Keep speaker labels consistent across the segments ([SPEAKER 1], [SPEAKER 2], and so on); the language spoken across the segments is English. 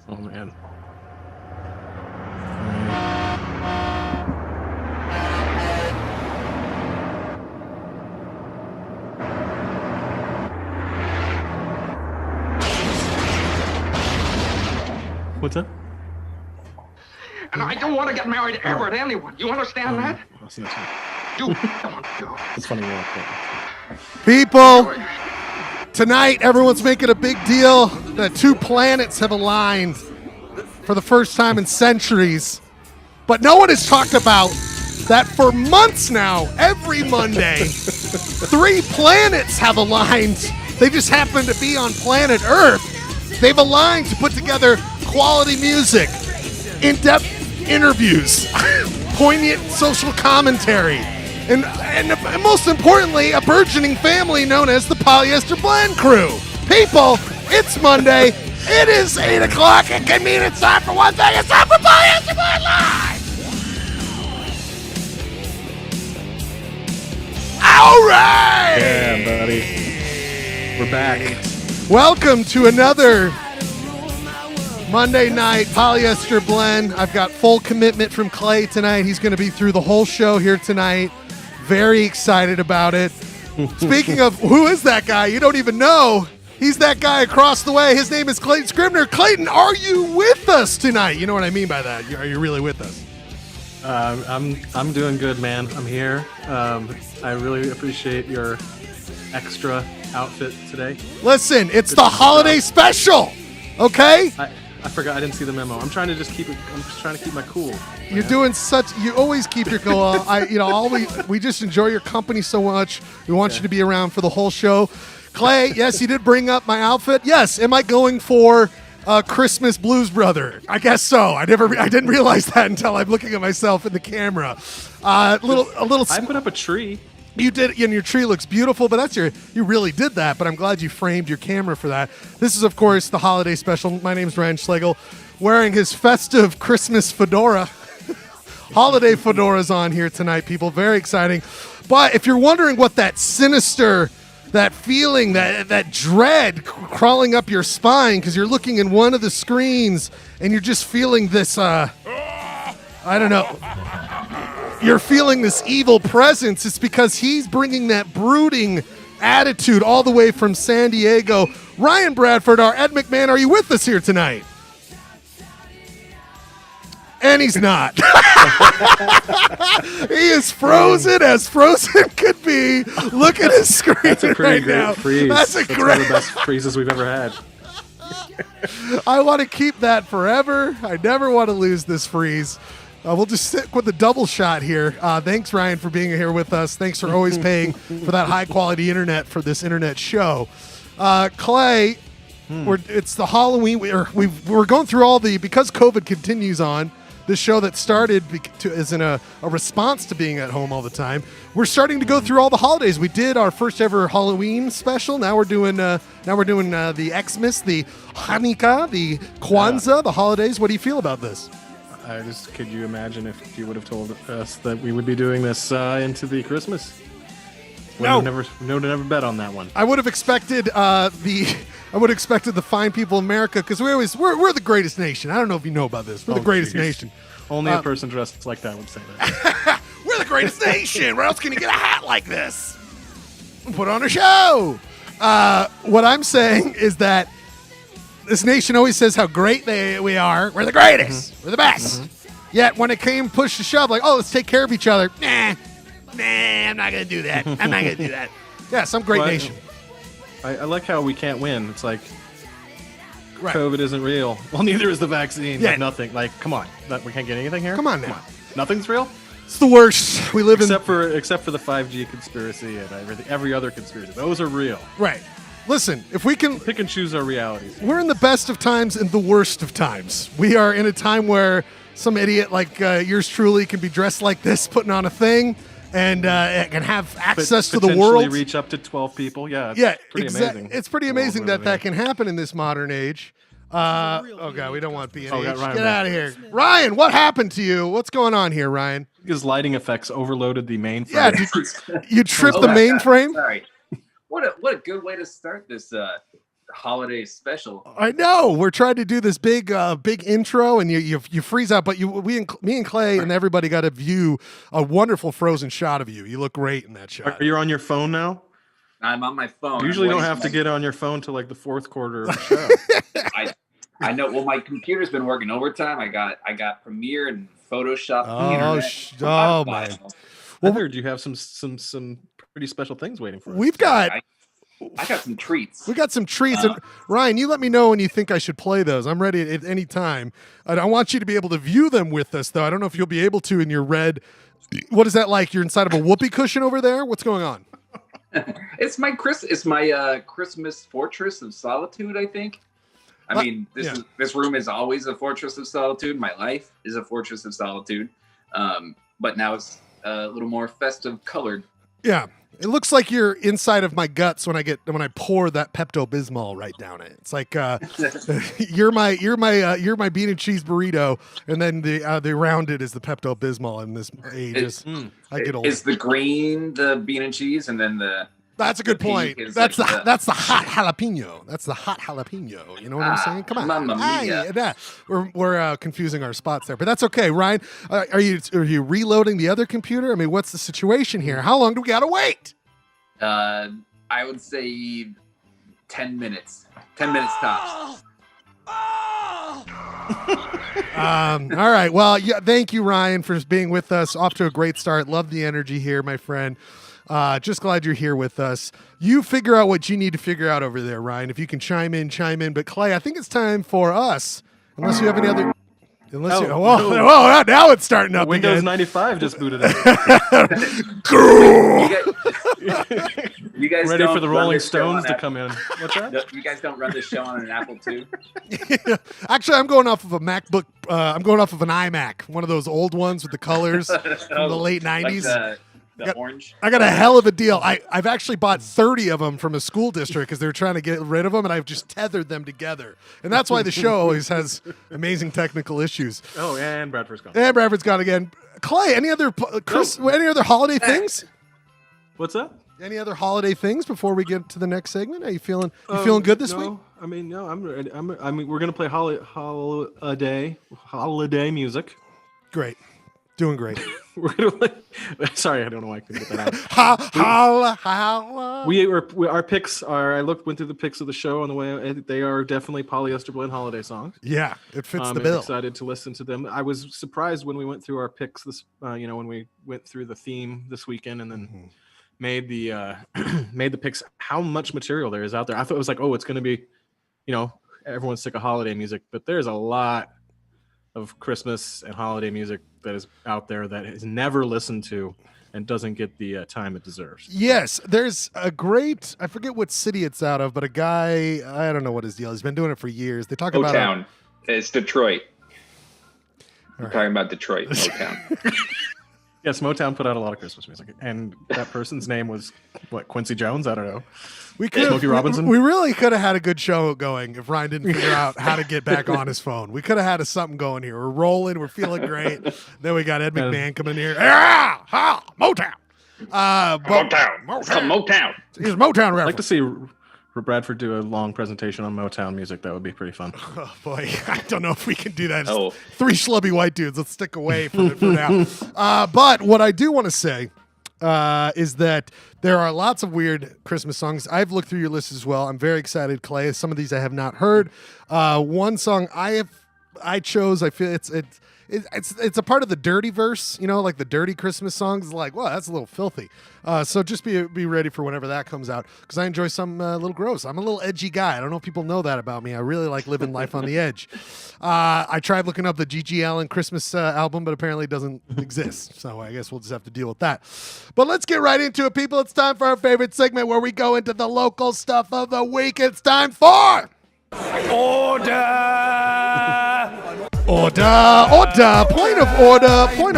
[SPEAKER 1] Oh man. What's that?
[SPEAKER 2] And I don't want to get married ever to anyone. You understand that?
[SPEAKER 1] I'll see this one.
[SPEAKER 2] Do. Come on, do.
[SPEAKER 1] It's funny.
[SPEAKER 3] People, tonight everyone's making a big deal that two planets have aligned for the first time in centuries. But no one has talked about that for months now, every Monday, three planets have aligned. They just happen to be on planet Earth. They've aligned to put together quality music, in-depth interviews, poignant social commentary, and most importantly, a burgeoning family known as the Polyester Blend Krew. People, it's Monday. It is 8 o'clock. It can mean it's time for one thing. It's time for Polyester Blend Live. All right.
[SPEAKER 1] Yeah, buddy. We're back.
[SPEAKER 3] Welcome to another Monday night Polyester Blend. I've got full commitment from Clay tonight. He's going to be through the whole show here tonight. Very excited about it. Speaking of, who is that guy? You don't even know. He's that guy across the way. His name is Clayton Scribner. Clayton, are you with us tonight? You know what I mean by that. Are you really with us?
[SPEAKER 1] I'm doing good, man. I'm here. I really appreciate your extra outfit today.
[SPEAKER 3] Listen, it's the holiday special, okay?
[SPEAKER 1] I forgot. I didn't see the memo. I'm trying to just keep it. I'm just trying to keep my cool.
[SPEAKER 3] You're doing such. You always keep your cool. We just enjoy your company so much. We want you to be around for the whole show. Clay, yes, you did bring up my outfit. Yes, am I going for Christmas Blues Brother? I guess so. I didn't realize that until I'm looking at myself in the camera. A little.
[SPEAKER 1] I put up a tree.
[SPEAKER 3] You did, and your tree looks beautiful, but you really did that, but I'm glad you framed your camera for that. This is, of course, the holiday special. My name's Ryan Schlegel, wearing his festive Christmas fedora. Holiday fedora's on here tonight, people. Very exciting. But if you're wondering what that sinister, that feeling, that dread crawling up your spine because you're looking in one of the screens and you're just feeling this, I don't know. You're feeling this evil presence. It's because he's bringing that brooding attitude all the way from San Diego. Ryan Bradford, our Ed McMahon, are you with us here tonight? And he's not. He is frozen as frozen could be. Look at his screen.
[SPEAKER 1] That's a pretty
[SPEAKER 3] right
[SPEAKER 1] great
[SPEAKER 3] now.
[SPEAKER 1] freeze.
[SPEAKER 3] That's
[SPEAKER 1] one of the best freezes we've ever had.
[SPEAKER 3] I want to keep that forever. I never want to lose this freeze. We'll just stick with the double shot here. Thanks, Ryan, for being here with us. Thanks for always paying for that high-quality internet for this internet show. Clay, it's the Halloween. We're going through all because COVID continues on, this show that started is in a response to being at home all the time. We're starting to go through all the holidays. We did our first ever Halloween special. Now we're doing the Xmas, the Hanukkah, the Kwanzaa, the holidays. What do you feel about this?
[SPEAKER 1] Could you imagine if you would have told us that we would be doing this into the Christmas?
[SPEAKER 3] No.
[SPEAKER 1] Never bet on that one.
[SPEAKER 3] I would have expected the fine people of America, because we're the greatest nation. I don't know if you know about this. We're the greatest nation.
[SPEAKER 1] Only a person dressed like that would say that.
[SPEAKER 3] We're the greatest nation. Where else can you get a hat like this? Put on a show. What I'm saying is that this nation always says how great we are. We're the greatest. We're the best. Yet when it came push to shove, like, let's take care of each other. Nah, I'm not going to do that. I'm not going to do that. Yeah, some great nation.
[SPEAKER 1] I like how we can't win. It's like, COVID isn't real. Well, neither is the vaccine.
[SPEAKER 3] Yeah.
[SPEAKER 1] Like nothing. Like, come on. We can't get anything here?
[SPEAKER 3] Come on now.
[SPEAKER 1] Nothing's real?
[SPEAKER 3] It's the worst. We live
[SPEAKER 1] except for the 5G conspiracy and every other conspiracy. Those are real.
[SPEAKER 3] Right. Listen, if we can
[SPEAKER 1] pick and choose our realities.
[SPEAKER 3] We're in the best of times and the worst of times. We are in a time where some idiot like yours truly can be dressed like this, putting on a thing, and can have access to the world.
[SPEAKER 1] Potentially reach up to 12 people. Yeah, it's pretty amazing.
[SPEAKER 3] It's pretty amazing that can happen in this modern age. Oh, God, we don't want B&H. Get out of here. Ryan, what happened to you? What's going on here, Ryan?
[SPEAKER 1] His lighting effects overloaded the mainframe.
[SPEAKER 3] Yeah, you tripped the mainframe?
[SPEAKER 4] Sorry. What a good way to start this holiday special.
[SPEAKER 3] I know we're trying to do this big intro, and you freeze out. But me and Clay and everybody got to view a wonderful frozen shot of you. You look great in that shot.
[SPEAKER 1] Are you on your phone now?
[SPEAKER 4] I'm on my phone.
[SPEAKER 1] You usually don't have to get on your phone till like the fourth quarter of the show.
[SPEAKER 4] I know. Well, my computer's been working overtime. I got Premiere and Photoshop.
[SPEAKER 3] Oh man!
[SPEAKER 1] Well, I heard you have some pretty special things waiting for us.
[SPEAKER 3] We've got.
[SPEAKER 4] I got some treats.
[SPEAKER 3] We got some treats. And Ryan, you let me know when you think I should play those. I'm ready at any time. I want you to be able to view them with us, though. I don't know if you'll be able to in your red. What is that like? You're inside of a whoopee cushion over there? What's going on?
[SPEAKER 4] It's my Christmas fortress of solitude, I think. I mean, this room is always a fortress of solitude. My life is a fortress of solitude. But now it's a little more festive colored. Yeah. It looks like you're inside of my guts when I pour that Pepto-Bismol right down it. It's like you're my bean and cheese burrito, and then the rounded is the Pepto-Bismol in this age. I get old. Is the green the bean and cheese, and then That's a good point. That's like that's the hot jalapeno. That's the hot jalapeno. You know what I'm saying? Come on. Mamma mia.
[SPEAKER 3] We're confusing our spots there, but that's okay. Ryan, are you reloading the other computer? I mean, what's the situation here? How long do we gotta wait?
[SPEAKER 4] I would say 10 minutes. 10 minutes tops.
[SPEAKER 3] All right. Well, thank you, Ryan, for being with us. Off to a great start. Love the energy here, my friend. Just glad you're here with us. You figure out what you need to figure out over there, Ryan. If you can chime in. But Clay, I think it's time for us. Unless you have any other. Now it's starting up.
[SPEAKER 1] Windows
[SPEAKER 3] again.
[SPEAKER 1] 95 just booted up.
[SPEAKER 4] You guys
[SPEAKER 1] ready for the Rolling Stones to come in? What's that?
[SPEAKER 4] You guys don't run this show on an Apple II?
[SPEAKER 3] Actually, I'm going off of a MacBook. I'm going off of an iMac, one of those old ones with the colors from the late 90s.
[SPEAKER 4] Like the orange.
[SPEAKER 3] I got a hell of a deal. I've actually bought 30 of them from a school district because they were trying to get rid of them, and I've just tethered them together. And that's why the show always has amazing technical issues.
[SPEAKER 1] Oh, and Bradford's gone.
[SPEAKER 3] And Bradford's gone again. Clay, any other holiday things?
[SPEAKER 1] What's that?
[SPEAKER 3] Any other holiday things before we get to the next segment? Are you feeling feeling good this week?
[SPEAKER 1] I mean, no, I'm ready. I mean, we're gonna play holiday music.
[SPEAKER 3] Great. Doing great.
[SPEAKER 1] We're gonna sorry, I don't know why I couldn't get that out. Our picks are. I went through the picks of the show on the way. They are definitely Polyester Blend holiday songs.
[SPEAKER 3] Yeah, it fits the bill.
[SPEAKER 1] I'm excited to listen to them. I was surprised when we went through our picks this. When we went through the theme this weekend and then made the made the picks. How much material there is out there. I thought it was like, it's going to be, everyone's sick of holiday music, but there's a lot of Christmas and holiday music that is out there that is never listened to and doesn't get the time it deserves. Yes, there's a great, I forget what city it's out of, but a guy, I don't know what his deal is. He's been doing it for years. They talk about
[SPEAKER 4] Motown. It's Detroit. We're talking about Detroit, Motown.
[SPEAKER 1] Yes, Motown put out a lot of Christmas music, and that person's name was Quincy Jones. I don't know. Smokey Robinson.
[SPEAKER 3] We really could have had a good show going if Ryan didn't figure out how to get back on his phone. We could have had something going here. We're rolling. We're feeling great. Then we got Ed McMahon coming in here. Motown.
[SPEAKER 4] Motown. It's called Motown.
[SPEAKER 3] He's a Motown reference.
[SPEAKER 1] I'd like to see Bradford do a long presentation on Motown music. That would be pretty fun.
[SPEAKER 3] Oh boy, I don't know if we can do that. Three schlubby white dudes. Let's stick away from it for now. But what I do want to say is that there are lots of weird Christmas songs. I've looked through your list as well. I'm very excited, Clay. Some of these I have not heard. One song I chose. I feel it's a part of the dirty verse, like the dirty Christmas songs. Like, well, that's a little filthy. So just be ready for whenever that comes out, because I enjoy some little gross. I'm a little edgy guy. I don't know if people know that about me. I really like living life on the edge. I tried looking up the G.G. Allin Christmas album, but apparently it doesn't exist. So I guess we'll just have to deal with that. But let's get right into it, people. It's time for our favorite segment where we go into the local stuff of the week. It's time for Order! Point of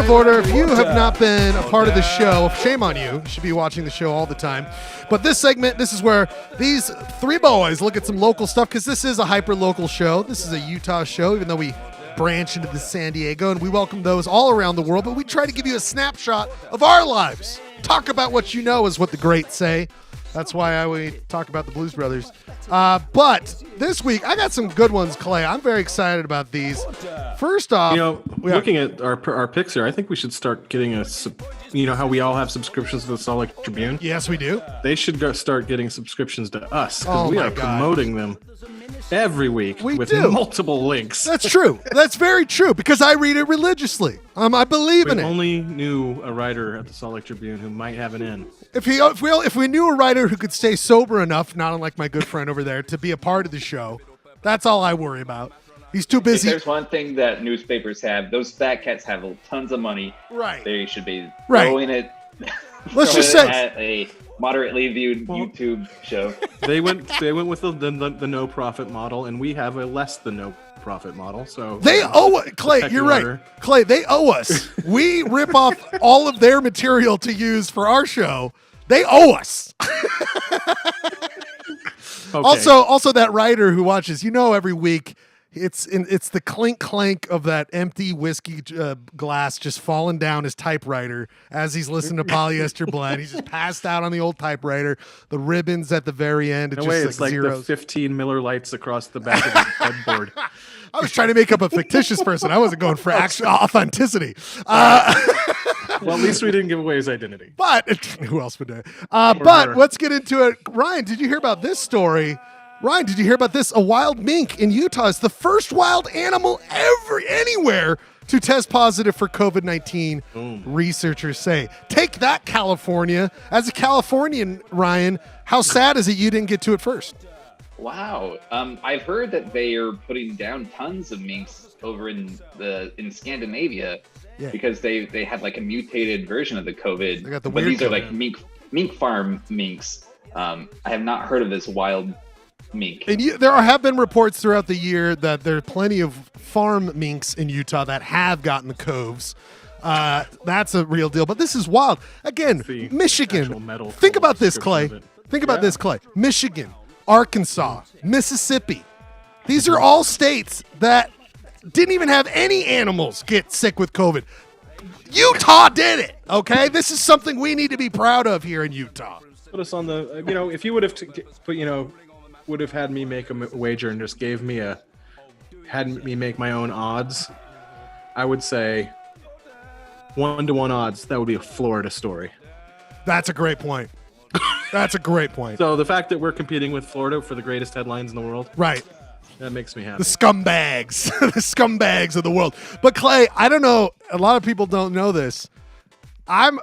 [SPEAKER 3] order. If you have not been a part of the show, shame on you. You should be watching the show all the time. But this segment, this is where these three boys look at some local stuff, because this is a hyper-local show. This is a Utah show, even though we branch into the San Diego, and we welcome those all around the world, but we try to give you a snapshot of our lives. Talk about what you know, is what the greats say. That's why we talk about the Blues Brothers. But this week, I got some good ones, Clay. I'm very excited about these. First off,
[SPEAKER 1] looking at our picks here, I think we should start getting how we all have subscriptions to the Salt Lake Tribune.
[SPEAKER 3] Yes, we do.
[SPEAKER 1] They should start getting subscriptions to us because we are promoting them every week with multiple links.
[SPEAKER 3] That's true. That's very true because I read it religiously. I believe in it.
[SPEAKER 1] We only knew a writer at the Salt Lake Tribune who might have an in.
[SPEAKER 3] If we knew a writer who could stay sober enough, not unlike my good friend over there, to be a part of the show, that's all I worry about. He's too busy.
[SPEAKER 5] If there's one thing that newspapers have, those fat cats have tons of money.
[SPEAKER 3] Right.
[SPEAKER 5] They should be throwing it.
[SPEAKER 3] Let's just say
[SPEAKER 5] at a moderately viewed YouTube show.
[SPEAKER 1] They went with the no profit model, and we have a less than no profit model. So
[SPEAKER 3] they owe Clay. You're right, Clay. They owe us. We rip off all of their material to use for our show. They owe us. Okay. Also, that writer who watches, every week. It's the clink clank of that empty whiskey glass just falling down his typewriter as he's listening to Polyester Blend. He's just passed out on the old typewriter. The ribbons at the very end.
[SPEAKER 1] It's like
[SPEAKER 3] zeros.
[SPEAKER 1] The 15 Miller Lights across the back of the headboard.
[SPEAKER 3] I was trying to make up a fictitious person. I wasn't going for actual authenticity.
[SPEAKER 1] Well, at least we didn't give away his identity.
[SPEAKER 3] But who else would do it? But let's get into it. Ryan, did you hear about this story? Ryan, did you hear about this? A wild mink in Utah is the first wild animal ever anywhere to test positive for COVID-19, researchers say. Take that, California. As a Californian, Ryan, how sad is it you didn't get to it first?
[SPEAKER 5] Wow. I've heard that they are putting down tons of minks over in Scandinavia because they had like a mutated version of the COVID.
[SPEAKER 3] They got the
[SPEAKER 5] but
[SPEAKER 3] weird
[SPEAKER 5] these are like mink farm minks. I have not heard of this wild mink.
[SPEAKER 3] And there have been reports throughout the year that there are plenty of farm minks in Utah that have gotten the coves. That's a real deal. But this is wild. Again, Michigan. Think about this, Clay. Think about this, Clay. Michigan, Arkansas, Mississippi. These are all states that didn't even have any animals get sick with COVID. Utah did it, okay? This is something we need to be proud of here in Utah.
[SPEAKER 1] Put us on the, if you would have would have had me make a wager and just had me make my own odds, I would say 1-to-1 odds. That would be a Florida story.
[SPEAKER 3] That's a great point. That's a great point.
[SPEAKER 1] So the fact that we're competing with Florida for the greatest headlines in the world,
[SPEAKER 3] right?
[SPEAKER 1] That makes me happy.
[SPEAKER 3] The scumbags, the scumbags of the world. But Clay, I don't know. A lot of people don't know this. And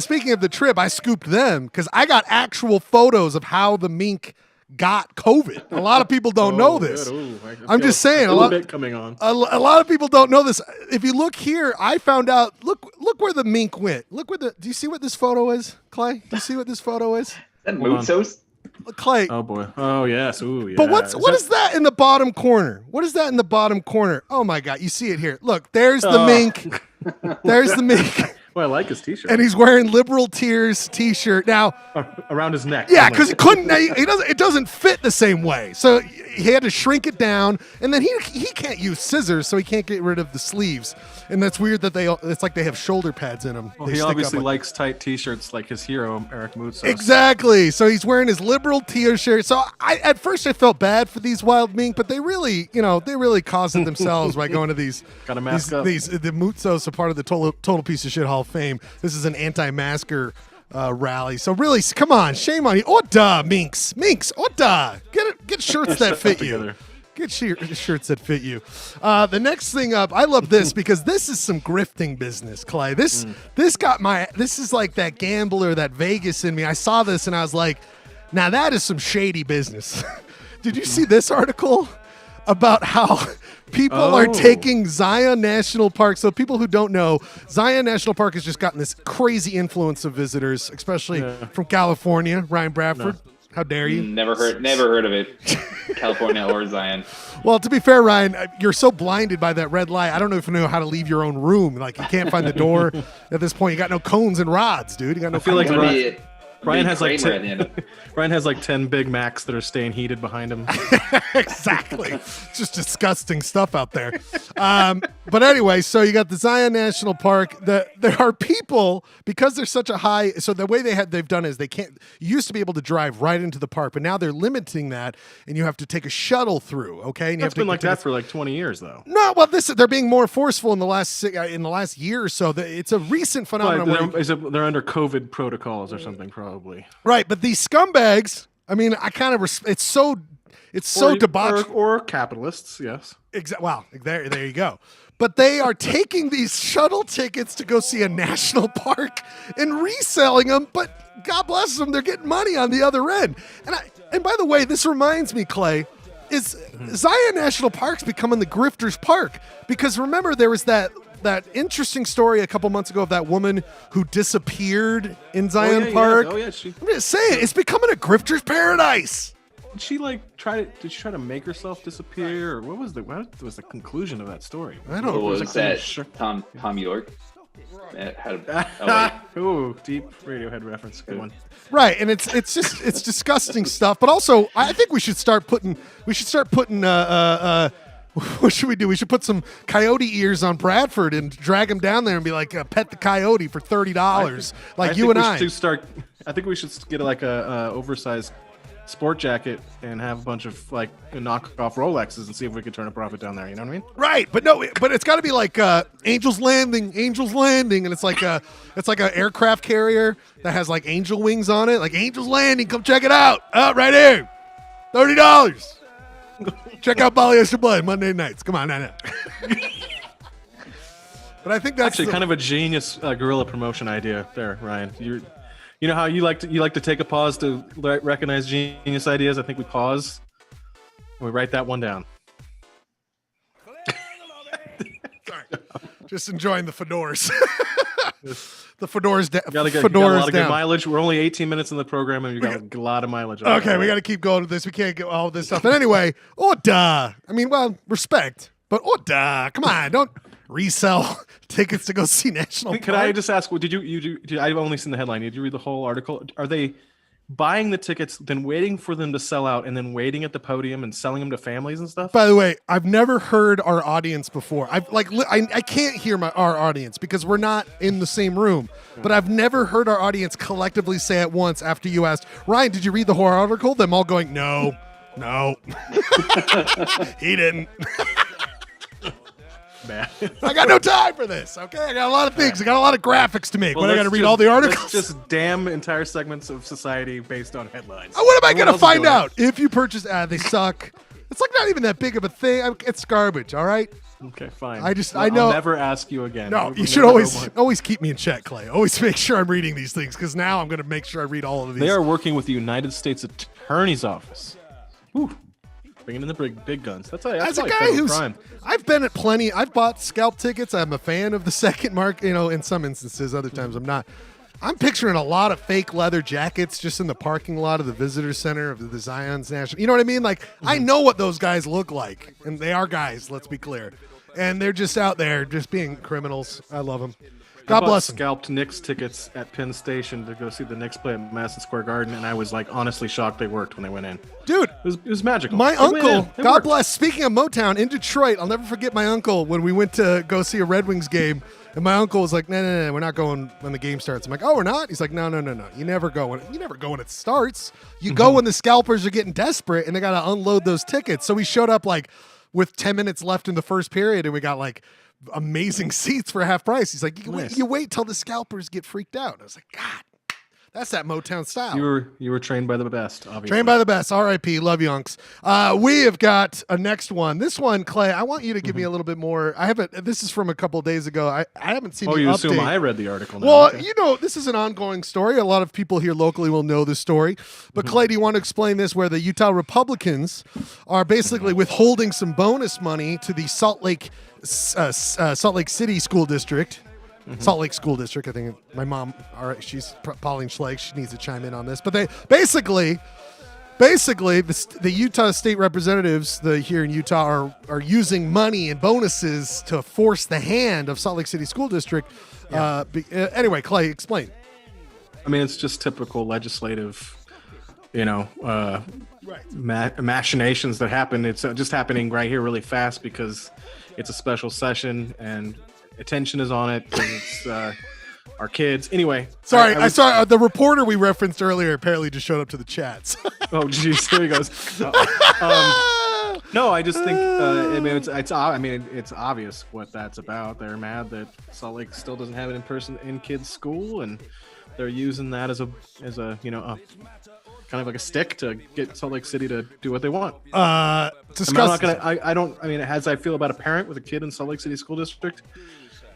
[SPEAKER 3] speaking of the trip, I scooped them because I got actual photos of how the mink got COVID. A lot of people don't know this. I'm just saying.
[SPEAKER 1] A little bit coming on.
[SPEAKER 3] A lot of people don't know this. If you look here, I found out. Look where the mink went. Do you see what this photo is, Clay? Do you see what this photo is?
[SPEAKER 5] That Mootsos?
[SPEAKER 3] Clay.
[SPEAKER 1] Oh boy. Oh yes. Ooh yeah.
[SPEAKER 3] But what is that in the bottom corner? What is that in the bottom corner? Oh my God! You see it here. Look, there's the mink. There's the mink.
[SPEAKER 1] Well, I like his t-shirt.
[SPEAKER 3] And he's wearing Liberal Tears t-shirt now.
[SPEAKER 1] Around his neck.
[SPEAKER 3] Yeah, because he couldn't. It doesn't fit the same way, so he had to shrink it down. And then he can't use scissors, so he can't get rid of the sleeves. And that's weird that it's like they have shoulder pads in them.
[SPEAKER 1] Well, he obviously likes tight t-shirts like his hero, Eric Mootsos.
[SPEAKER 3] Exactly. So he's wearing his Liberal T-shirt. So at first I felt bad for these wild mink, but they really caused it themselves by going to these.
[SPEAKER 1] Gotta mask up.
[SPEAKER 3] The Mootsos are part of the total piece of shit Hall of Fame. This is an anti-masker rally. So really, come on, shame on you. Oh, duh, minks. Oh, duh. Get shirts that fit you. Get shirts that fit you. The next thing up, I love this because this is some grifting business, Clay. This is like that gambler, that Vegas in me. I saw this and I was like, now that is some shady business. Did you see this article about how people are taking Zion National Park? So people who don't know, Zion National Park has just gotten this crazy influence of visitors, especially from California. Ryan Bradford. No. How dare you?
[SPEAKER 5] Never heard of it. California or Zion.
[SPEAKER 3] Well, to be fair, Ryan, you're so blinded by that red light. I don't know if you know how to leave your own room. Like, you can't find the door at this point. You got no cones and rods, dude. You got no.
[SPEAKER 1] I feel like Brian has like
[SPEAKER 5] Kramer at the end of
[SPEAKER 1] Brian has like 10 Big Macs that are staying heated behind him.
[SPEAKER 3] Exactly. Just disgusting stuff out there. But anyway, so you got the Zion National Park. There are people, because there's such a high, so the way they've done is they can't, you used to be able to drive right into the park, but now they're limiting that and you have to take a shuttle through, okay? And you
[SPEAKER 1] That's been like that for like 20 years though.
[SPEAKER 3] No, well, they're being more forceful in the last year or so. It's a recent phenomenon.
[SPEAKER 1] They're under COVID protocols or something probably.
[SPEAKER 3] Right, but these scumbags, I mean, I kind of, it's so debauched.
[SPEAKER 1] Or capitalists, yes.
[SPEAKER 3] Wow, there you go. But they are taking these shuttle tickets to go see a national park and reselling them. But God bless them, they're getting money on the other end. And by the way, this reminds me, Clay, is Zion National Park's becoming the Grifters Park? Because remember, there was that interesting story a couple months ago of that woman who disappeared in Zion Park.
[SPEAKER 1] Yeah.
[SPEAKER 3] I'm just saying, it's becoming a Grifters paradise.
[SPEAKER 1] Did she try to make herself disappear, or what was the conclusion of that story?
[SPEAKER 3] I don't know.
[SPEAKER 5] What was that? Tom York.
[SPEAKER 1] Ooh, deep Radiohead reference. Good one.
[SPEAKER 3] Right, and it's disgusting stuff. But also, I think we should start putting what should we do? We should put some coyote ears on Bradford and drag him down there and be like, pet the coyote for $30, like you and I.
[SPEAKER 1] I think we should get like a oversized sport jacket and have a bunch of like knockoff Rolexes and see if we can turn a profit down there. You know what I mean?
[SPEAKER 3] Right, but it's got to be like Angel's Landing, and it's like an aircraft carrier that has like angel wings on it, like Angel's Landing. Come check it out. Right here, $30. Check out Polyester Blood Monday nights. Come on, now. But I think that's
[SPEAKER 1] actually kind of a genius guerrilla promotion idea there, Ryan. You know how you like to take a pause to recognize genius ideas? I think we pause and we write that one down.
[SPEAKER 3] Sorry. Just enjoying the fedoras. The fedoras down.
[SPEAKER 1] You got a lot of good mileage. We're only 18 minutes in the program and you got a lot of mileage.
[SPEAKER 3] Okay, we got to keep going with this. We can't get all this stuff. But anyway, I mean, well, respect. But come on, don't resell tickets to go see National Park.
[SPEAKER 1] Could I just ask? Did I've only seen the headline. Did you read the whole article? Are they buying the tickets, then waiting for them to sell out, and then waiting at the podium and selling them to families and stuff?
[SPEAKER 3] By the way, I've never heard our audience before. I can't hear our audience because we're not in the same room. But I've never heard our audience collectively say at once after you asked, Ryan, did you read the whole article? Them all going, no, he didn't. I got no time for this. Okay, I got a lot of things. I got a lot of graphics to make. I got to read all the articles.
[SPEAKER 1] Let's just damn entire segments of society based on headlines.
[SPEAKER 3] What am I going to find out? If you purchase, they suck. It's like not even that big of a thing. It's garbage. All right.
[SPEAKER 1] Okay, fine.
[SPEAKER 3] I know.
[SPEAKER 1] I'll never ask you again.
[SPEAKER 3] No, you should always keep me in check, Clay. Always make sure I'm reading these things because now I'm going to make sure I read all of these.
[SPEAKER 1] They are working with the United States Attorney's Office. Whew. Bringing in the big guns. That's
[SPEAKER 3] as a guy who's crime. I've been at plenty. I've bought scalp tickets. I'm a fan of the second mark. In some instances, other times I'm not. I'm picturing a lot of fake leather jackets just in the parking lot of the visitor center of the Zion's National. You know what I mean? Like I know what those guys look like, and they are guys. Let's be clear, and they're just out there just being criminals. I love them. God bless them.
[SPEAKER 1] Scalped Knicks tickets at Penn Station to go see the Knicks play at Madison Square Garden, and I was like honestly shocked they worked when they went in.
[SPEAKER 3] Dude,
[SPEAKER 1] it was magical.
[SPEAKER 3] My uncle, God bless. Speaking of Motown, in Detroit, I'll never forget my uncle when we went to go see a Red Wings game, and my uncle was like, "No, we're not going when the game starts." I'm like, "Oh, we're not?" He's like, "No. You never go when it starts. You go when the scalpers are getting desperate and they got to unload those tickets." So we showed up like with 10 minutes left in the first period, and we got like amazing seats for half price. He's like, you wait till the scalpers get freaked out. I was like, God, that's that Motown style.
[SPEAKER 1] You were trained by the best, obviously.
[SPEAKER 3] Trained by the best. R.I.P. Love you, Unks. We have got a next one. This one, Clay, I want you to give me a little bit more. This is from a couple of days ago. I haven't seen the update.
[SPEAKER 1] Assume I read the article now.
[SPEAKER 3] Well, okay. This is an ongoing story. A lot of people here locally will know this story. But Clay, do you want to explain this, where the Utah Republicans are basically withholding some bonus money to the Salt Lake City School District. Salt Lake School District. I think my mom, all right, she's Pauline Schlegel. She needs to chime in on this. But they basically the Utah state representatives here in Utah are using money and bonuses to force the hand of Salt Lake City School District. Anyway, Clay, explain.
[SPEAKER 1] I mean, it's just typical legislative, machinations that happen. It's just happening right here really fast because it's a special session and attention is on it because it's our kids. Anyway.
[SPEAKER 3] Sorry, I saw the reporter we referenced earlier apparently just showed up to the chats.
[SPEAKER 1] Oh, jeez. There he goes. No, I just think it's obvious what that's about. They're mad that Salt Lake still doesn't have it in person in kids' school, and they're using that as a kind of like a stick to get Salt Lake City to do what they want. As I feel about a parent with a kid in Salt Lake City School District,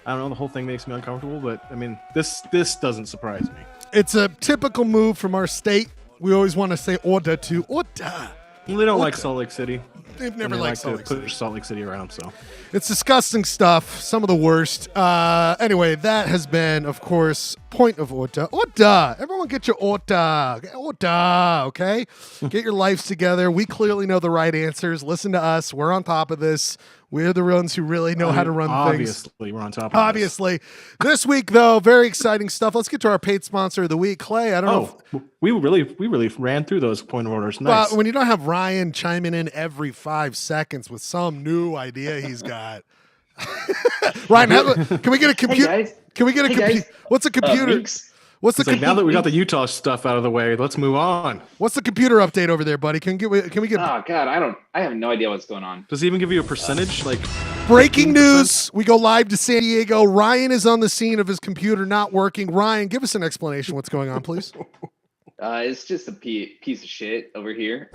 [SPEAKER 1] I don't know. The whole thing makes me uncomfortable, but I mean, this doesn't surprise me.
[SPEAKER 3] It's a typical move from our state. We always want to say order to order.
[SPEAKER 1] Well, they don't like Salt Lake City.
[SPEAKER 3] They've never liked Salt Lake City.
[SPEAKER 1] Push Salt Lake City around, so
[SPEAKER 3] it's disgusting stuff. Some of the worst. Anyway, that has been, of course, point of order. Order. Everyone, get your order. Order. Okay. Get your lives together. We clearly know the right answers. Listen to us. We're on top of this. We're the ones who really know how to run things.
[SPEAKER 1] Obviously, we're on top of
[SPEAKER 3] This week, though, very exciting stuff. Let's get to our paid sponsor of the week. Clay, I don't know.
[SPEAKER 1] We really ran through those point of orders. Nice.
[SPEAKER 3] Well, when you don't have Ryan chiming in every 5 seconds with some new idea he's got. Ryan, can we get a computer?
[SPEAKER 5] Hey guys.
[SPEAKER 3] Can we get a computer? What's a computer? What's the
[SPEAKER 1] now that we got the Utah stuff out of the way, let's move on.
[SPEAKER 3] What's the computer update over there, buddy? Can we get?
[SPEAKER 5] Oh God, I have no idea what's going on.
[SPEAKER 1] Does he even give you a percentage? Like
[SPEAKER 3] breaking news: we go live to San Diego. Ryan is on the scene of his computer not working. Ryan, give us an explanation. What's going on, please?
[SPEAKER 5] It's just a piece of shit over here.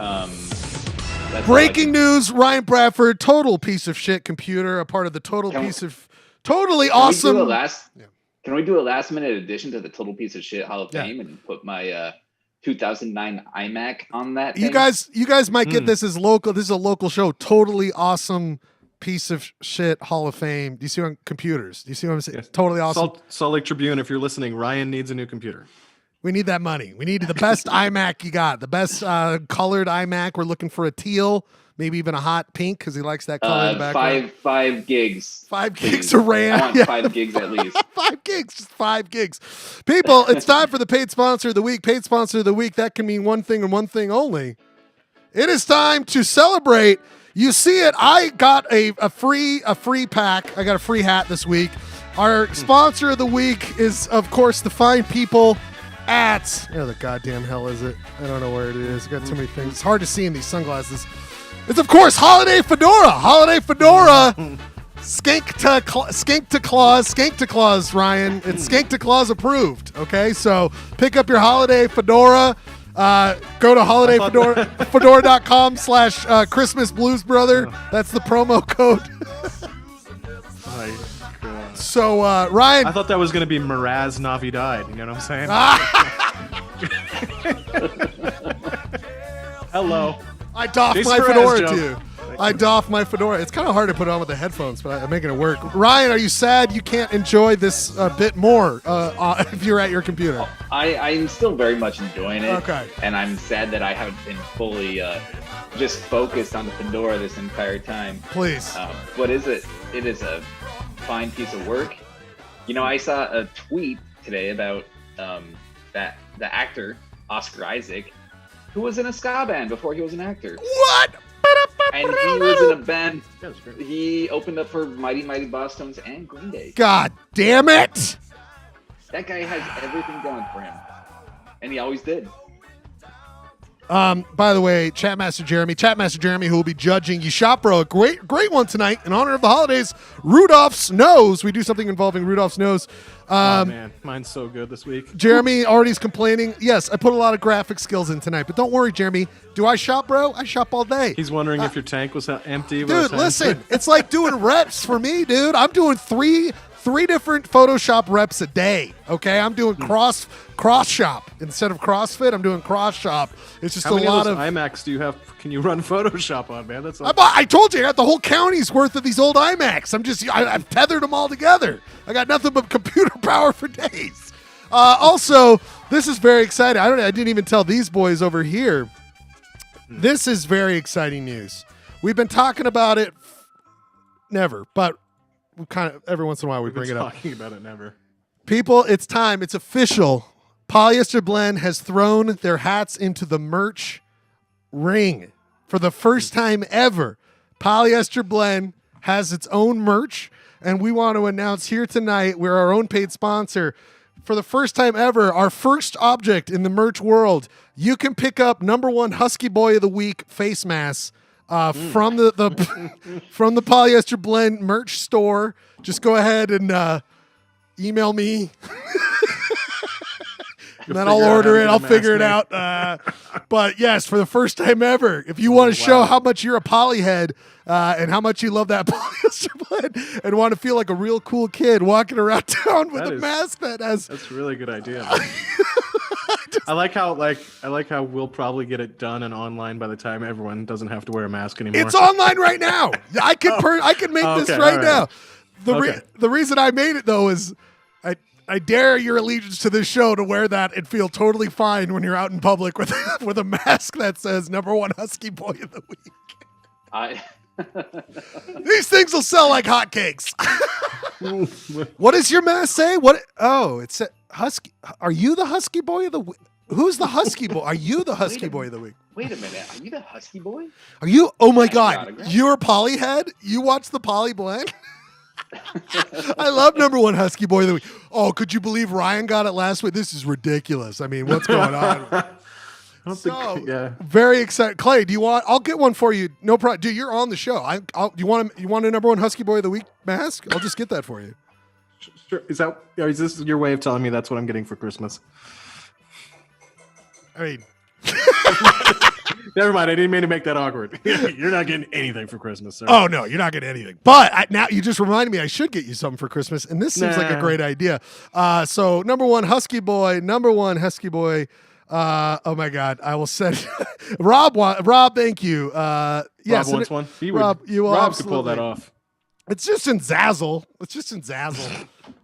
[SPEAKER 3] Breaking news: Ryan Bradford, total piece of shit computer, a part of the totally awesome.
[SPEAKER 5] Can we do a last minute addition to the Total Piece of Shit Hall of Fame and put my 2009 iMac on that?
[SPEAKER 3] You guys might get this as local. This is a local show. Totally awesome piece of shit Hall of Fame. Do you see on computers? Do you see what I'm saying? Yes. Totally awesome.
[SPEAKER 1] Salt Lake Tribune, if you're listening, Ryan needs a new computer.
[SPEAKER 3] We need that money. We need the best iMac you got. The best colored iMac. We're looking for a teal. Maybe even a hot pink because he likes that color in the background.
[SPEAKER 5] 5 gigs.
[SPEAKER 3] 5 gigs of RAM.
[SPEAKER 5] I want 5 gigs at least.
[SPEAKER 3] 5 gigs, just 5 gigs. People, it's time for the paid sponsor of the week. Paid sponsor of the week, that can mean one thing and one thing only. It is time to celebrate. You see it. I got a free pack. I got a free hat this week. Our sponsor of the week is, of course, the fine people at, where the goddamn hell is it? I don't know where it is. I got too many things. It's hard to see in these sunglasses. It's, of course, Holiday Fedora. Holiday Fedora. Skank to claws, Ryan. It's Skank to claws approved. Okay, so pick up your Holiday Fedora. Go to holidayfedora.com/Christmas Blues Brother. That's the promo code. So, Ryan.
[SPEAKER 1] I thought that was going to be Miraz Navidad. You know what I'm saying? Hello.
[SPEAKER 3] I doff my fedora too. I doff my fedora. It's kind of hard to put on with the headphones, but I'm making it work. Ryan, are you sad you can't enjoy this a bit more if you're at your computer?
[SPEAKER 5] I'm still very much enjoying it.
[SPEAKER 3] Okay.
[SPEAKER 5] And I'm sad that I haven't been fully just focused on the fedora this entire time.
[SPEAKER 3] Please.
[SPEAKER 5] But it is a fine piece of work. You know, I saw a tweet today about that the actor Oscar Isaac, who was in a ska band before he was an actor.
[SPEAKER 3] What?
[SPEAKER 5] And he was in a band. He opened up for Mighty Mighty Boss Tones and Green Day.
[SPEAKER 3] God damn it!
[SPEAKER 5] That guy has everything going for him, and he always did.
[SPEAKER 3] By the way, Chatmaster Jeremy, who will be judging You Shop Bro, a great one tonight in honor of the holidays. Rudolph's nose. We do something involving Rudolph's nose.
[SPEAKER 1] Oh man, mine's so good this week.
[SPEAKER 3] Jeremy already is complaining. Yes, I put a lot of graphic skills in tonight, but don't worry, Jeremy. Do I shop, bro? I shop all day.
[SPEAKER 1] He's wondering if your tank was empty.
[SPEAKER 3] Dude, listen, it's like doing reps for me, dude. I'm doing three different Photoshop reps a day. Okay, I'm doing cross shop instead of CrossFit. I'm doing cross shop. It's just
[SPEAKER 1] How many
[SPEAKER 3] a lot
[SPEAKER 1] of those iMacs do you have? Can you run Photoshop on, man? That's
[SPEAKER 3] I told you I got the whole county's worth of these old iMacs. I've tethered them all together. I got nothing but computer power for days. Also, this is very exciting. I didn't even tell these boys over here. This is very exciting news. We've been talking about it never, but we kind of every once in a while we bring it up.
[SPEAKER 1] Talking about it never.
[SPEAKER 3] People, it's time. It's official. Polyester Blend has thrown their hats into the merch ring for the first time ever. Polyester Blend has its own merch, and we want to announce here tonight, we're our own paid sponsor. For the first time ever, our first object in the merch world, you can pick up #1 Husky Boy of the Week face mask from the from the Polyester Blend merch store. Just go ahead and email me. And then I'll order it. I'll figure it out. But yes, for the first time ever, if you want to show how much you're a polyhead and how much you love that Polyester Blend and want to feel like a real cool kid walking around town with a mask that has.
[SPEAKER 1] That's a really good idea. I like how we'll probably get it done and online by the time everyone doesn't have to wear a mask anymore.
[SPEAKER 3] It's online right now. I can make this right now. The reason I made it though is I dare your allegiance to this show to wear that and feel totally fine when you're out in public with a mask that says #1 Husky Boy of the Week. These things will sell like hotcakes. What does your mask say? What? Oh, it said Husky. Are you the Husky Boy of the Week? Who's the Husky Boy? Are you the Husky Boy of the Week?
[SPEAKER 5] Wait a minute. Are you the Husky Boy?
[SPEAKER 3] Are you? Oh my God. You're a polyhead? You watch the Poly Blend? I love #1 Husky Boy of the Week. Oh, could you believe Ryan got it last week? This is ridiculous. I mean, what's going on? Very excited. Clay, do you want? I'll get one for you. No problem. Dude, you're on the show. You want a #1 Husky Boy of the Week mask? I'll just get that for you.
[SPEAKER 1] Sure. Is this your way of telling me that's what I'm getting for Christmas?
[SPEAKER 3] I mean,
[SPEAKER 1] never mind. I didn't mean to make that awkward. You're not getting anything for Christmas, sir.
[SPEAKER 3] Oh no, you're not getting anything. But now you just reminded me I should get you something for Christmas, and this seems like a great idea. So #1 Husky Boy, #1 Husky Boy. Oh my God, I will send Rob. Thank you. Yes,
[SPEAKER 1] Rob wants one.
[SPEAKER 3] Rob
[SPEAKER 1] could pull that off.
[SPEAKER 3] It's just in Zazzle.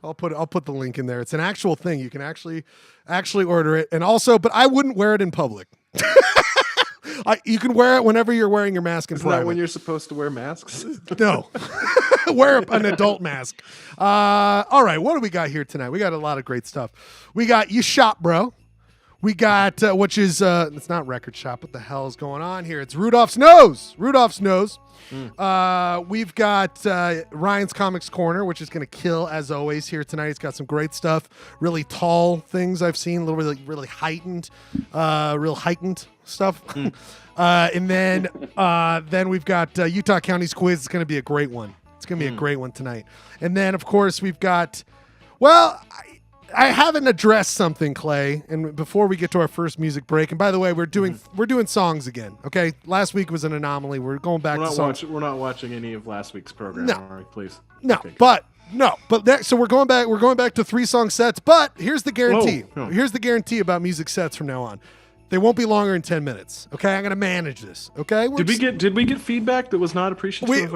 [SPEAKER 3] I'll put the link in there. It's an actual thing. You can actually order it, and also, but I wouldn't wear it in public. You can wear it whenever you're wearing your mask in private.
[SPEAKER 1] Isn't that when you're supposed to wear masks?
[SPEAKER 3] No. Wear an adult mask. All right, what do we got here tonight? We got a lot of great stuff. We got You Shop, Bro. We got, which is, it's not Record Shop. What the hell is going on here? It's Rudolph's Nose. We've got Ryan's Comics Corner, which is going to kill as always here tonight. He's got some great stuff. Really tall things I've seen. A little really heightened, real heightened stuff. And then we've got Utah County's Quiz. It's going to be a great one. It's going to be a great one tonight. And then, of course, we've got, I haven't addressed something, Clay, and before we get to our first music break, and by the way, we're doing songs again, okay? Last week was an anomaly. We're going back to songs. We're
[SPEAKER 1] not watching any of last week's program. No. All right, please.
[SPEAKER 3] No, okay. So we're going back to 3-song sets, but here's the guarantee. Here's the guarantee about music sets from now on. They won't be longer than 10 minutes. Okay, I'm gonna manage this. Okay.
[SPEAKER 1] Did we get feedback that was not appreciative?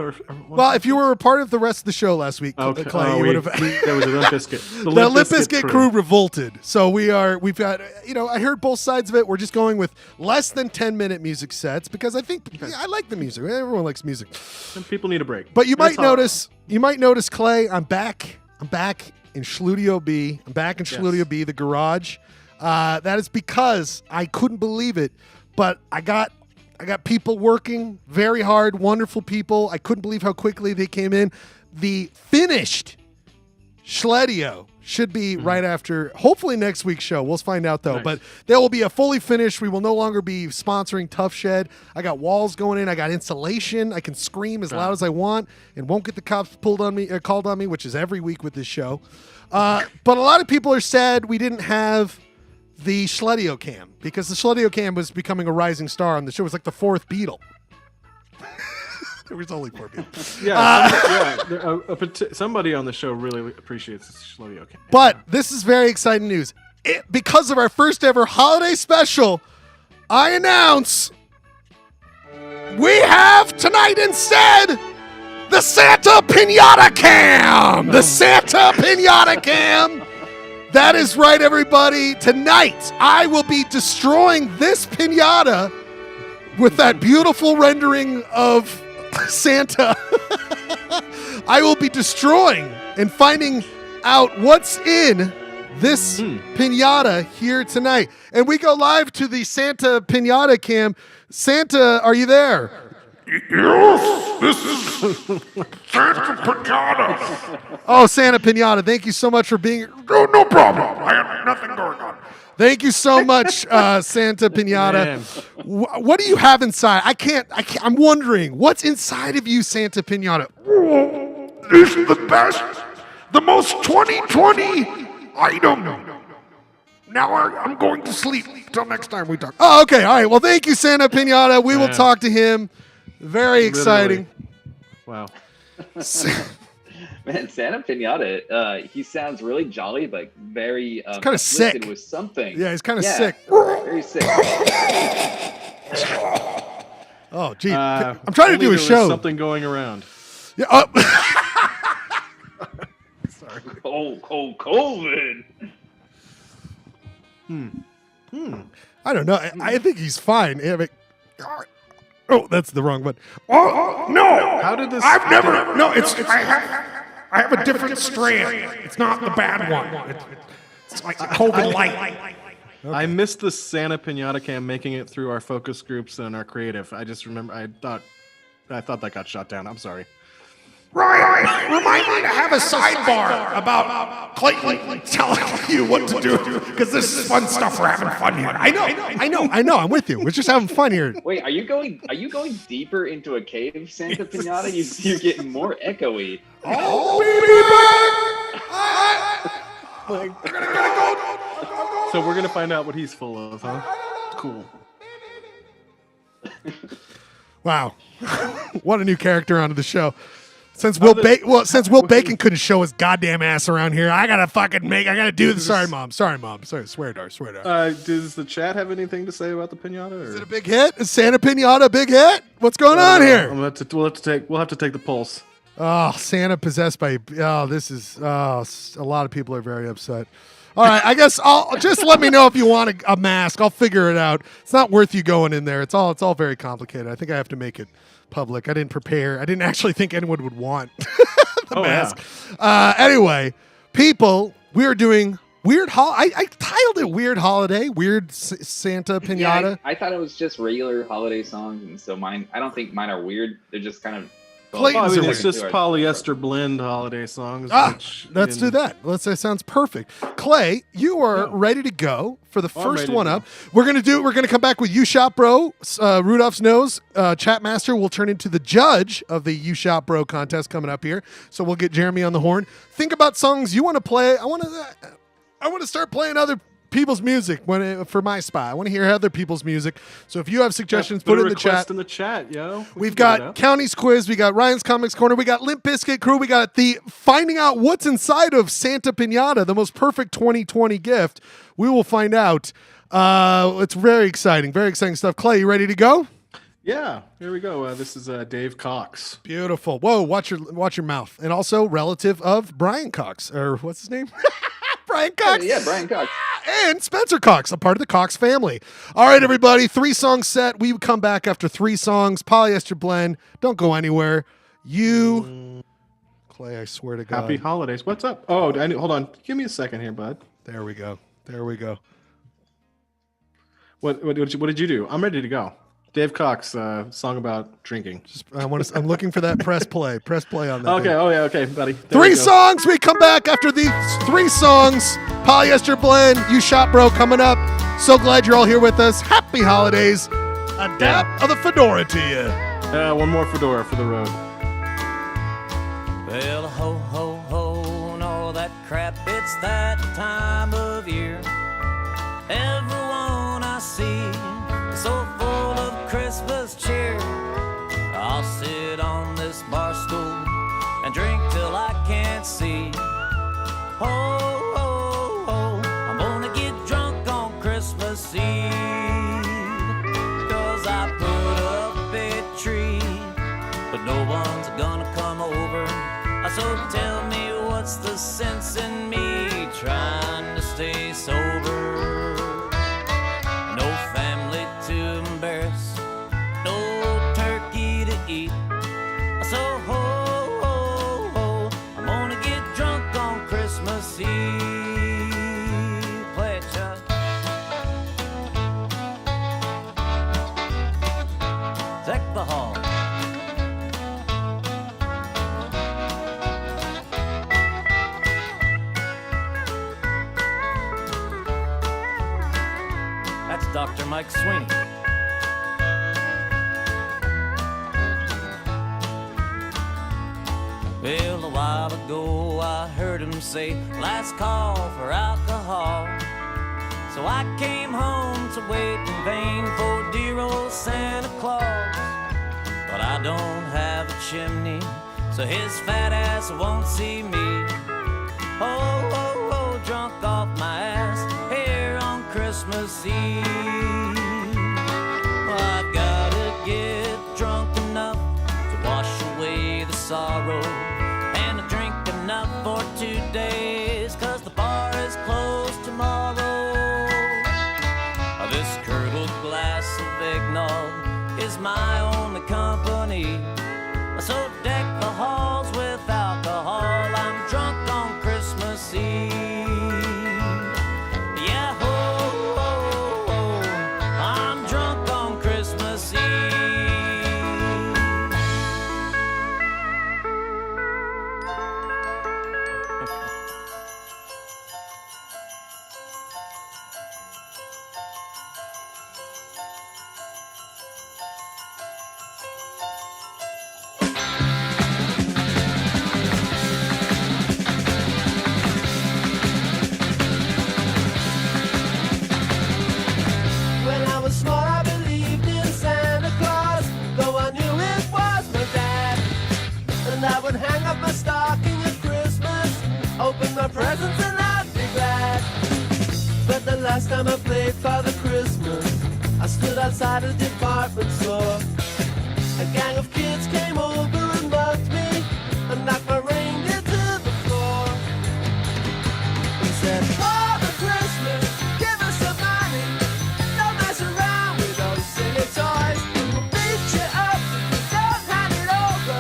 [SPEAKER 3] Well, if you were a part of the rest of the show last week, Clay, you would have.
[SPEAKER 1] There was a Limp Bizkit.
[SPEAKER 3] The Limp Bizkit crew revolted. So we've got. I heard both sides of it. We're just going with less than 10-minute music sets because I think I like the music. Everyone likes music.
[SPEAKER 1] Some people need a break.
[SPEAKER 3] But you might notice, Clay. I'm back in Schludio B. I'm back in Schludio B, the garage. That is because I couldn't believe it, but I got people working very hard, wonderful people. I couldn't believe how quickly they came in. The finished Schledio should be right after, hopefully next week's show. We'll find out though, but there will be a fully finished. We will no longer be sponsoring Tough Shed. I got walls going in. I got insulation. I can scream as loud as I want and won't get the cops called on me, which is every week with this show. But a lot of people are sad we didn't have the Schledio Cam, because the Schledio Cam was becoming a rising star on the show. It was like the 4th Beatle. There was only 4 Beatles.
[SPEAKER 1] Somebody on the show really appreciates the Schledio Cam.
[SPEAKER 3] But this is very exciting news. Because of our first ever holiday special, I announce we have tonight instead the Santa Pinata Cam. The Santa Pinata Cam. That is right, everybody. Tonight, I will be destroying this pinata with that beautiful rendering of Santa. I will be destroying and finding out what's in this pinata here tonight. And we go live to the Santa pinata cam. Santa, are you there?
[SPEAKER 6] Yes, this is Santa Pinata.
[SPEAKER 3] Oh, Santa Pinata, thank you so much for being here.
[SPEAKER 6] Oh, no problem. I have nothing going on.
[SPEAKER 3] Thank you so much, Santa Pinata. What do you have inside? I can't. I'm wondering, what's inside of you, Santa Pinata?
[SPEAKER 6] This is the best, the most 2020 item. Now I'm going to sleep. Till next time we talk.
[SPEAKER 3] Oh, okay. All right. Well, thank you, Santa Pinata. We will talk to him. Very exciting.
[SPEAKER 1] Wow.
[SPEAKER 5] Man, Santa Pinata, he sounds really jolly, but very
[SPEAKER 3] kind of sick
[SPEAKER 5] with something.
[SPEAKER 3] Yeah, he's kind of sick.
[SPEAKER 5] Very sick.
[SPEAKER 3] Oh, gee. I'm trying to do a show.
[SPEAKER 1] Something going around.
[SPEAKER 3] Yeah.
[SPEAKER 5] Sorry. Oh, COVID.
[SPEAKER 3] I don't know. I think he's fine. Oh, that's the wrong one.
[SPEAKER 6] Oh, no.
[SPEAKER 1] How did this?
[SPEAKER 6] I've never. No, I have a different strand. It's not the bad one. It's like a COVID light.
[SPEAKER 1] Okay. I missed the Santa Pinata cam making it through our focus groups and our creative. I just remember I thought that got shot down. I'm sorry.
[SPEAKER 6] Ryan, remind me to have a sidebar about Clayton telling you what to do, because this is fun stuff. We're having fun here.
[SPEAKER 3] I know. I'm with you. We're just having fun here.
[SPEAKER 5] Wait, are you going deeper into a cave, Santa Pinata? You're getting more echoey.
[SPEAKER 6] Oh, baby!
[SPEAKER 1] So we're gonna find out what he's full of, huh? Cool.
[SPEAKER 3] Wow, what a new character onto the show. Since Will Bacon couldn't show his goddamn ass around here, I gotta do this. Sorry, mom. Sorry, swear to her.
[SPEAKER 1] Does the chat have anything to say about the pinata? Or?
[SPEAKER 3] Is it a big hit? Is Santa Pinata a big hit? What's going on here?
[SPEAKER 1] We'll have to take the pulse.
[SPEAKER 3] Oh, Santa possessed by. Oh, this is. Oh, a lot of people are very upset. All right, I guess I'll just let me know if you want a mask. I'll figure it out. It's not worth you going in there. It's all very complicated. I think I have to make it public. I didn't prepare. I didn't actually think anyone would want the mask. Yeah. Anyway, people, we are doing weird. I titled it Weird Holiday, Weird Santa Pinata.
[SPEAKER 5] Yeah, I thought it was just regular holiday songs, and so mine. I don't think mine are weird. They're just kind of.
[SPEAKER 1] It's just polyester blend holiday songs.
[SPEAKER 3] Let's do that. That sounds perfect. Clay, you are ready to go for the first one up. We're gonna come back with You Shot Bro. Rudolph's Nose. Chatmaster will turn into the judge of the You Shot Bro contest coming up here. So we'll get Jeremy on the horn. Think about songs you want to play. I want to start playing other people's music for my spot. I want to hear other people's music. So if you have suggestions, put it in the chat.
[SPEAKER 1] In the chat, yo.
[SPEAKER 3] We've got County's Quiz. We got Ryan's Comics Corner. We got Limp Bizkit Krew. We got the finding out what's inside of Santa Pinata, the most perfect 2020 gift. We will find out. It's very exciting stuff. Clay, you ready to go?
[SPEAKER 1] Yeah, here we go. This is Dave Cox.
[SPEAKER 3] Beautiful. Whoa, watch your mouth. And also relative of Brian Cox, or what's his name? Brian Cox.
[SPEAKER 5] Yeah, Brian Cox.
[SPEAKER 3] And Spencer Cox, a part of the Cox family. All right, everybody, 3-song set. We come back after 3 songs. Polyester blend. Don't go anywhere. Clay, I swear to God.
[SPEAKER 1] Happy holidays. What's up? Oh, hold on. Give me a second here, bud.
[SPEAKER 3] There we go.
[SPEAKER 1] What did you do? I'm ready to go. Dave Cox, song about drinking.
[SPEAKER 3] I'm looking for that press play. Press play on that.
[SPEAKER 1] Okay.
[SPEAKER 3] thing.
[SPEAKER 1] Oh yeah. Okay, buddy.
[SPEAKER 3] 3 songs. We come back after these 3 songs. Polyester blend. You Shot Bro coming up. So glad you're all here with us. Happy holidays. A dap of the fedora to you.
[SPEAKER 1] One more fedora for the road.
[SPEAKER 7] Well, ho ho ho, and all that crap. It's that time of year. Everyone I see is so full of Christmas cheer. I'll sit on this bar stool and drink till I can't see. Ho, ho, ho, I'm gonna get drunk on Christmas Eve. 'Cause I put up a tree, but no one's gonna come over. So tell me what's the sense in me trying to stay sober? No family to embarrass, no turkey to eat. So ho, ho, ho, I'm gonna get drunk on Christmas Eve. deck the hall. That's Dr. Mike Sweeney. Well, a while ago I heard him say, last call for alcohol. So I came home to wait in vain for dear old Santa Claus. But I don't have a chimney, so his fat ass won't see me. Oh, oh, oh, drunk off my ass here on Christmas Eve. Well, I've gotta get drunk enough to wash away the sorrow, and to drink enough for 2 days, 'cause the bar is closed tomorrow. This curdled glass of eggnog is my only company. So deck the halls with alcohol, I'm drunk on Christmas Eve. Yeah, ho, ho, ho, I'm drunk on Christmas Eve.
[SPEAKER 8] When I was small, I believed in Santa Claus, though I knew it was my dad. And I would hang up my stocking at Christmas, open my presents and I'd be glad. But the last time I played Father Christmas, I stood outside a department store. A gang of kids came over and mugged me and knocked my reindeer to the floor. He said, Father Christmas, give us some money. Don't mess around with those silly toys. We'll beat you up if you don't hand it over.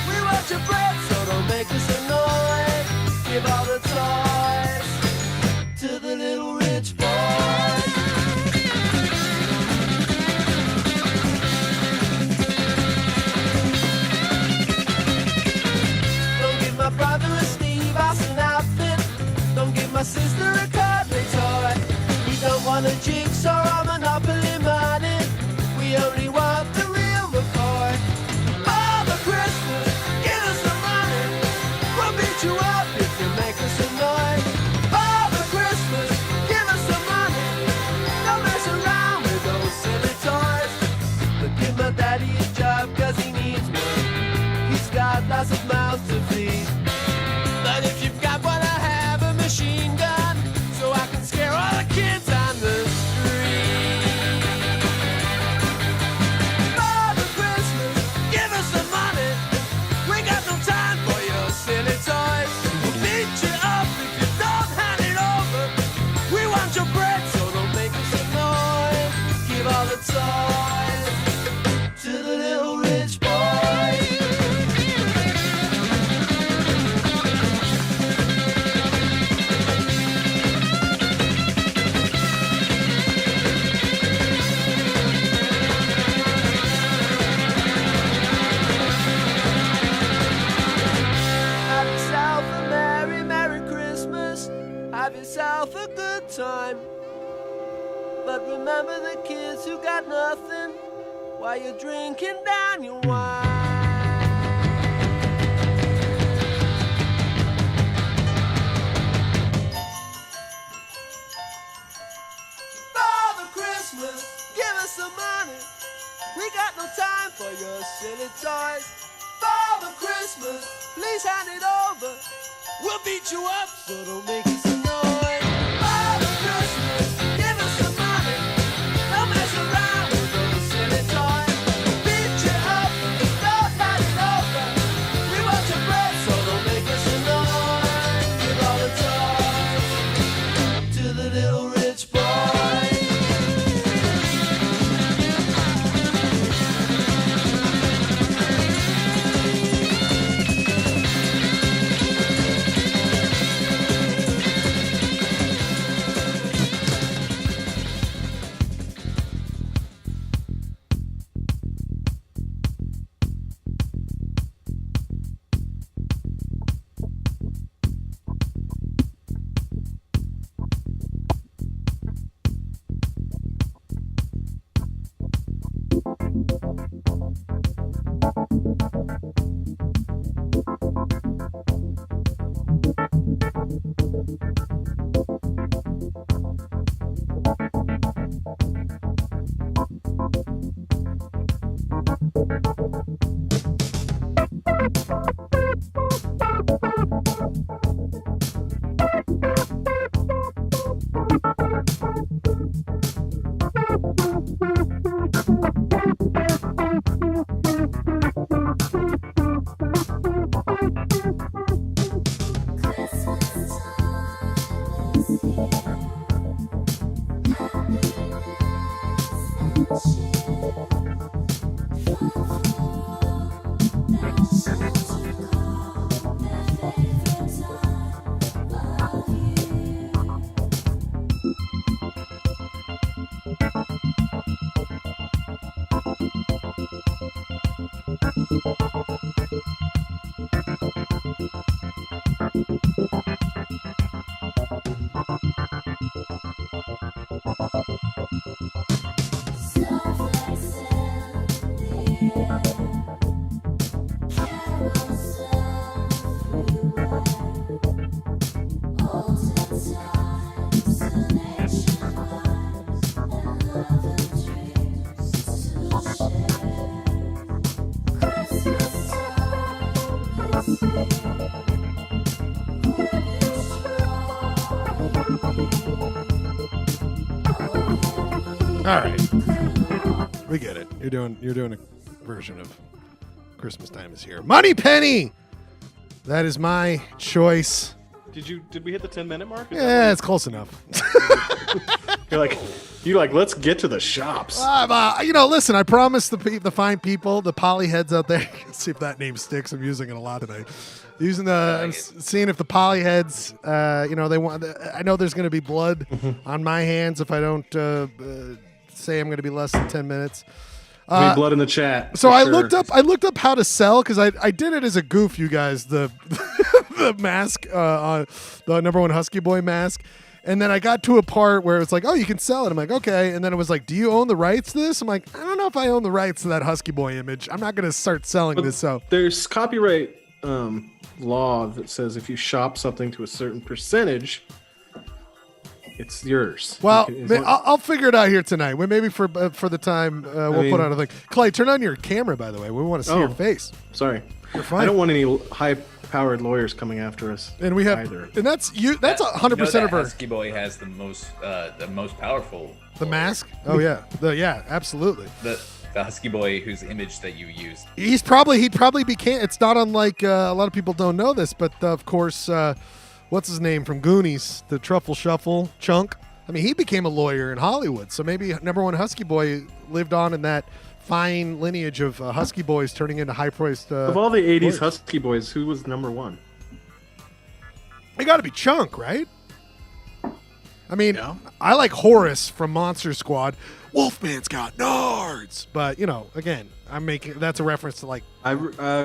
[SPEAKER 8] We want your bread, so don't make us annoyed. Give all the toys to the little rich boys. Don't give my brother a Steve Austin outfit. Don't give my sister a cuddly toy. We don't want a jigsaw or Monopoly money. We only want the real McCoy. Father Christmas, give us some money. We'll beat you up if you make us annoyed. Father Christmas, give us some money. Don't mess around with those silly toys. But give my daddy a job 'cause he needs one. He's got lots of mouths to feed. But if you've got one, I have a machine gun, so I can scare all the kids on the street. Father Christmas, give us some money. We got no time for your silly toys. We'll beat you up if you don't hand it over. We want your bread, so don't make us annoyed. Give all the toys to the little rich boys. Have yourself a merry, merry Christmas. Have yourself a good time. But remember the kids who got nothing while you're drinking down your wine. Father Christmas, give us some money. We got no time for your silly toys. Father Christmas, please hand it over. We'll beat you up, so don't make us annoyed. Father Christmas, give us some money. Don't mess around with those silly toys. We'll beat you up, don't hand it over. We want your bread, so don't make us annoyed. Give all the toys to the little rich boys.
[SPEAKER 3] All right, we get it. You're doing a version of Christmas Time is Here. Money Penny. That is my choice.
[SPEAKER 1] Did we hit the 10-minute mark?
[SPEAKER 3] Yeah, it's close enough.
[SPEAKER 1] You're like, let's get to the shops.
[SPEAKER 3] Listen, I promised the fine people, the poly heads out there. See if that name sticks. I'm using it a lot tonight. I'm seeing if the poly heads, they want. I know there's going to be blood on my hands if I don't say I'm going to be less than 10 minutes.
[SPEAKER 1] Blood in the chat.
[SPEAKER 3] So I looked up how to sell because I did it as a goof, you guys. The the mask, the number one Husky Boy mask. And then I got to a part where it's like, oh, you can sell it. I'm like, okay. And then it was like, do you own the rights to this? I'm like, I don't know if I own the rights to that Husky Boy image. I'm not going to start selling this. So
[SPEAKER 1] there's copyright law that says if you shop something to a certain percentage, it's yours.
[SPEAKER 3] Well, I'll figure it out here tonight. Maybe for the time we'll put on a thing. Clay, turn on your camera, by the way. We want to see your face.
[SPEAKER 1] Sorry.
[SPEAKER 3] You're fine.
[SPEAKER 1] I don't want any high-powered lawyers coming after us.
[SPEAKER 3] And we have,
[SPEAKER 1] either.
[SPEAKER 3] And that's 100% of our.
[SPEAKER 5] Husky Boy has the most powerful.
[SPEAKER 3] The mask? Oh yeah, absolutely.
[SPEAKER 5] The Husky Boy whose image that you used.
[SPEAKER 3] He'd probably became. It's not unlike a lot of people don't know this, but of course, what's his name from Goonies? The Truffle Shuffle Chunk. I mean, he became a lawyer in Hollywood, so maybe number one Husky Boy lived on in that fine lineage of Husky Boys turning into high-priced.
[SPEAKER 1] Of all the '80s lawyers. Husky Boys, who was number one?
[SPEAKER 3] It got to be Chunk, right? I mean, I like Horace from Monster Squad. Wolfman's got nards, but again, that's a reference to like.
[SPEAKER 1] I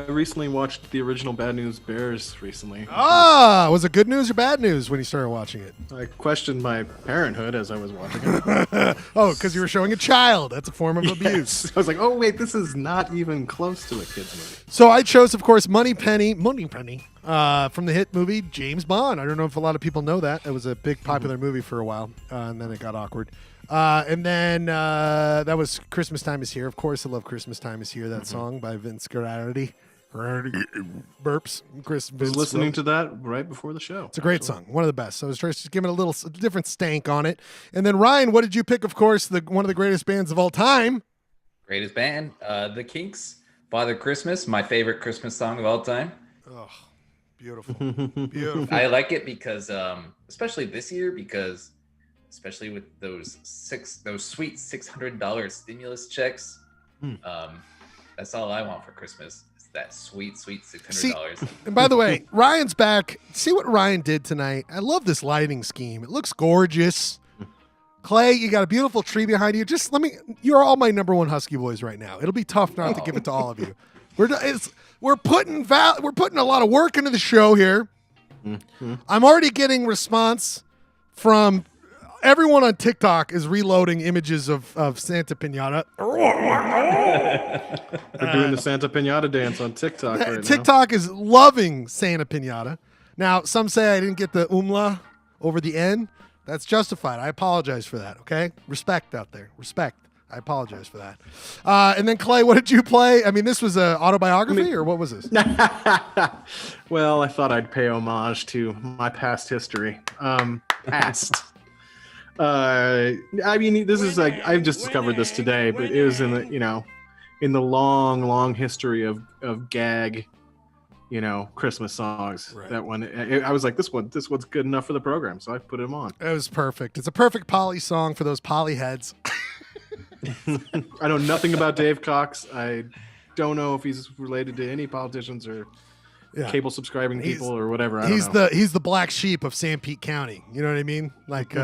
[SPEAKER 1] recently watched the original Bad News Bears recently.
[SPEAKER 3] Was it good news or bad news when you started watching it?
[SPEAKER 1] I questioned my parenthood as I was watching it.
[SPEAKER 3] Oh, because you were showing a child. That's a form of abuse.
[SPEAKER 1] I was like, oh wait, this is not even close to a kid's movie.
[SPEAKER 3] So I chose, of course, Money Penny, from the hit movie James Bond. I don't know if a lot of people know that. It was a big popular movie for a while, and then it got awkward. And then that was Christmas Time is Here. Of course, I love Christmas Time is Here, that song by Vince Guaraldi. Burps.
[SPEAKER 1] I was listening to that right before the show.
[SPEAKER 3] It's a great song. One of the best. So I was just giving it a different stank on it. And then, Ryan, what did you pick? Of course, one of the greatest bands of all time.
[SPEAKER 5] Greatest band, The Kinks. Father Christmas, my favorite Christmas song of all time.
[SPEAKER 3] Oh, beautiful. Beautiful.
[SPEAKER 5] I like it because, especially this year, especially with those sweet $600 stimulus checks. That's all I want for Christmas. Is that sweet $600.
[SPEAKER 3] And by the way, Ryan's back. See what Ryan did tonight. I love this lighting scheme. It looks gorgeous. Clay, you got a beautiful tree behind you. You're all my number one Husky Boys right now. It'll be tough not to give it to all of you. We're putting a lot of work into the show here. I'm already getting response from everyone on TikTok is reloading images of Santa Pinata.
[SPEAKER 1] They're doing the Santa Pinata dance on TikTok right now.
[SPEAKER 3] TikTok is loving Santa Pinata. Now, some say I didn't get the umla over the N. That's justified. I apologize for that, okay? Respect out there. Respect. I apologize for that. And then Clay, what did you play? I mean, this was an autobiography, or what was this?
[SPEAKER 1] Well, I thought I'd pay homage to my past history. Past. I mean, this is like I've just discovered this today, but it was in the long history of gag, Christmas songs.
[SPEAKER 3] Right.
[SPEAKER 1] That one, I was like, this one's good enough for the program, so I put him on.
[SPEAKER 3] It was perfect. It's a perfect Poly song for those Poly heads.
[SPEAKER 1] I know nothing about Dave Cox. I don't know if he's related to any politicians or cable subscribing people or whatever.
[SPEAKER 3] He's the black sheep of San Pete County. You know what I mean? Like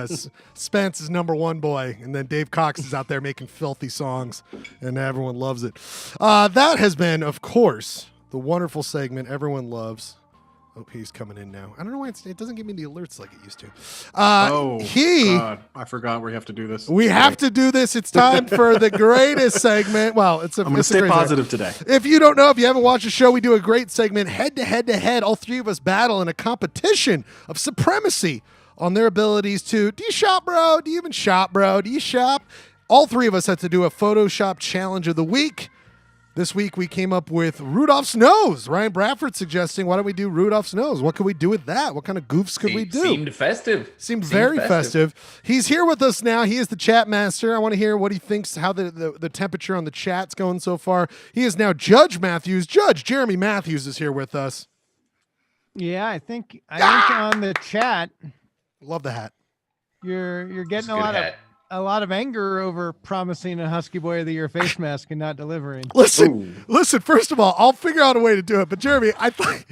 [SPEAKER 3] Spence is number one boy, and then Dave Cox is out there making filthy songs, and everyone loves it. That has been, of course, the wonderful segment everyone loves. Oh, he's coming in now. I don't know why it doesn't give me the alerts like it used to.
[SPEAKER 1] God, I forgot we have to do this.
[SPEAKER 3] We have to do this. It's time for the greatest segment. Well, I'm going to
[SPEAKER 1] stay positive today.
[SPEAKER 3] If you don't know, if you haven't watched the show, we do a great segment head to head. All three of us battle in a competition of supremacy on their abilities to, do you shop, bro? Do you even shop, bro? Do you shop? All three of us had to do a Photoshop challenge of the week. This week we came up with Rudolph's nose. Ryan Bradford suggesting, why don't we do Rudolph's nose? What could we do with that? What kind of goofs could we do?
[SPEAKER 5] Seemed festive.
[SPEAKER 3] Seemed very festive. He's here with us now. He is the chat master. I want to hear what he thinks, how the temperature on the chat's going so far. He is now Judge Matthews. Judge Jeremy Matthews is here with us.
[SPEAKER 9] Yeah, I think on the chat,
[SPEAKER 3] love the hat.
[SPEAKER 9] You're getting a lot of anger over promising a Husky Boy of the Year face mask and not delivering.
[SPEAKER 3] Listen. First of all, I'll figure out a way to do it. But Jeremy, I thought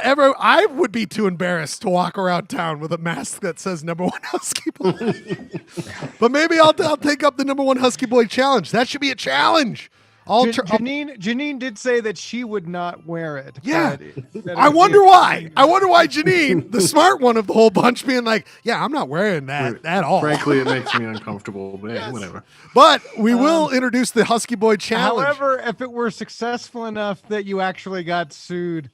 [SPEAKER 3] I would be too embarrassed to walk around town with a mask that says #1 Husky Boy. But maybe I'll take up the #1 Husky Boy challenge. That should be a challenge.
[SPEAKER 9] Janine did say that she would not wear it.
[SPEAKER 3] Yeah. I wonder why. Janine, the smart one of the whole bunch, being like, yeah, I'm not wearing that at all.
[SPEAKER 1] Frankly, it makes me uncomfortable, but yes. Whatever.
[SPEAKER 3] But we will introduce the Husky Boy challenge.
[SPEAKER 9] However, if it were successful enough that you actually got sued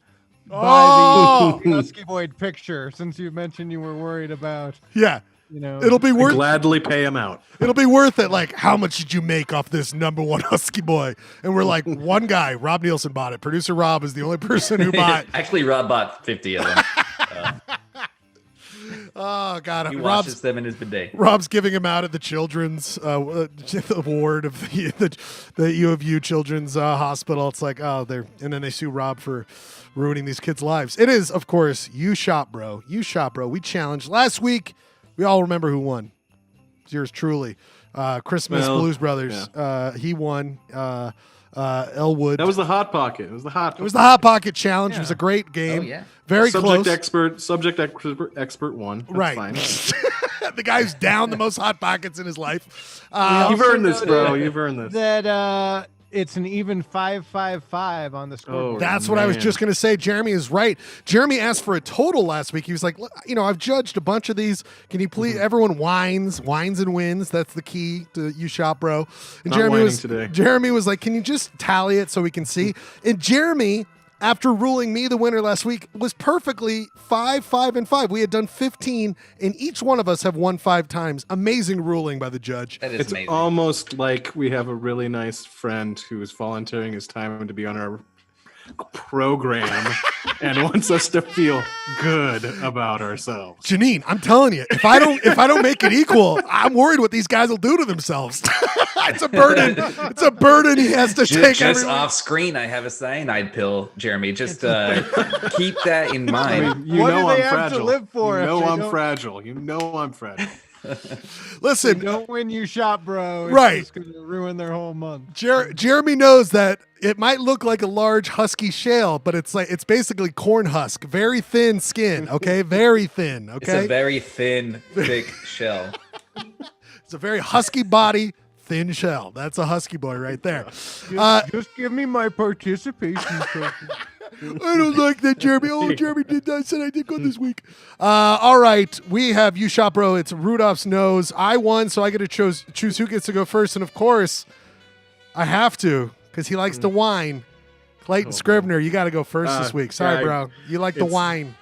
[SPEAKER 9] by the Husky Boy picture, since you mentioned you were worried about.
[SPEAKER 3] Yeah. It'll be worth.
[SPEAKER 1] Gladly pay him out.
[SPEAKER 3] It'll be worth it. Like, how much did you make off this #1 Husky Boy? And we're like, one guy, Rob Nielsen, bought it. Producer Rob is the only person who bought.
[SPEAKER 5] Actually, Rob bought 50 of them.
[SPEAKER 3] Oh God,
[SPEAKER 5] he washes them in his bidet.
[SPEAKER 3] Rob's giving him out at the children's ward of the U of U Children's Hospital. It's like, and then they sue Rob for ruining these kids' lives. It is, of course, You Shop Bro. We challenged last week. We all remember who won. It's yours truly. Christmas Blues Brothers. Yeah. He won. Elwood.
[SPEAKER 1] That was the Hot Pocket. It was the
[SPEAKER 3] Hot Pocket challenge. Yeah. It was a great game.
[SPEAKER 5] Oh, yeah.
[SPEAKER 3] Very close.
[SPEAKER 1] Subject expert won. That's
[SPEAKER 3] right.
[SPEAKER 1] Fine.
[SPEAKER 3] The guy's down the most Hot Pockets in his life.
[SPEAKER 1] You've earned this, bro. You've earned this.
[SPEAKER 9] That it's an even 5-5-5 on the scoreboard.
[SPEAKER 3] That's what I was just going to say. Jeremy is right. Jeremy asked for a total last week. He was like, I've judged a bunch of these. Can you please? Everyone whines and wins. That's the key to You Shop Bro. And Jeremy was like, can you just tally it so we can see? And Jeremy, after ruling me the winner last week, was perfectly 5, 5, and 5. We had done 15, and each one of us have won 5 times. Amazing ruling by the judge.
[SPEAKER 1] It's amazing. Almost like we have a really nice friend who is volunteering his time to be on our program and wants us to feel good about ourselves.
[SPEAKER 3] Janine, I'm telling you, if I don't make it equal, I'm worried what these guys will do to themselves. It's a burden. It's a burden he has to take.
[SPEAKER 5] Just off screen, I have a cyanide pill, Jeremy. Just keep that in mind.
[SPEAKER 1] I mean, I'm fragile. To live for I'm fragile. I'm fragile.
[SPEAKER 3] Listen,
[SPEAKER 9] don't win You Shop Bro. It's
[SPEAKER 3] right.
[SPEAKER 9] It's going to ruin their whole month.
[SPEAKER 3] Jeremy knows that it might look like a large husky shell, but it's basically corn husk. Very thin skin, okay? Very thin, okay?
[SPEAKER 5] It's a very thin, thick shell.
[SPEAKER 3] It's a very husky body, thin shell. That's a Husky Boy right there.
[SPEAKER 9] Just give me my participation trophy.
[SPEAKER 3] I don't like that, Jeremy. Oh, Jeremy did that. I said I did good this week. All right. We have You Shop Bro. It's Rudolph's nose. I won, so I get to choose who gets to go first. And, of course, I have to because he likes to whine. Clayton Scribner, you got to go first this week. Sorry, bro. You like the wine.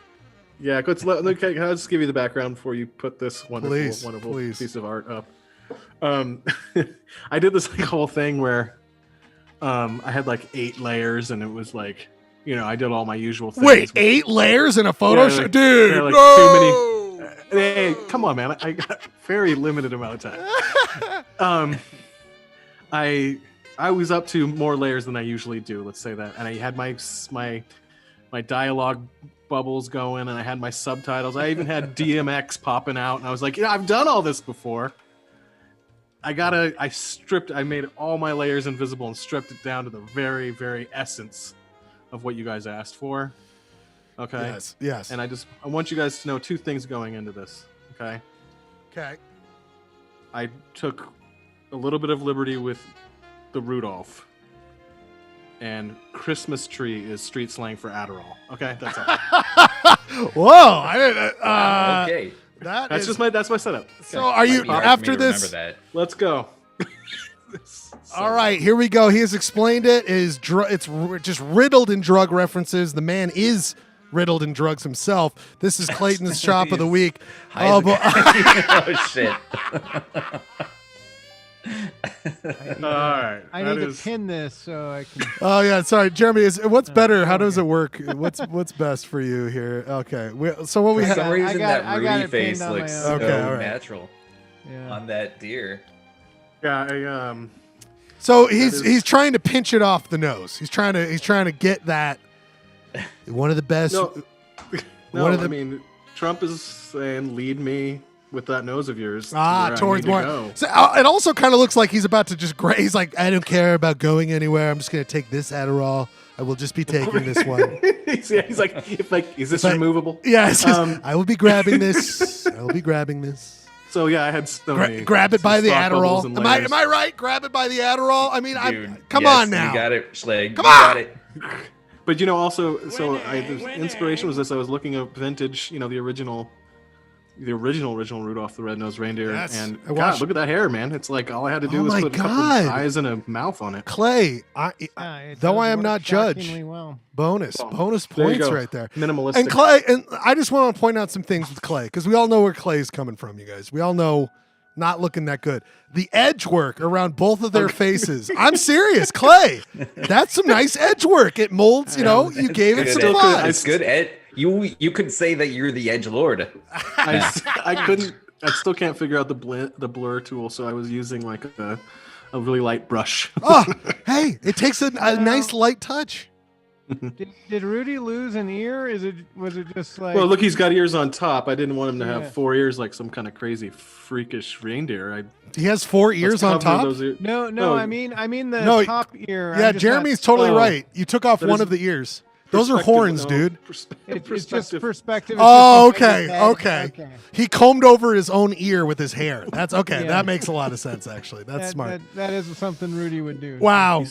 [SPEAKER 1] Yeah, I'll just give you the background before you put this wonderful
[SPEAKER 3] please.
[SPEAKER 1] piece of art up. I did this like whole thing where I had like 8 layers, and it was like, I did all my usual things.
[SPEAKER 3] Wait, 8 layers in a photo shoot?
[SPEAKER 1] like,
[SPEAKER 3] Dude,
[SPEAKER 1] like
[SPEAKER 3] no!
[SPEAKER 1] too many. Hey, come on, man. I got a very limited amount of time. I was up to more layers than I usually do, let's say that. And I had my dialogue bubbles going, and I had my subtitles. I even had DMX popping out, and I was like, I've done all this before. I made all my layers invisible and stripped it down to the very, very essence of what you guys asked for. Okay?
[SPEAKER 3] Yes.
[SPEAKER 1] And I want you guys to know 2 things going into this. Okay?
[SPEAKER 3] Okay.
[SPEAKER 1] I took a little bit of liberty with the Rudolph. And Christmas tree is street slang for Adderall. Okay? That's all.
[SPEAKER 3] Whoa. I didn't.
[SPEAKER 5] Okay.
[SPEAKER 1] That's my setup. Okay.
[SPEAKER 3] So are you, after this?
[SPEAKER 1] Let's go.
[SPEAKER 3] All right, here we go. He has explained it. It's just riddled in drug references. The man is riddled in drugs himself. This is Clayton's Shop of the Week.
[SPEAKER 5] Oh shit.
[SPEAKER 1] All right.
[SPEAKER 9] I need to pin this so I can.
[SPEAKER 3] Oh yeah, sorry, Jeremy. What's better? How does it work? What's best for you here? Okay. So what we have?
[SPEAKER 5] For some reason, that Rudy face
[SPEAKER 9] on
[SPEAKER 5] looks
[SPEAKER 9] my
[SPEAKER 5] so
[SPEAKER 3] own. Okay,
[SPEAKER 5] natural on that deer.
[SPEAKER 1] Yeah.
[SPEAKER 3] So he's trying to pinch it off the nose. He's trying to get that. One of the best.
[SPEAKER 1] I mean, Trump is saying, "Lead me with that nose of yours."
[SPEAKER 3] Towards more. So it also kind of looks like he's about to just graze. Like, I don't care about going anywhere. I'm just going to take this Adderall. I will just be taking this one.
[SPEAKER 1] He's like, is this removable?
[SPEAKER 3] Yes. I will be grabbing this. I will be grabbing this.
[SPEAKER 1] So yeah, I had so many.
[SPEAKER 3] Grab it by the Adderall. Am I right? Grab it by the Adderall. I mean, come on now.
[SPEAKER 5] You got it, Schleg.
[SPEAKER 3] Come on.
[SPEAKER 5] Got it.
[SPEAKER 1] But also, the inspiration was this. I was looking up vintage, the original Rudolph the Red-Nosed Reindeer, and God, look at that hair, man! It's like all I had to do was put a couple of eyes and a mouth on it.
[SPEAKER 3] Clay, though I am not judge.
[SPEAKER 9] Well.
[SPEAKER 3] Bonus points right there.
[SPEAKER 1] Minimalist.
[SPEAKER 3] And Clay, and I just want to point out some things with Clay, because we all know where Clay is coming from, you guys. We all know not looking that good. The edge work around both of their faces. I'm serious, Clay. That's some nice edge work. It molds, you gave it some thought.
[SPEAKER 5] It's good edge. You could say that you're the edge lord.
[SPEAKER 1] I still can't figure out the blur tool, so I was using like a really light brush.
[SPEAKER 3] Hey, it takes a nice light touch.
[SPEAKER 9] Did Rudy lose an ear? Was it just like?
[SPEAKER 1] Well, look, he's got ears on top. I didn't want him to have 4 ears like some kind of crazy freakish reindeer.
[SPEAKER 3] He has 4 ears on top.
[SPEAKER 9] No. I mean the top ear.
[SPEAKER 3] Yeah, Jeremy's totally right. You took off one of the ears. Those are horns, dude.
[SPEAKER 9] It's just perspective.
[SPEAKER 3] Oh, okay. He combed over his own ear with his hair. That's okay. Yeah. That makes a lot of sense, actually. That's smart.
[SPEAKER 9] That is something Rudy would do.
[SPEAKER 3] Wow.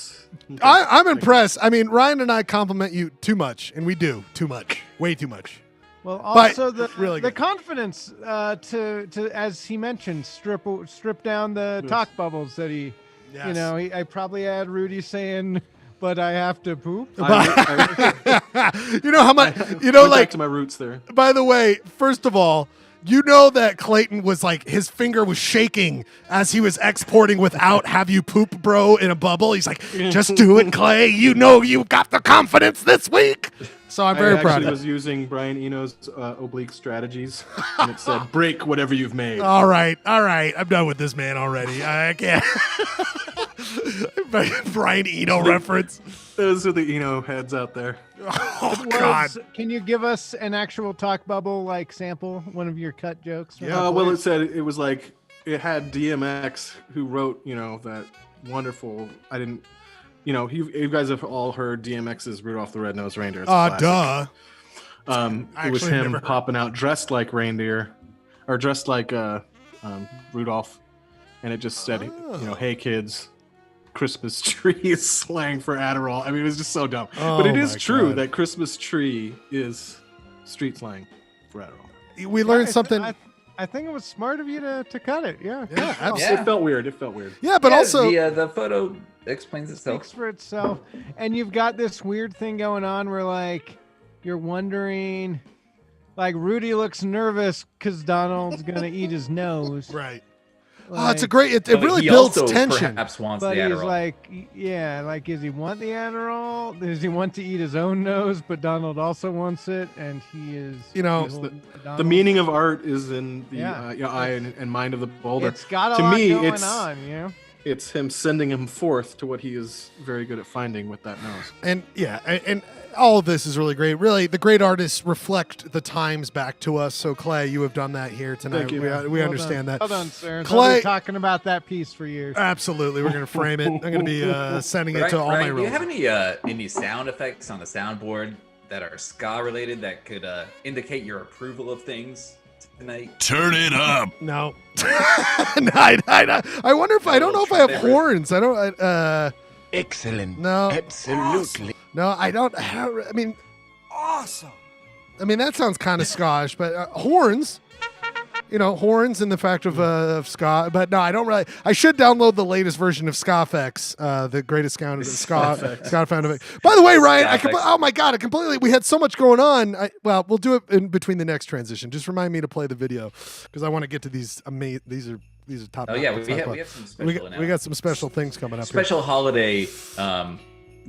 [SPEAKER 3] I'm impressed. I mean, Ryan and I compliment you too much, and we do too much. Way too much.
[SPEAKER 9] Well, also the confidence to as he mentioned, strip down the talk bubbles that he, I probably had Rudy saying, but I have to poop.
[SPEAKER 3] You know how much,
[SPEAKER 1] back to my roots there.
[SPEAKER 3] By the way, first of all, you know that Clayton was like, his finger was shaking as he was exporting without "have you poop, bro" in a bubble. He's like, just do it, Clay. You know you got the confidence this week. So I'm very proud of
[SPEAKER 1] I was using Brian Eno's oblique strategies, and it said, break whatever you've made.
[SPEAKER 3] All right. I'm done with this man already. I can't. Brian Eno reference.
[SPEAKER 1] Those are the Eno heads out there.
[SPEAKER 3] Oh, God.
[SPEAKER 9] Can you give us an actual talk bubble like sample, one of your cut jokes?
[SPEAKER 1] Yeah. Well, it said it was like, it had DMX who wrote, that wonderful, I didn't, you guys have all heard DMX's Rudolph the Red-Nosed Reindeer.
[SPEAKER 3] Duh.
[SPEAKER 1] It was him popping out dressed like reindeer, or dressed like Rudolph, and it just said, hey kids, Christmas tree is slang for Adderall. I mean, it was just so dumb. But it is true that Christmas tree is street slang for Adderall.
[SPEAKER 3] We learned something.
[SPEAKER 9] I think it was smart of you to cut it. Yeah,
[SPEAKER 3] absolutely.
[SPEAKER 1] It felt weird.
[SPEAKER 3] Yeah, but also
[SPEAKER 5] the photo explains itself.
[SPEAKER 9] Speaks for itself. And you've got this weird thing going on where like you're wondering, like Rudy looks nervous because Donald's gonna eat his nose.
[SPEAKER 3] Right. Oh, it's a great. It
[SPEAKER 5] But
[SPEAKER 3] really
[SPEAKER 5] he
[SPEAKER 3] builds
[SPEAKER 5] also
[SPEAKER 3] tension.
[SPEAKER 5] Perhaps wants
[SPEAKER 9] But
[SPEAKER 5] the
[SPEAKER 9] he's
[SPEAKER 5] Adderall.
[SPEAKER 9] like, yeah, like, does he want the Adderall? Does he want to eat his own nose? But Donald also wants it, and he is.
[SPEAKER 3] You know,
[SPEAKER 9] evil to
[SPEAKER 1] The
[SPEAKER 9] Donald.
[SPEAKER 1] meaning of art is in the
[SPEAKER 9] Yeah.
[SPEAKER 1] eye and mind of the beholder.
[SPEAKER 9] It's got a
[SPEAKER 1] To
[SPEAKER 9] lot
[SPEAKER 1] me,
[SPEAKER 9] going
[SPEAKER 1] it's-
[SPEAKER 9] on, you know.
[SPEAKER 1] It's him sending him forth to what he is very good at finding with that nose.
[SPEAKER 3] And yeah, and all of this is really great. Really, the great artists reflect the times back to us. So Clay, you have done that here tonight.
[SPEAKER 1] Thank you.
[SPEAKER 3] We
[SPEAKER 9] Well
[SPEAKER 3] understand
[SPEAKER 9] done.
[SPEAKER 3] that.
[SPEAKER 9] Well done, sir.
[SPEAKER 3] Clay-
[SPEAKER 9] I've been talking about that piece for years.
[SPEAKER 3] Absolutely, we're gonna frame it. I'm gonna be sending it to all my
[SPEAKER 5] Do you
[SPEAKER 3] roles.
[SPEAKER 5] have any sound effects on the soundboard that are ska related that could indicate your approval of things tonight?
[SPEAKER 6] Turn it up.
[SPEAKER 3] No. No, I wonder if I don't know if I have horns. I don't.
[SPEAKER 6] Excellent.
[SPEAKER 3] No.
[SPEAKER 6] Absolutely.
[SPEAKER 3] No, I don't. I mean, awesome. I mean, that sounds kind of Scottish, but horns. You know, horns and the fact of ska. But no, I don't really. I should download the latest version of Ska-FX, the greatest ska sound effect. By the way, Ryan, oh my God, I completely. We had so much going on. Well, we'll do it in between the next transition. Just remind me to play the video because I want to get to these amazing. These are top.
[SPEAKER 5] Oh yeah, we have some special.
[SPEAKER 3] We got some special things coming up.
[SPEAKER 5] Special holiday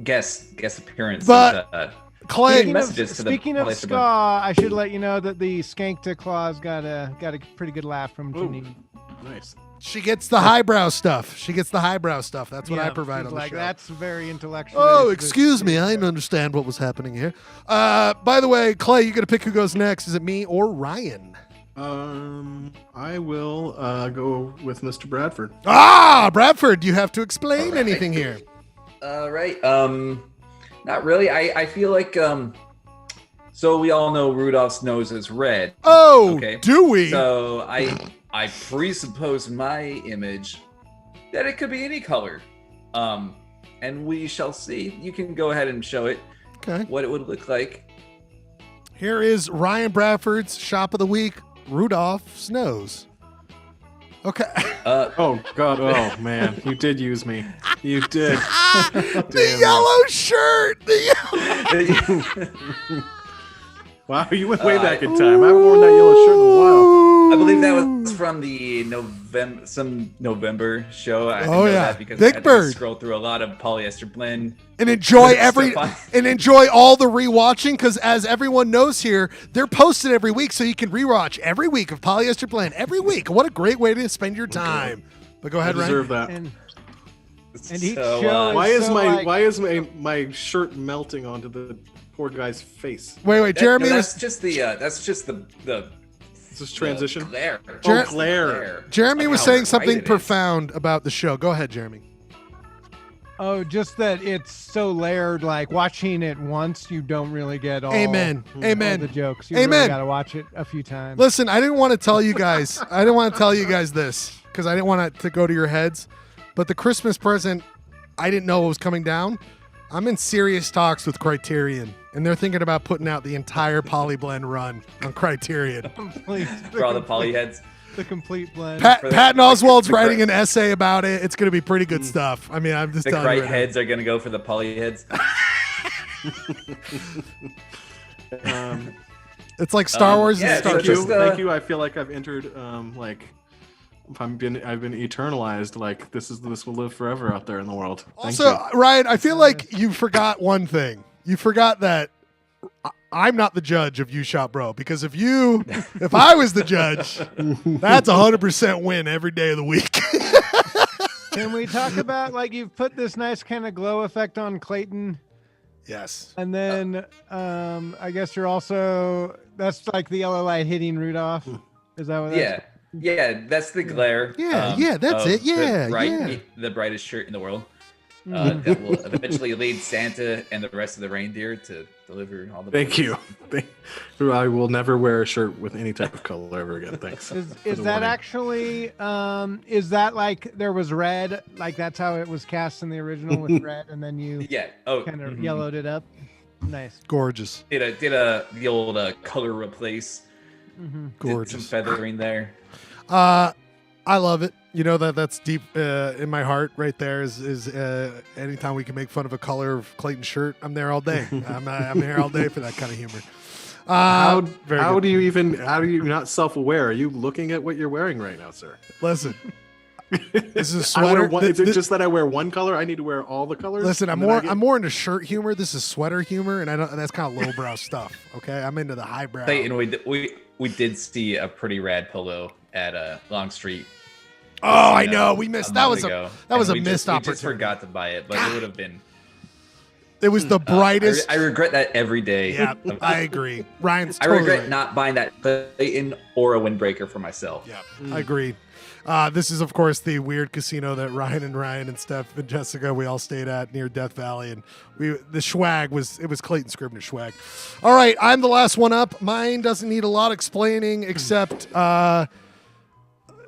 [SPEAKER 5] guest appearance.
[SPEAKER 3] But- Clay,
[SPEAKER 9] Speaking of ska, I should let you know that the Skankta Claus got a pretty good laugh from Janine.
[SPEAKER 1] Nice.
[SPEAKER 3] She gets the highbrow stuff. That's what I provide on the show.
[SPEAKER 9] That's very intellectual.
[SPEAKER 3] Oh, excuse me. I didn't understand what was happening here. By the way, Clay, you got to pick who goes next. Is it me or Ryan?
[SPEAKER 1] I will go with Mr. Bradford.
[SPEAKER 3] Bradford, you have to explain anything here.
[SPEAKER 5] Right. Not really. I feel like so we all know Rudolph's nose is red.
[SPEAKER 3] Oh,
[SPEAKER 5] okay.
[SPEAKER 3] Do we?
[SPEAKER 5] So I presuppose my image that it could be any color. And we shall see. You can go ahead and show it.
[SPEAKER 3] Okay.
[SPEAKER 5] What it would look like.
[SPEAKER 3] Here is Ryan Bradford's Shop of the Week, Rudolph's nose. Okay.
[SPEAKER 1] Oh God! Oh man, you did use me. You did.
[SPEAKER 3] The yellow shirt.
[SPEAKER 1] Wow, you went way back in time. I haven't worn that yellow shirt in a while.
[SPEAKER 5] I believe that was from the November show. I know that because
[SPEAKER 3] Big
[SPEAKER 5] I had
[SPEAKER 3] Bird.
[SPEAKER 5] to scroll through a lot of polyester blend.
[SPEAKER 3] And enjoy
[SPEAKER 5] Stuff
[SPEAKER 3] enjoy all the rewatching because as everyone knows here, they're posted every week, so you can rewatch every week of Polyester Blend every week. What a great way to spend your time! But go ahead,
[SPEAKER 1] I deserve
[SPEAKER 3] Ryan.
[SPEAKER 1] that.
[SPEAKER 9] And each
[SPEAKER 5] So,
[SPEAKER 9] show
[SPEAKER 1] Why
[SPEAKER 9] is
[SPEAKER 1] is
[SPEAKER 9] so
[SPEAKER 1] my shirt melting onto the poor guy's face?
[SPEAKER 3] Wait, Jeremy
[SPEAKER 5] that's
[SPEAKER 3] was
[SPEAKER 5] just the
[SPEAKER 1] Is this transition?
[SPEAKER 5] glare.
[SPEAKER 1] Glare.
[SPEAKER 3] Jeremy was
[SPEAKER 5] How
[SPEAKER 3] saying
[SPEAKER 5] bright
[SPEAKER 3] something
[SPEAKER 5] it is.
[SPEAKER 3] profound about the show. Go ahead, Jeremy.
[SPEAKER 9] Oh, just that it's so layered. Like watching it once, you don't really get all.
[SPEAKER 3] Amen. Amen.
[SPEAKER 9] All the jokes. You
[SPEAKER 3] Amen.
[SPEAKER 9] really gotta watch it a few times.
[SPEAKER 3] Listen, I didn't want to tell you guys. This because I didn't want it to go to your heads. But the Christmas present, I didn't know what was coming down. I'm in serious talks with Criterion, and they're thinking about putting out the entire Polyblend run on Criterion.
[SPEAKER 5] For all the poly heads.
[SPEAKER 9] The complete blend.
[SPEAKER 3] Patton Oswald's writing an essay about it. It's going to be pretty good stuff. I mean, I'm just
[SPEAKER 5] The
[SPEAKER 3] telling you.
[SPEAKER 5] Crite
[SPEAKER 3] Right
[SPEAKER 5] heads are gonna go for the poly heads.
[SPEAKER 3] It's like Star Wars
[SPEAKER 5] yeah,
[SPEAKER 3] and Star
[SPEAKER 1] Thank
[SPEAKER 3] Trek.
[SPEAKER 1] you. Thank you. I feel like I've entered I've been eternalized. Like this will live forever out there in the world. Thank
[SPEAKER 3] Also,
[SPEAKER 1] you.
[SPEAKER 3] Ryan, I feel like you forgot one thing. You forgot that I'm not the judge of You Shop Bro, because if I was the judge, that's 100% win every day of the week.
[SPEAKER 9] Can we talk about like you've put this nice kind of glow effect on Clayton?
[SPEAKER 3] Yes.
[SPEAKER 9] And then I guess you're also that's like the yellow light hitting Rudolph. Is that what?
[SPEAKER 5] Yeah. Yeah, that's the glare.
[SPEAKER 3] Yeah, that's
[SPEAKER 5] of
[SPEAKER 3] it. Yeah,
[SPEAKER 5] the brightest shirt in the world. That will eventually lead Santa and the rest of the reindeer to deliver all the.
[SPEAKER 1] Thank you. I will never wear a shirt with any type of color ever again. Thanks.
[SPEAKER 9] Is that actually? Is that like there was red? Like that's how it was cast in the original with red, and then you kind of yellowed it up. Nice.
[SPEAKER 3] Gorgeous.
[SPEAKER 5] Did the old color replace.
[SPEAKER 3] Gorgeous.
[SPEAKER 5] Some feathering there.
[SPEAKER 3] I love it. You know that's deep in my heart. Right there is anytime we can make fun of a color of Clayton's shirt, I'm there all day. I'm here all day for that kind of humor.
[SPEAKER 1] How do you not self-aware? Are you looking at what you're wearing right now, sir?
[SPEAKER 3] Listen, This is a
[SPEAKER 1] I
[SPEAKER 3] sweater.
[SPEAKER 1] wear one, is it just that I wear one color? I need to wear all the colors.
[SPEAKER 3] Listen, I'm more into shirt humor. This is sweater humor, and that's kind of lowbrow stuff. Okay, I'm into the highbrow.
[SPEAKER 5] Clayton, we did see a pretty rad polo at Longstreet.
[SPEAKER 3] Oh, I know. We missed. That was
[SPEAKER 5] ago,
[SPEAKER 3] a missed
[SPEAKER 5] We just
[SPEAKER 3] opportunity.
[SPEAKER 5] forgot to buy it, but it would have been.
[SPEAKER 3] It was the brightest.
[SPEAKER 5] I regret that every day.
[SPEAKER 3] Yeah, I agree. Ryan's
[SPEAKER 5] I
[SPEAKER 3] totally
[SPEAKER 5] regret
[SPEAKER 3] right.
[SPEAKER 5] not buying that Clayton or a windbreaker for myself.
[SPEAKER 3] Yeah, I agree. This is, of course, the weird casino that Ryan and Steph and Jessica, we all stayed at near Death Valley. And the swag was Clayton Scribner's swag. All right, I'm the last one up. Mine doesn't need a lot explaining except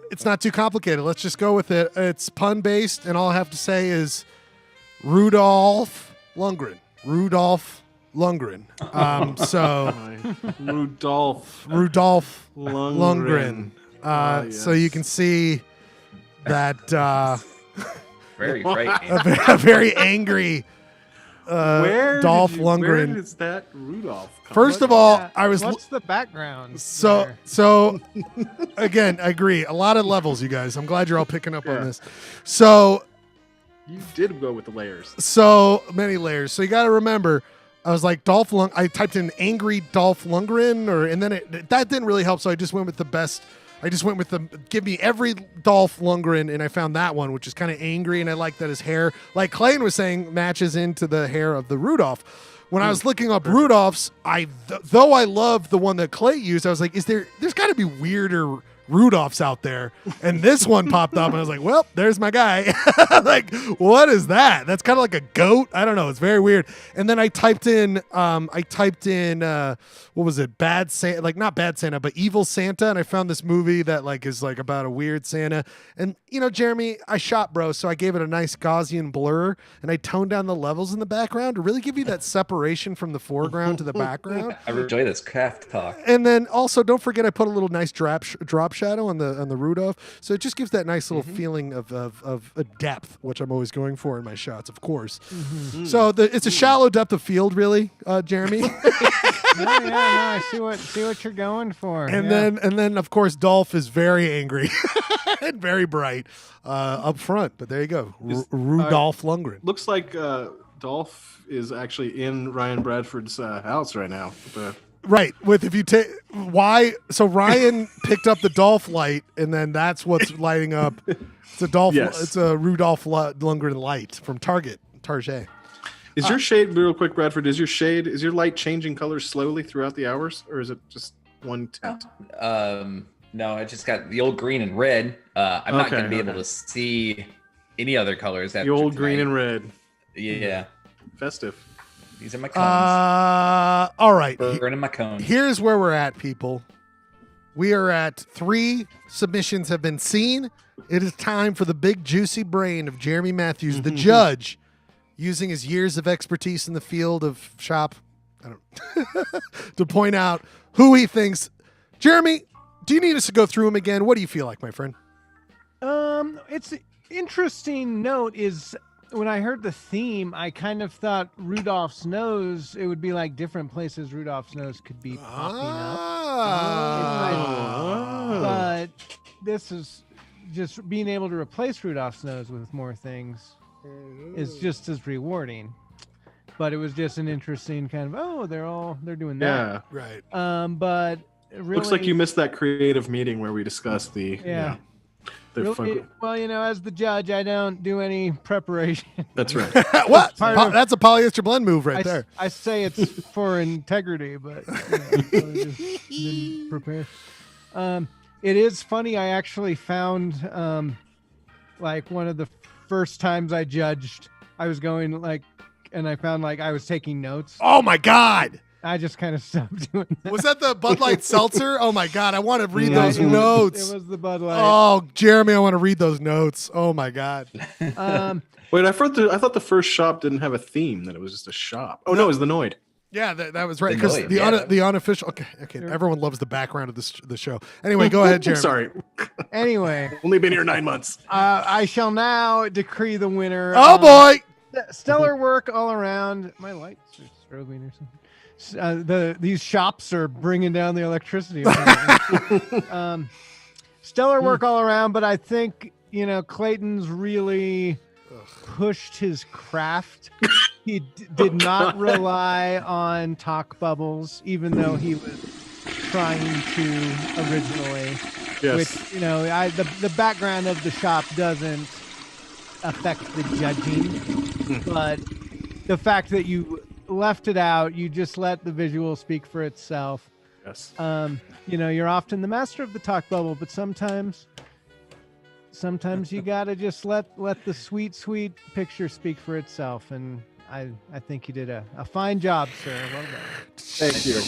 [SPEAKER 3] it's not too complicated. Let's just go with it. It's pun-based, and all I have to say is Rudolph Lundgren. Rudolph Lundgren. Rudolph Lundgren.
[SPEAKER 1] Yes.
[SPEAKER 3] So you can see that
[SPEAKER 5] Very frightening.
[SPEAKER 3] a very angry Dolph Lundgren.
[SPEAKER 1] Where is that Rudolph?
[SPEAKER 3] First of all, I was
[SPEAKER 9] What's the background?
[SPEAKER 3] so again, I agree. A lot of levels, you guys. I'm glad you're all picking up on this. So
[SPEAKER 1] you did go with the layers.
[SPEAKER 3] So many layers. So you got to remember, I was like I typed in angry Dolph Lundgren, and then that didn't really help. So I just went with the best. I just went with give me every Dolph Lundgren, and I found that one, which is kind of angry, and I like that his hair, like Clayton was saying, matches into the hair of the Rudolph. When I was looking up Rudolph's, though I love the one that Clay used, I was like, there's got to be weirder Rudolphs out there, and this one popped up, and I was like, well, there's my guy. Like, what is that? That's kind of like a goat. I don't know. It's very weird. And then I typed in what was it? Bad Santa, like not Bad Santa, but Evil Santa, and I found this movie that like is like about a weird Santa. And Jeremy, I shot, bro, so I gave it a nice Gaussian blur, and I toned down the levels in the background to really give you that separation from the foreground to the background.
[SPEAKER 5] I enjoy this craft talk.
[SPEAKER 3] And then also, don't forget, I put a little nice drop shadow on the Rudolph, so it just gives that nice little feeling of a depth, which I'm always going for in my shots, of course. So it's a shallow depth of field, really, Jeremy.
[SPEAKER 9] No, I see what you're going for.
[SPEAKER 3] And then of course Dolph is very angry and very bright up front. But there you go, Rudolph Lundgren.
[SPEAKER 1] Looks like Dolph is actually in Ryan Bradford's house right now.
[SPEAKER 3] Right. If you take so Ryan picked up the Dolph light, and then that's what's lighting up. It's a Dolph.
[SPEAKER 1] Yes.
[SPEAKER 3] It's a Rudolph Lundgren light from Target.
[SPEAKER 1] Is your shade, real quick, Bradford? Is your light changing colors slowly throughout the hours, or is it just one tint?
[SPEAKER 5] No, I just got the old green and red. I'm not going to be able to see any other colors.
[SPEAKER 1] The old green and red.
[SPEAKER 5] Yeah.
[SPEAKER 1] Festive.
[SPEAKER 5] These are my cones.
[SPEAKER 3] All right.
[SPEAKER 5] Burning my cones.
[SPEAKER 3] Here's where we're at, people. We are at 3 submissions have been seen. It is time for the big juicy brain of Jeremy Matthews, the judge, using his years of expertise in the field of shop, to point out who he thinks. Jeremy, do you need us to go through them again? What do you feel like, my friend?
[SPEAKER 9] It's an interesting note is when I heard the theme, I kind of thought Rudolph's nose, it would be like different places Rudolph's nose could be popping up. But this is just being able to replace Rudolph's nose with more things is just as rewarding. But it was just an interesting kind of, they're doing that.
[SPEAKER 1] Yeah.
[SPEAKER 3] Right.
[SPEAKER 9] But really,
[SPEAKER 1] looks like you missed that creative meeting where we discussed the
[SPEAKER 9] really, well, as the judge, I don't do any prepreration.
[SPEAKER 1] That's right.
[SPEAKER 3] What? That's a polyester blend move there.
[SPEAKER 9] I say it's for integrity, but just didn't prepare. It is funny. I actually found like one of the first times I judged, I was going and I found I was taking notes.
[SPEAKER 3] Oh my God.
[SPEAKER 9] I just kind of stopped doing that.
[SPEAKER 3] Was that the Bud Light Seltzer? Oh my God, I want to read those notes.
[SPEAKER 9] It was the Bud Light.
[SPEAKER 3] Oh, Jeremy, I want to read those notes. Oh my God.
[SPEAKER 1] Wait, I thought the first shop didn't have a theme, that it was just a shop. Oh no, it was the Noid.
[SPEAKER 3] Yeah, that was right. Because the unofficial. Okay, everyone loves the background of the show. Anyway, go ahead, Jeremy.
[SPEAKER 1] Sorry.
[SPEAKER 9] Anyway,
[SPEAKER 1] only been here 9 months.
[SPEAKER 9] I shall now decree the winner.
[SPEAKER 3] Oh boy!
[SPEAKER 9] Stellar work all around. My lights are strobing or something. These shops are bringing down the electricity. Stellar work all around, but I think Clayton's really pushed his craft. He did not rely on talk bubbles, even though he was trying to originally.
[SPEAKER 1] Yes.
[SPEAKER 9] Which, the background of the shop doesn't affect the judging, but the fact that you left it out, you just let the visual speak for itself.
[SPEAKER 1] Yes.
[SPEAKER 9] You're often the master of the talk bubble, but sometimes you gotta just let the sweet picture speak for itself. And I think you did a fine job, sir. Well done.
[SPEAKER 1] Thank you.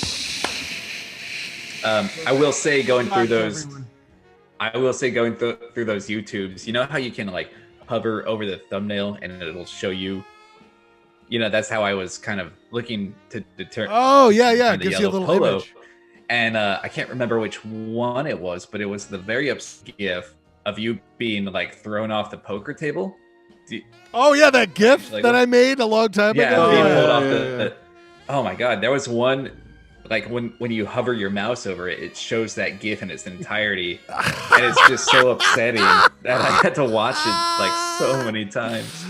[SPEAKER 5] I will say going through those YouTubes, you know how you can like hover over the thumbnail and it'll show you, that's how I was kind of looking to determine.
[SPEAKER 3] Oh yeah. It gives you a little
[SPEAKER 5] polo.
[SPEAKER 3] image.
[SPEAKER 5] And I can't remember which one it was, but it was the very upset gif of you being like thrown off the poker table.
[SPEAKER 3] Oh yeah, that gif that I made a long time ago.
[SPEAKER 5] Being pulled off the. Oh my god, there was one. Like when you hover your mouse over it, it shows that GIF in its entirety, and it's just so upsetting that I had to watch it like so many times.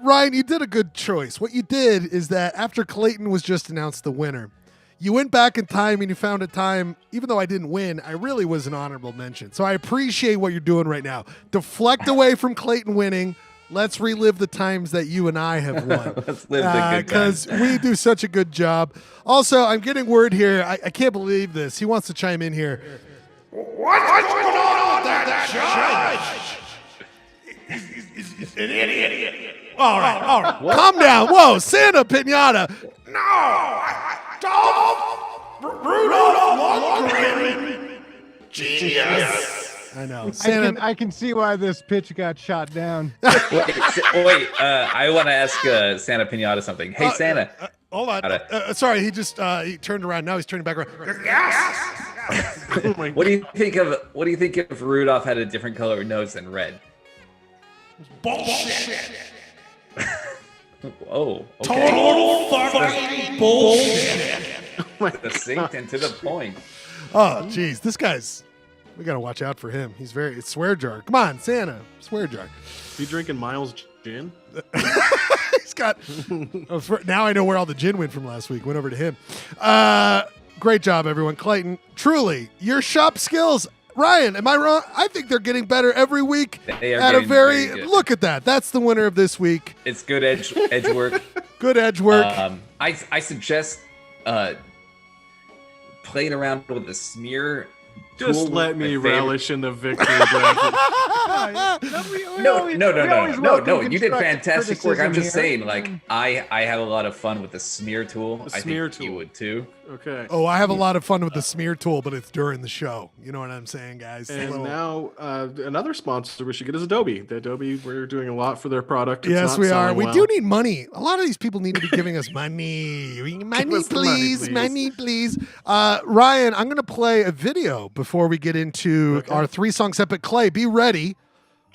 [SPEAKER 3] Ryan, you did a good choice. What you did is that after Clayton was just announced the winner, you went back in time and you found a time, even though I didn't win, I really was an honorable mention. So I appreciate what you're doing right now. Deflect away from Clayton winning. Let's relive the times that you and I have won.
[SPEAKER 5] Let's live the good times.
[SPEAKER 3] Because we do such a good job. Also, I'm getting word here. I can't believe this. He wants to chime in here.
[SPEAKER 6] What's going on with that judge? He's an idiot.
[SPEAKER 3] All right. Calm down. Whoa, Santa Pinata.
[SPEAKER 6] No, Rudolph Lundgren. Genius.
[SPEAKER 3] I know.
[SPEAKER 9] I can see why this pitch got shot down.
[SPEAKER 5] Wait, I want to ask Santa Pinata something. Hey, Santa.
[SPEAKER 3] Hold on. Sorry, he just he turned around. Now he's turning back around.
[SPEAKER 6] Yes.
[SPEAKER 5] What do you think if Rudolph had a different color nose than red?
[SPEAKER 6] Bullshit.
[SPEAKER 5] Oh, okay.
[SPEAKER 6] Total fucking bullshit.
[SPEAKER 5] Succinct and to the point.
[SPEAKER 3] Oh, geez, this guy's. We gotta watch out for him. It's swear jar. Come on, Santa, swear jar.
[SPEAKER 1] You drinking Miles gin?
[SPEAKER 3] He's got. Now I know where all the gin went from last week. Went over to him. Great job, everyone. Clayton, truly, your shop skills. Ryan, am I wrong? I think they're getting better every week.
[SPEAKER 5] They are
[SPEAKER 3] at a very
[SPEAKER 5] good.
[SPEAKER 3] Look at that. That's the winner of this week.
[SPEAKER 5] It's good edge work.
[SPEAKER 3] Good edge work.
[SPEAKER 5] I suggest playing around with the smear.
[SPEAKER 1] Just let me relish in the victory.
[SPEAKER 5] No. You did fantastic work. I'm just saying, like, I have a lot of fun with the smear tool. I think you would too.
[SPEAKER 1] Okay.
[SPEAKER 3] Oh, I have a lot of fun with the smear tool, but it's during the show. You know what I'm saying, guys?
[SPEAKER 1] And now another sponsor we should get is Adobe. The Adobe, we're doing a lot for their product.
[SPEAKER 3] Yes, we are. We do need money. A lot of these people need to be giving us money. Money, please. Money, please. Ryan, I'm going to play a video before we get into our 3-song set. But Clay, be ready.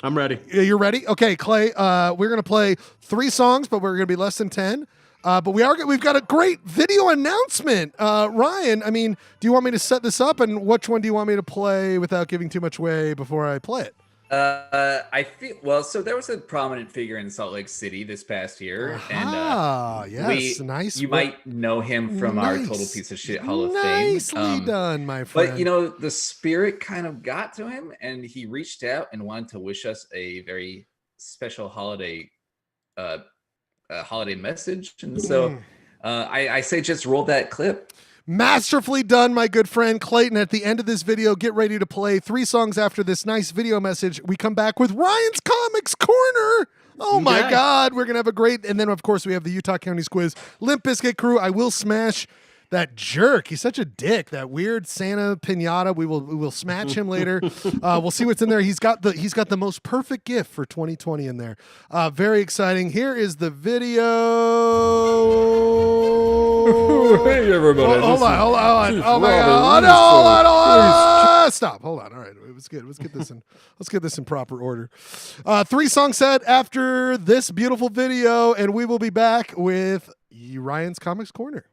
[SPEAKER 1] I'm ready.
[SPEAKER 3] You're ready? Okay, Clay, we're going to play 3 songs, but we're going to be less than 10. But we've got a great video announcement. Ryan, I mean, do you want me to set this up, and which one do you want me to play without giving too much away before I play it?
[SPEAKER 5] I feel so there was a prominent figure in Salt Lake City this past year, and
[SPEAKER 3] yes, nice.
[SPEAKER 5] You might know him from our Total Piece of Shit Hall of Fame.
[SPEAKER 3] Nicely done, my friend.
[SPEAKER 5] But the spirit kind of got to him, and he reached out and wanted to wish us a very special holiday message, and so I say just roll that clip.
[SPEAKER 3] Masterfully done, my good friend Clayton. At the end of this video, get ready to play 3 songs after this nice video message. We come back with Ryan's Comics Corner. Oh my God, we're gonna have a great. And then of course we have the Utah County's quiz. Limp Bizkit Krew. I will smash that jerk. He's such a dick. That weird Santa Pinata. We will smash him later. We'll see what's in there. He's got the most perfect gift for 2020 in there. Very exciting. Here is the video.
[SPEAKER 1] Hey everybody.
[SPEAKER 3] Hold on. Oh my God. Hold on. Stop. Hold on. All right. It was good. Let's get this in proper order. 3-song set after this beautiful video, and we will be back with Ryan's Comics Corner.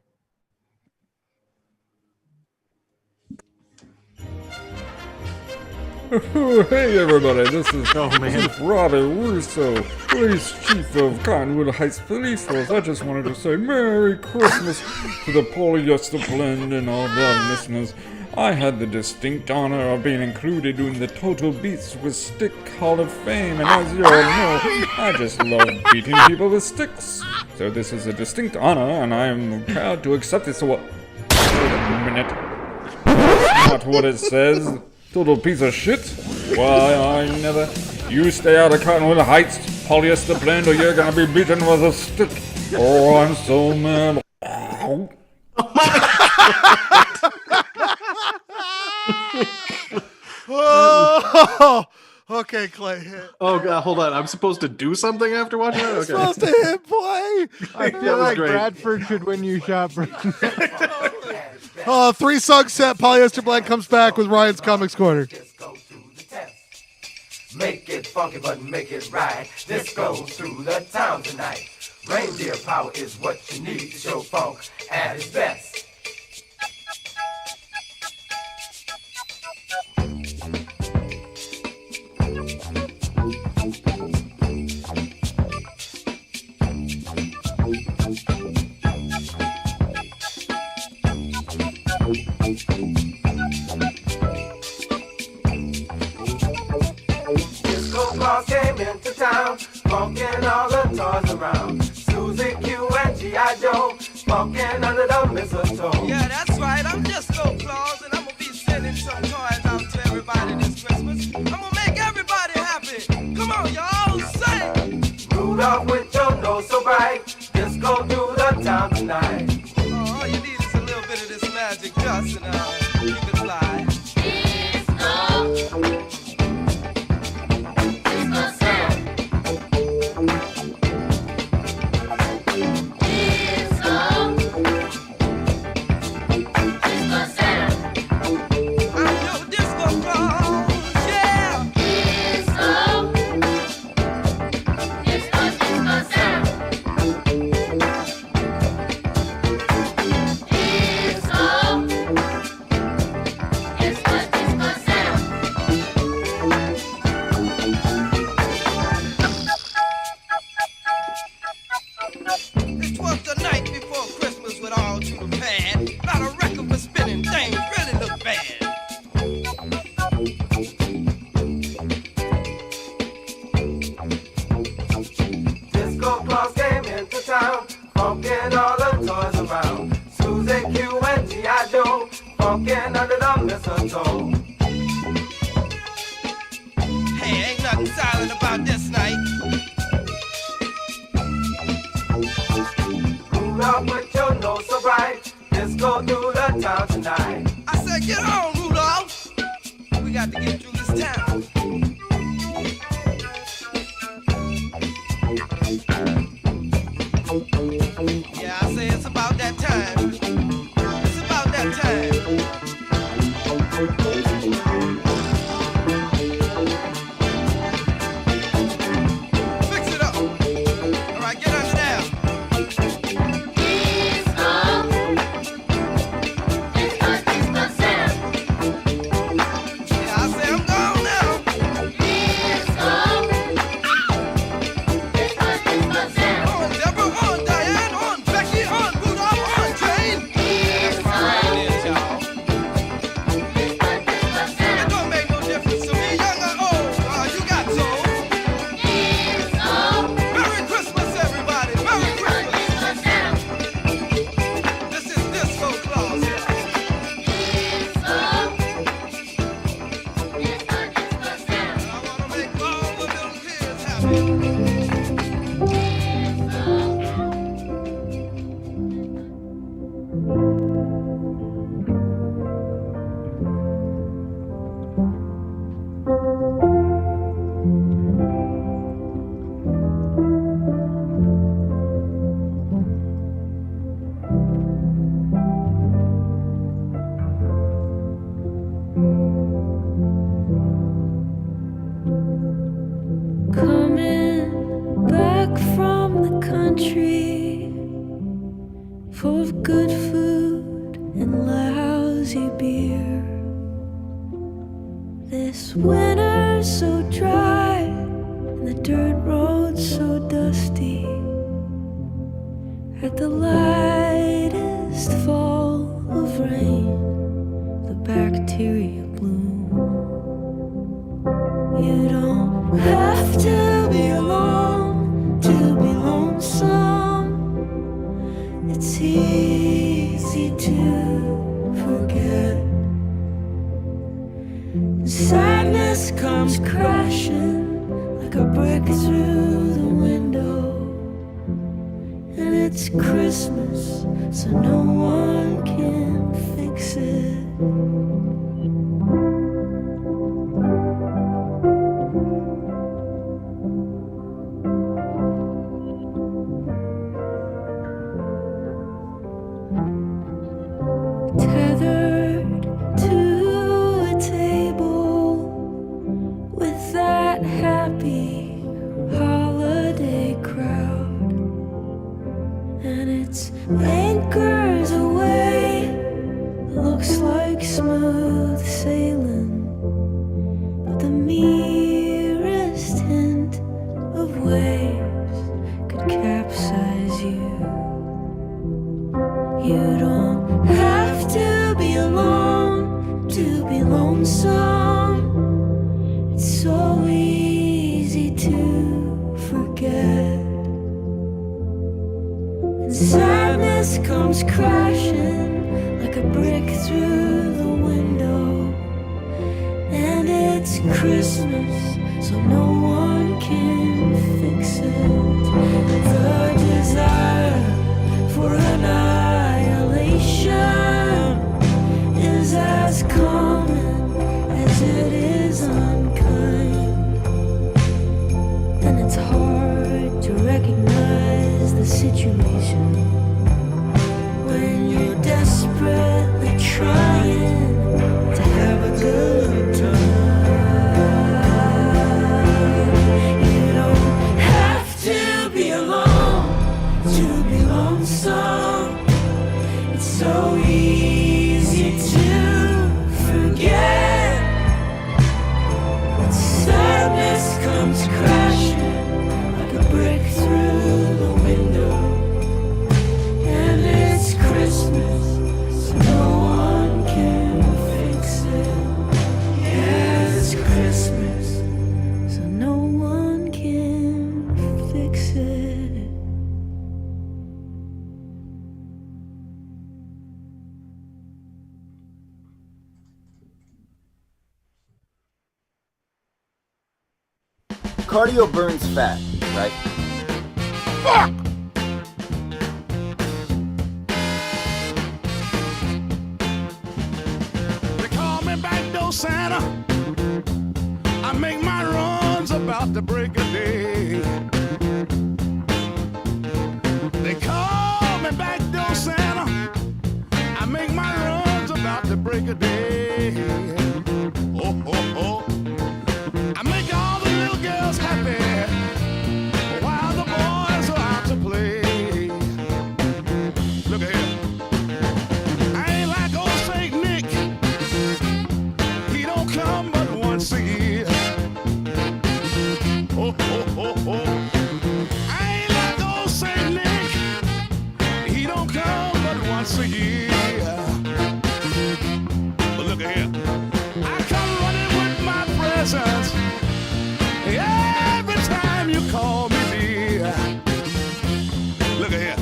[SPEAKER 10] Hey everybody, this is
[SPEAKER 1] man.
[SPEAKER 10] Robbie Russo, Police Chief of Cottonwood Heights Police Force. I just wanted to say Merry Christmas to the Polyester Blend and all the listeners. I had the distinct honor of being included in the Total Beats with Stick Hall of Fame, and as you all know, I just love beating people with sticks. So this is a distinct honor, and I am proud to accept this. So, wait a minute. That's not what it says. Total piece of shit. Why, I never. You stay out of Cottonwood Heights, Polyester Blend, or you're gonna be beaten with a stick. Oh, I'm so mad.
[SPEAKER 3] Oh, okay, Clay. Hit.
[SPEAKER 1] Oh God, hold on. I'm supposed to do something after watching that.
[SPEAKER 3] I'm
[SPEAKER 1] Okay.
[SPEAKER 3] supposed to hit play.
[SPEAKER 9] I feel like Bradford should win you shot.
[SPEAKER 3] 3-song set. Polyester Blend comes back with Ryan's Comics Corner.
[SPEAKER 8] Make it funky, but make it right. This goes through the town tonight. Reindeer power is what you need to show funk at its best. Came into town, funkin' all the toys around. Susie Q and G.I. Joe, funkin' under the mistletoe.
[SPEAKER 11] Yeah, that's right, I'm Disco Claus, and I'm gonna be sending some toys out to everybody this Christmas. I'm gonna make everybody happy. Come on, y'all, sing!
[SPEAKER 8] Rudolph with your nose so bright, disco through the town tonight.
[SPEAKER 11] Oh, all you need is a little bit of this magic dust, and you can fly. Disco.
[SPEAKER 12] This
[SPEAKER 8] This winter's so dry, and the dirt road's so dusty. At the lightest fall of rain, the bacteria bloom. You don't have to be alone to be lonesome. It's easy to forget. Sadness comes crashing like a brick through the window. And it's Christmas, so no one can fix it. Tethered to a table with that happy holiday crowd, and its anchors away, looks like smooth sailing, but the merest hint of waves could capsize you. You don't have to be alone to be lonesome. It's so easy to forget. And sadness comes crashing like a brick through the window. And it's Christmas, so no one can fix it. The desire for annihilation is as common as it is unkind. And it's hard to recognize the situation when you're desperately trying to have a good time. You don't have to be alone to be lonesome. It's so easy to forget. But sadness comes crashing like a brick through the window. And it's Christmas, so no one can fix it. Yeah, it's Christmas, so no one can fix it.
[SPEAKER 12] Cardio burns fat, right?
[SPEAKER 6] Fuck! They call me backdoor Santa. I make my runs about the break of day. They call me backdoor Santa. I make my runs about the break of day. Oh, oh, oh. I make all the little girls happy while the boys are out to play. Look at here. I ain't like old Saint Nick. He don't come but once a year. Oh, oh, oh, oh. I ain't like old Saint Nick. He don't come but once a year. But look at here. I come running with my presents every time you call me dear. Look at here.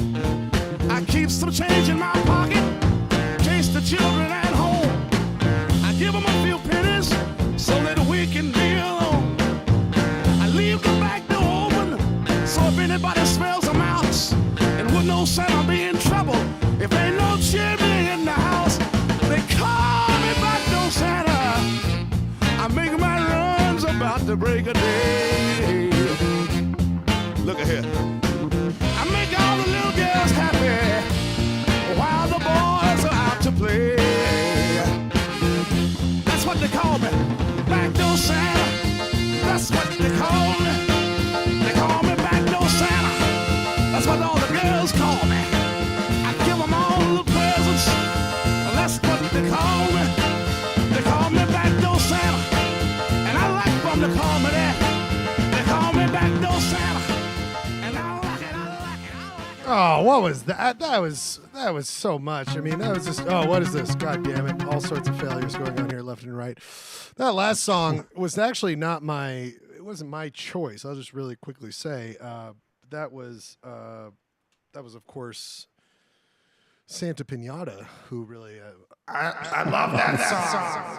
[SPEAKER 6] I keep some change in my pocket in case the children at home. I give them a few pennies so that we can be alone. I leave the back door open so if anybody smells a mouse, and would no Santa be in trouble if ain't no chimney in the house. They call me backdoor Santa. I make my runs about the break of day. Look at here. I make all the little girls happy while the boys are out to play. That's what they call me, backdoor Santa. That's what they call me. They call me backdoor Santa. That's what all the girls call me. I give them all the presents. That's what they call me. They call me backdoor Santa.
[SPEAKER 3] what was that? That was so much. I mean, that was just, what is this? God damn it. All sorts of failures going on here left and right. That last song was actually it wasn't my choice. I'll just really quickly say, that was of course Santa Pinata, who really, I love that song.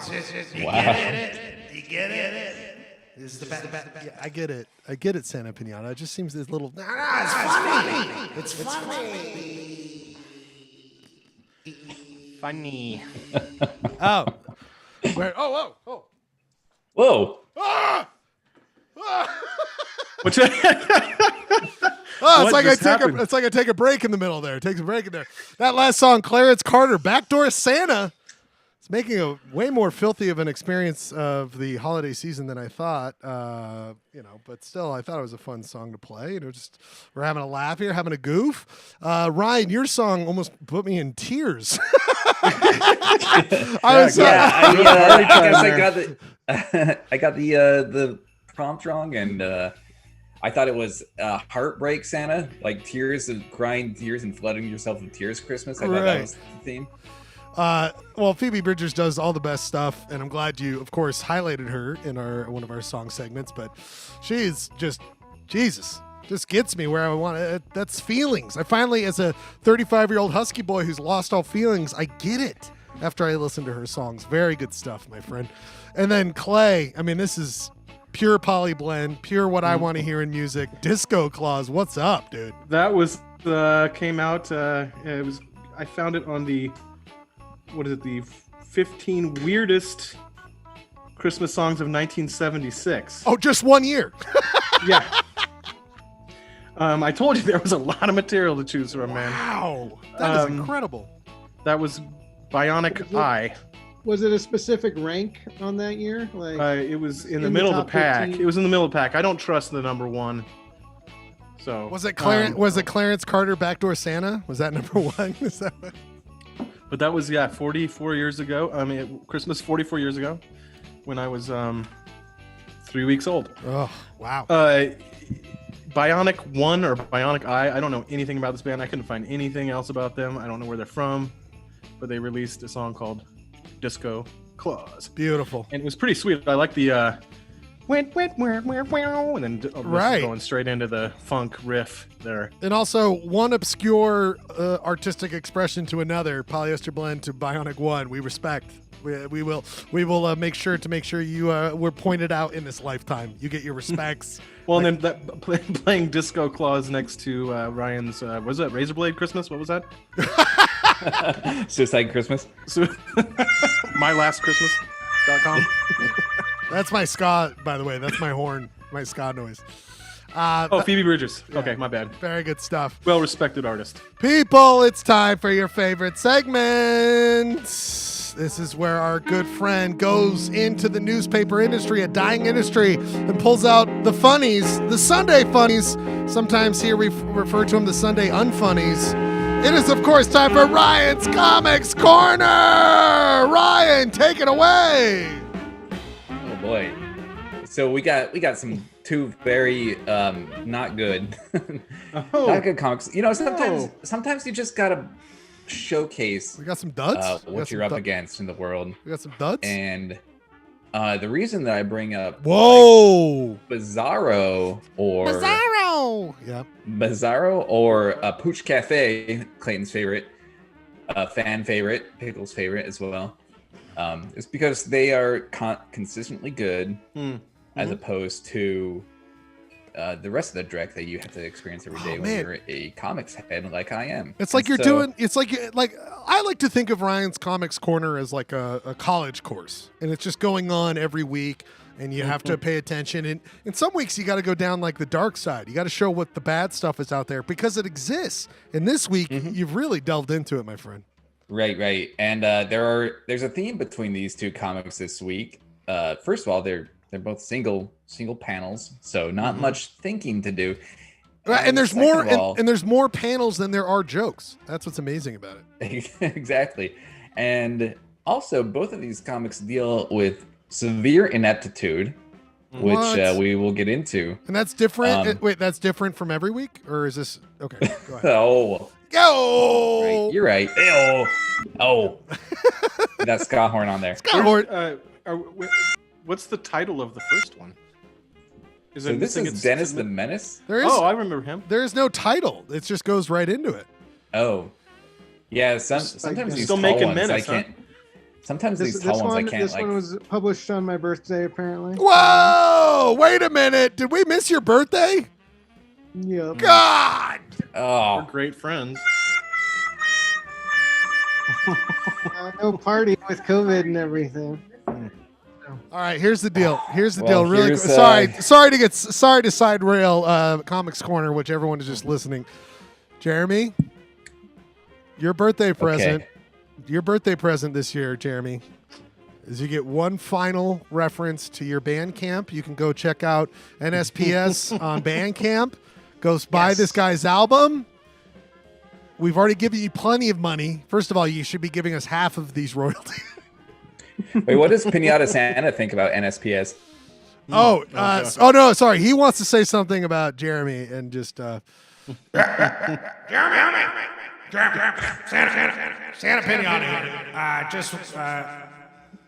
[SPEAKER 3] You get it? This is the best. Yeah, I get it, Santa Pinata. It just seems this little. It's funny. It's funny.
[SPEAKER 1] Funny.
[SPEAKER 3] Oh. Where? Oh.
[SPEAKER 5] Whoa.
[SPEAKER 3] Ah! Ah!
[SPEAKER 1] Which,
[SPEAKER 3] it's like I take a break in the middle there. It takes a break in there. That last song, Clarence Carter, Backdoor Santa. It's making a way more filthy of an experience of the holiday season than I thought. But still, I thought it was a fun song to play. We're having a laugh here, having a goof. Ryan, your song almost put me in tears. I
[SPEAKER 5] got the prompt wrong, and I thought it was Heartbreak Santa, like crying tears and flooding yourself with tears Christmas. I thought that was the theme.
[SPEAKER 3] Well, Phoebe Bridgers does all the best stuff, and I'm glad you, of course, highlighted her in one of our song segments. But she's just gets me where I want it. That's feelings. I finally, as a 35-year-old husky boy who's lost all feelings, I get it after I listen to her songs. Very good stuff, my friend. And then Clay. I mean, this is pure poly blend, pure what I want to hear in music. Disco Claus, what's up, dude?
[SPEAKER 1] That was came out. It was. I found it on the. What is it? The 15 weirdest Christmas songs of 1976.
[SPEAKER 3] Oh, just 1 year.
[SPEAKER 1] Yeah. I told you there was a lot of material to choose from, man.
[SPEAKER 3] Wow, that is incredible.
[SPEAKER 1] That was Bionic Eye.
[SPEAKER 9] Was it a specific rank on that year? Like
[SPEAKER 1] it was in the middle of the pack. 15? It was in the middle of the pack. I don't trust the number one. So
[SPEAKER 3] was it Clarence? Was it Clarence Carter, Backdoor Santa? Was that number one? Is that what?
[SPEAKER 1] But that was 44 years ago. I mean, Christmas 44 years ago, when I was 3 weeks old.
[SPEAKER 3] Oh, wow.
[SPEAKER 1] Bionic One or Bionic Eye. I don't know anything about this band. I couldn't find anything else about them. I don't know where they're from, but they released a song called Disco Claus.
[SPEAKER 3] Beautiful.
[SPEAKER 1] And it was pretty sweet. I like the and then going straight into the funk riff there.
[SPEAKER 3] And also one obscure artistic expression to another, Polyester Blend to Bionic One. We respect. We will make sure you were pointed out in this lifetime. You get your respects.
[SPEAKER 1] Well, and then playing Disco Claus next to Ryan's was that Razorblade Christmas? What was that?
[SPEAKER 5] Suicide Christmas.
[SPEAKER 1] MyLastChristmas.com.
[SPEAKER 3] That's my ska, by the way. That's my horn, my ska noise.
[SPEAKER 1] Phoebe Bridgers. Yeah. Okay, my bad.
[SPEAKER 3] Very good stuff.
[SPEAKER 1] Well-respected artist.
[SPEAKER 3] People, it's time for your favorite segment. This is where our good friend goes into the newspaper industry, a dying industry, and pulls out the funnies, the Sunday funnies. Sometimes here we refer to them the Sunday unfunnies. It is, of course, time for Ryan's Comics Corner. Ryan, take it away.
[SPEAKER 5] Oh boy! So we got some two very not good, not good comics. You know, sometimes you just gotta showcase.
[SPEAKER 3] We got some duds.
[SPEAKER 5] What you're up against in the world.
[SPEAKER 3] We got some duds.
[SPEAKER 5] And the reason that I bring up Bizarro or Pooch Cafe, Clayton's favorite, fan favorite, Pickle's favorite as well. It's because they are consistently good, as opposed to the rest of the dreck that you have to experience every day when you're a comics head like I am.
[SPEAKER 3] It's like It's like I like to think of Ryan's Comics Corner as like a college course, and it's just going on every week, and you have to pay attention. And in some weeks, you got to go down like the dark side. You got to show what the bad stuff is out there because it exists. And this week, you've really delved into it, my friend.
[SPEAKER 5] Right. And there's a theme between these two comics this week. First of all, they're both single panels, so not much thinking to do.
[SPEAKER 3] And there's more and there's more panels than there are jokes. That's what's amazing about
[SPEAKER 5] it. Exactly. And also both of these comics deal with severe ineptitude, which we will get into.
[SPEAKER 3] And that's different. Wait, that's different from every week, or is this okay? Go ahead. Yo!
[SPEAKER 5] Right, you're right. Ew. Oh. That ska horn on there.
[SPEAKER 3] Ska horn.
[SPEAKER 1] What's the title of the first one?
[SPEAKER 5] So this is Dennis the Menace?
[SPEAKER 1] I remember him.
[SPEAKER 3] There is no title. It just goes right into it.
[SPEAKER 5] Oh. Yeah, sometimes these
[SPEAKER 1] still
[SPEAKER 5] tall
[SPEAKER 1] making
[SPEAKER 5] ones
[SPEAKER 1] Menace,
[SPEAKER 5] I can't. Sometimes these tall ones I can't
[SPEAKER 9] This one was published on my birthday, apparently.
[SPEAKER 3] Whoa! Wait a minute. Did we miss your birthday?
[SPEAKER 9] Yep.
[SPEAKER 3] God!
[SPEAKER 5] Oh.
[SPEAKER 1] We're great friends.
[SPEAKER 9] No party with COVID and everything.
[SPEAKER 3] All right, here's the deal. Here's the
[SPEAKER 5] Well,
[SPEAKER 3] deal. Really,
[SPEAKER 5] here's,
[SPEAKER 3] sorry to side rail Comics Corner, which everyone is just listening. Jeremy, your birthday present.
[SPEAKER 5] Okay.
[SPEAKER 3] Your birthday present this year, Jeremy, is you get one final reference to your Bandcamp. You can go check out NSPS on Bandcamp. Go buy this guy's album. We've already given you plenty of money. First of all, you should be giving us half of these royalties.
[SPEAKER 5] Wait, what does Pinata Santa think about NSPS?
[SPEAKER 3] Oh no, sorry. He wants to say something about Jeremy and just
[SPEAKER 6] Santa Pinata. Just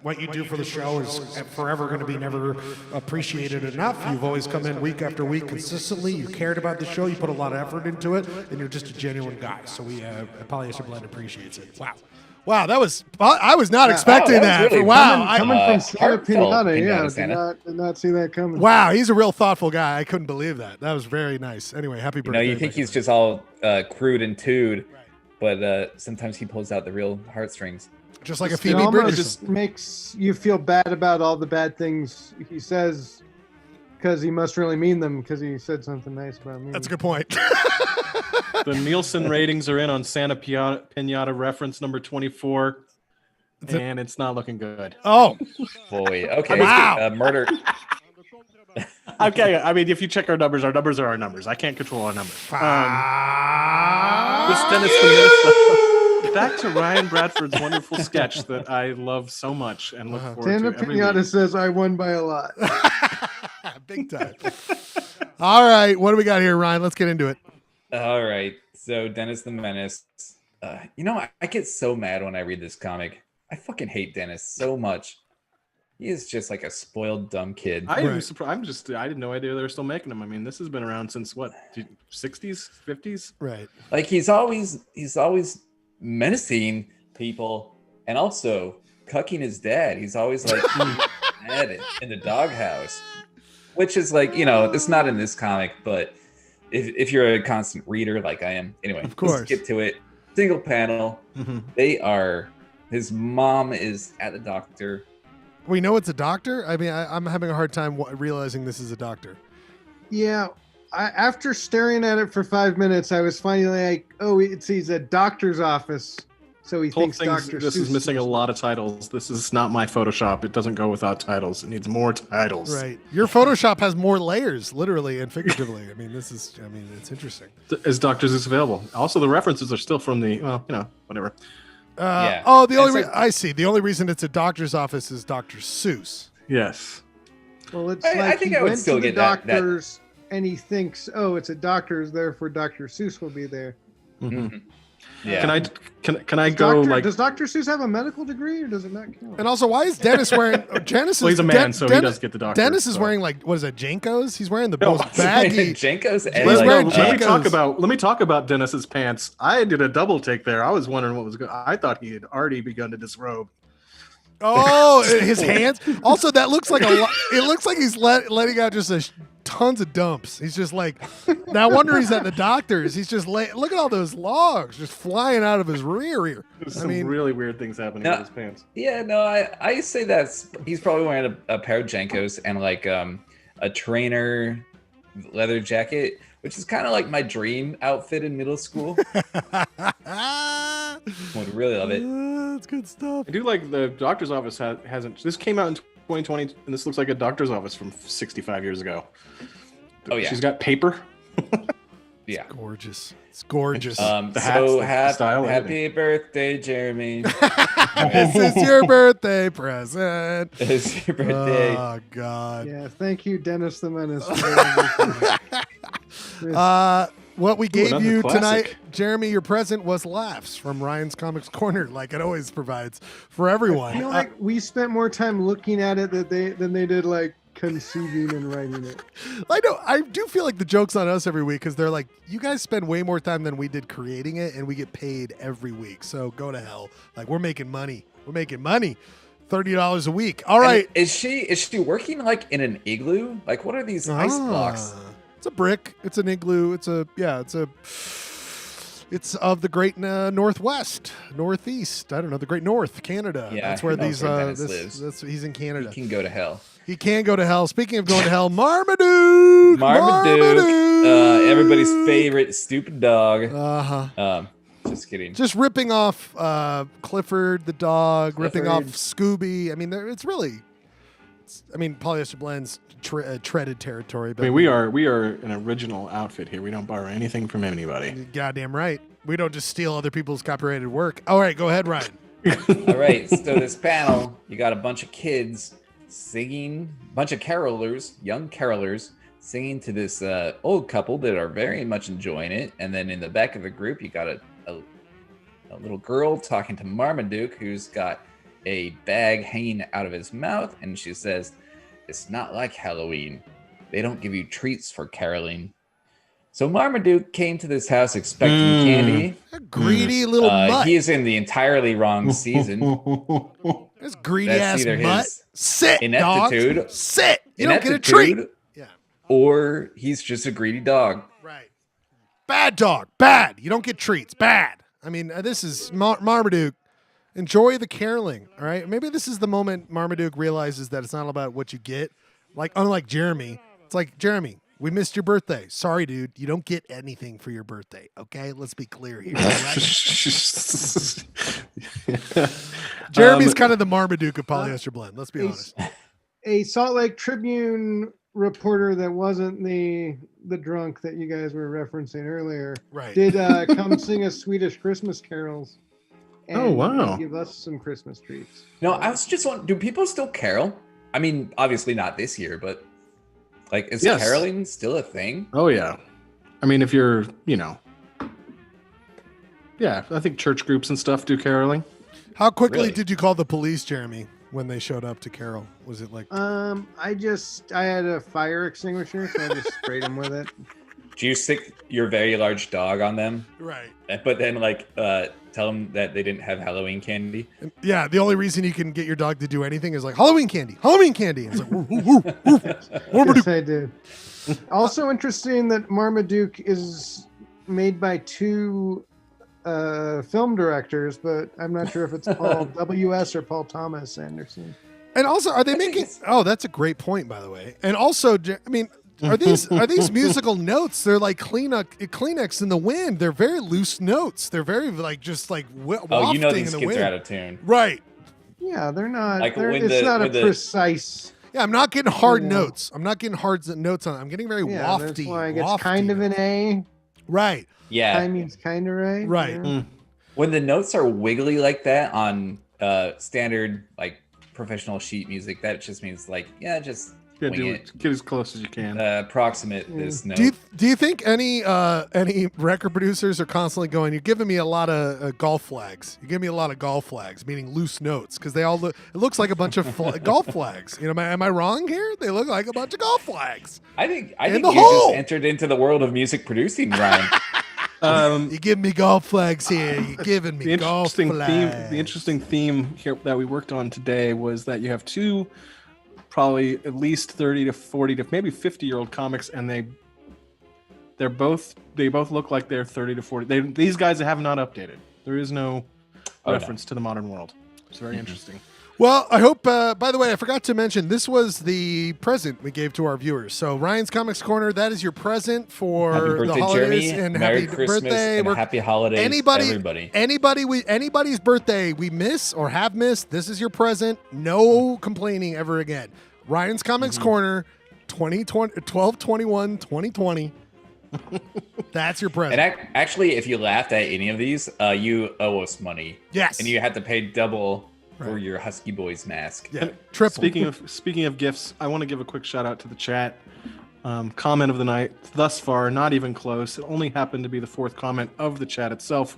[SPEAKER 6] what you do for the show is forever going to be never appreciated enough. You've always come in week after week consistently. You cared about the show. You put a lot of effort into it, and you're just a genuine guy. So we, Polyester Blend appreciates it. Wow.
[SPEAKER 3] Wow, that was I was not expecting that.
[SPEAKER 5] Really
[SPEAKER 9] Coming from Santa
[SPEAKER 5] heartfelt
[SPEAKER 9] Pinata, did not see that coming.
[SPEAKER 3] Wow, he's a real thoughtful guy. I couldn't believe that. That was very nice. Anyway, happy birthday.
[SPEAKER 5] You think he's just all crude and tooed, but sometimes he pulls out the real heartstrings.
[SPEAKER 3] Just like a
[SPEAKER 9] It
[SPEAKER 3] Phoebe
[SPEAKER 9] almost
[SPEAKER 3] Bridgers.
[SPEAKER 9] just makes you feel bad about all the bad things he says because he must really mean them because he said something nice about me.
[SPEAKER 3] That's a good point.
[SPEAKER 1] The Nielsen ratings are in on Santa Pinata reference number 24, and it's not looking good.
[SPEAKER 3] Oh,
[SPEAKER 5] boy. Okay.
[SPEAKER 3] Wow.
[SPEAKER 5] Murder.
[SPEAKER 1] Okay, I mean, if you check our numbers are our numbers. I can't control our numbers. This Dennis the Menace. Back to Ryan Bradford's wonderful sketch that I love so much and look forward
[SPEAKER 9] Santa
[SPEAKER 1] to every
[SPEAKER 9] Pinata
[SPEAKER 1] week.
[SPEAKER 9] says I won by a lot.
[SPEAKER 3] big time. All right, what do we got here, Ryan? Let's get into it.
[SPEAKER 5] All right. So Dennis the Menace. I get so mad when I read this comic. I fucking hate Dennis so much. He is just like a spoiled, dumb kid.
[SPEAKER 1] I am surprised. I had no idea they were still making them. I mean, this has been around since what, 60s, 50s?
[SPEAKER 3] Right.
[SPEAKER 5] Like he's always menacing people and also cucking his dad. He's always like dad in the doghouse, which is like, it's not in this comic, but if you're a constant reader like I am, anyway,
[SPEAKER 3] of course.
[SPEAKER 5] Let's get to it. Single panel. Mm-hmm. His mom is at the doctor.
[SPEAKER 3] We know it's a doctor. I mean, I'm having a hard time realizing this is a doctor.
[SPEAKER 9] Yeah, after staring at it for 5 minutes, I was finally like, "Oh, he's a doctor's office." So he thinks Dr.
[SPEAKER 1] This
[SPEAKER 9] Seuss
[SPEAKER 1] is missing a lot of titles. This is not my Photoshop. It doesn't go without titles. It needs more titles.
[SPEAKER 3] Right. Your Photoshop has more layers, literally and figuratively. I mean, it's interesting.
[SPEAKER 1] Is Dr. Seuss available? Also, the references are still from the, whatever.
[SPEAKER 5] Yeah.
[SPEAKER 3] Oh, I see. The only reason it's a doctor's office is Dr. Seuss.
[SPEAKER 1] Yes.
[SPEAKER 9] Well, it's
[SPEAKER 5] I
[SPEAKER 9] like
[SPEAKER 5] think
[SPEAKER 9] he
[SPEAKER 5] I would
[SPEAKER 9] went
[SPEAKER 5] still
[SPEAKER 9] to the
[SPEAKER 5] get that.
[SPEAKER 9] doctor's and he thinks, "Oh, it's a doctor's, therefore Dr. Seuss will be there."
[SPEAKER 1] Mm-hmm.
[SPEAKER 5] Yeah.
[SPEAKER 1] Can I go like?
[SPEAKER 9] Does Dr. Seuss have a medical degree or does it not count?
[SPEAKER 3] And also, why is Dennis wearing? Dennis
[SPEAKER 1] Well, he's a man, so he does get the doctor.
[SPEAKER 3] Dennis is wearing what is it, Jenkos? He's wearing the most baggy
[SPEAKER 5] Jenkos.
[SPEAKER 3] He's wearing Jenkos.
[SPEAKER 1] Let me talk about Dennis's pants. I did a double take there. I was wondering what was good. I thought he had already begun to disrobe.
[SPEAKER 3] Oh, his hands. Also, that looks like it looks like he's letting out just tons of dumps. He's just like, no wonder he's at the doctor's. He's just look at all those logs just flying out of his rear.
[SPEAKER 1] There's some really weird things happening with his pants.
[SPEAKER 5] Yeah, no, I say he's probably wearing a pair of Jenkos and like a trainer leather jacket, which is kind of like my dream outfit in middle school. Would really love it.
[SPEAKER 3] That's good stuff.
[SPEAKER 1] I do like the doctor's office hasn't. This came out in 2020, and this looks like a doctor's office from 65 years ago.
[SPEAKER 5] Oh yeah,
[SPEAKER 1] she's got paper.
[SPEAKER 5] Yeah,
[SPEAKER 3] it's gorgeous. It's gorgeous.
[SPEAKER 1] The hats,
[SPEAKER 5] happy birthday, Jeremy.
[SPEAKER 3] This is your birthday present.
[SPEAKER 5] It's your birthday.
[SPEAKER 3] Oh God.
[SPEAKER 9] Yeah, thank you, Dennis the Menace.
[SPEAKER 3] What we gave
[SPEAKER 1] another
[SPEAKER 3] you
[SPEAKER 1] classic.
[SPEAKER 3] tonight, Jeremy, your present was laughs from Ryan's Comics Corner, like it always provides for everyone.
[SPEAKER 9] I feel like we spent more time looking at it than they did like conceiving and writing it.
[SPEAKER 3] I know. I do feel like the joke's on us every week because they're like, you guys spend way more time than we did creating it, and we get paid every week. So go to hell. Like, we're making money. We're making money. $30 a week. All right.
[SPEAKER 13] And is she working like in an igloo? Like, what are these ice blocks?
[SPEAKER 3] It's a brick. It's an igloo. It's of the great Northwest, Northeast. I don't know, the great North, Canada.
[SPEAKER 13] Yeah,
[SPEAKER 3] that's where
[SPEAKER 13] Dennis lives.
[SPEAKER 3] He's in Canada.
[SPEAKER 13] He can go to hell.
[SPEAKER 3] He can go to hell. Speaking of going to hell, Marmaduke.
[SPEAKER 13] Everybody's favorite stupid dog. Just kidding.
[SPEAKER 3] Just ripping off Clifford the dog, ripping off Scooby. I mean, Polyester Blends treaded territory. But
[SPEAKER 1] I mean, we are an original outfit here. We don't borrow anything from anybody.
[SPEAKER 3] Goddamn right. We don't just steal other people's copyrighted work. All right, go ahead, Ryan.
[SPEAKER 13] All right, so this panel, you got a bunch of kids singing, bunch of carolers, young carolers, singing to this old couple that are very much enjoying it. And then in the back of the group, you got a little girl talking to Marmaduke, who's got a bag hanging out of his mouth, and she says, "It's not like Halloween. They don't give you treats for caroling." So Marmaduke came to this house expecting candy.
[SPEAKER 3] A greedy little mutt.
[SPEAKER 13] He is in the entirely wrong season.
[SPEAKER 3] This greedy
[SPEAKER 13] That's
[SPEAKER 3] ass
[SPEAKER 13] either
[SPEAKER 3] mutt.
[SPEAKER 13] his
[SPEAKER 3] Sit,
[SPEAKER 13] ineptitude,
[SPEAKER 3] dogs. Sit. You don't get a treat. Yeah.
[SPEAKER 13] Or he's just a greedy dog.
[SPEAKER 3] Right. Bad dog. Bad. You don't get treats. Bad. I mean, this is Marmaduke. Enjoy the caroling, all right? Maybe this is the moment Marmaduke realizes that it's not about what you get. Like, unlike Jeremy, it's like, Jeremy, we missed your birthday. Sorry, dude. You don't get anything for your birthday, okay? Let's be clear here. Right? Jeremy's kind of the Marmaduke of Polyester Blend. Let's be honest.
[SPEAKER 9] A Salt Lake Tribune reporter that wasn't the drunk that you guys were referencing earlier,
[SPEAKER 3] right,
[SPEAKER 9] did come sing us Swedish Christmas carols. And give us some Christmas treats.
[SPEAKER 13] No, I was just wondering, do people still carol? I mean, obviously not this year, but like, is caroling still a thing?
[SPEAKER 1] Oh yeah. I mean, if you're, yeah, I think church groups and stuff do caroling.
[SPEAKER 3] How quickly did you call the police, Jeremy, when they showed up to carol? Was it like?
[SPEAKER 9] I had a fire extinguisher, so I just sprayed them with it.
[SPEAKER 13] Do you stick your very large dog on them?
[SPEAKER 3] Right.
[SPEAKER 13] But then, tell them that they didn't have Halloween candy?
[SPEAKER 3] Yeah, the only reason you can get your dog to do anything is like, Halloween candy. Halloween candy. It's like, woof, woof, woof.
[SPEAKER 9] Yes, I did. Also interesting that Marmaduke is made by two film directors, but I'm not sure if it's Paul W.S. or Paul Thomas Anderson.
[SPEAKER 3] And also, are they making... Oh, that's a great point, by the way. And also, I mean... Are these musical notes? They're like Kleenex in the wind. They're very loose notes. They're very wafting
[SPEAKER 13] these
[SPEAKER 3] in the
[SPEAKER 13] kids
[SPEAKER 3] wind.
[SPEAKER 13] are out of tune,
[SPEAKER 3] right?
[SPEAKER 9] Yeah, they're not.
[SPEAKER 13] Like
[SPEAKER 9] it's not a precise.
[SPEAKER 3] Yeah, I'm not getting hard notes. I'm not getting hard notes on it. I'm getting very wafty.
[SPEAKER 9] That's why it gets kind of an A.
[SPEAKER 3] Right.
[SPEAKER 13] Yeah.
[SPEAKER 9] Timing's kind of right.
[SPEAKER 3] Right.
[SPEAKER 9] Yeah.
[SPEAKER 13] When the notes are wiggly like that on standard like professional sheet music, that just means just.
[SPEAKER 1] Yeah, get as close as you can.
[SPEAKER 13] Approximate this note.
[SPEAKER 3] Do you think any record producers are constantly going, you're giving me a lot of golf flags. You give me a lot of golf flags, meaning loose notes, because they all look. It looks like a bunch of golf flags. Am I wrong here? They look like a bunch of golf flags.
[SPEAKER 13] I think you just entered into the world of music producing, Ryan.
[SPEAKER 3] You give me golf flags here. You're giving me golf flags.
[SPEAKER 1] The interesting theme here that we worked on today was that you have two. Probably at least 30 to 40 to maybe 50-year-old comics, and they both look like they're 30 to 40. These guys have not updated. There is no reference to the modern world. It's very interesting.
[SPEAKER 3] Well, I hope. By the way, I forgot to mention this was the present we gave to our viewers. So Ryan's Comics Corner, that is your present for
[SPEAKER 13] happy birthday,
[SPEAKER 3] the holidays,
[SPEAKER 13] Jeremy.
[SPEAKER 3] and
[SPEAKER 13] Merry
[SPEAKER 3] happy
[SPEAKER 13] Christmas
[SPEAKER 3] birthday,
[SPEAKER 13] and happy holidays, everybody.
[SPEAKER 3] Anybody's birthday we miss or have missed, this is your present. No complaining ever again. Ryan's Comics Corner, 12/21/2020. That's your present.
[SPEAKER 13] And actually, if you laughed at any of these, you owe us money.
[SPEAKER 3] Yes.
[SPEAKER 13] And you had to pay double for your Husky Boys mask.
[SPEAKER 3] Yeah, triple.
[SPEAKER 1] Speaking of gifts, I want to give a quick shout out to the chat. Comment of the night thus far, not even close. It only happened to be the 4th comment of the chat itself.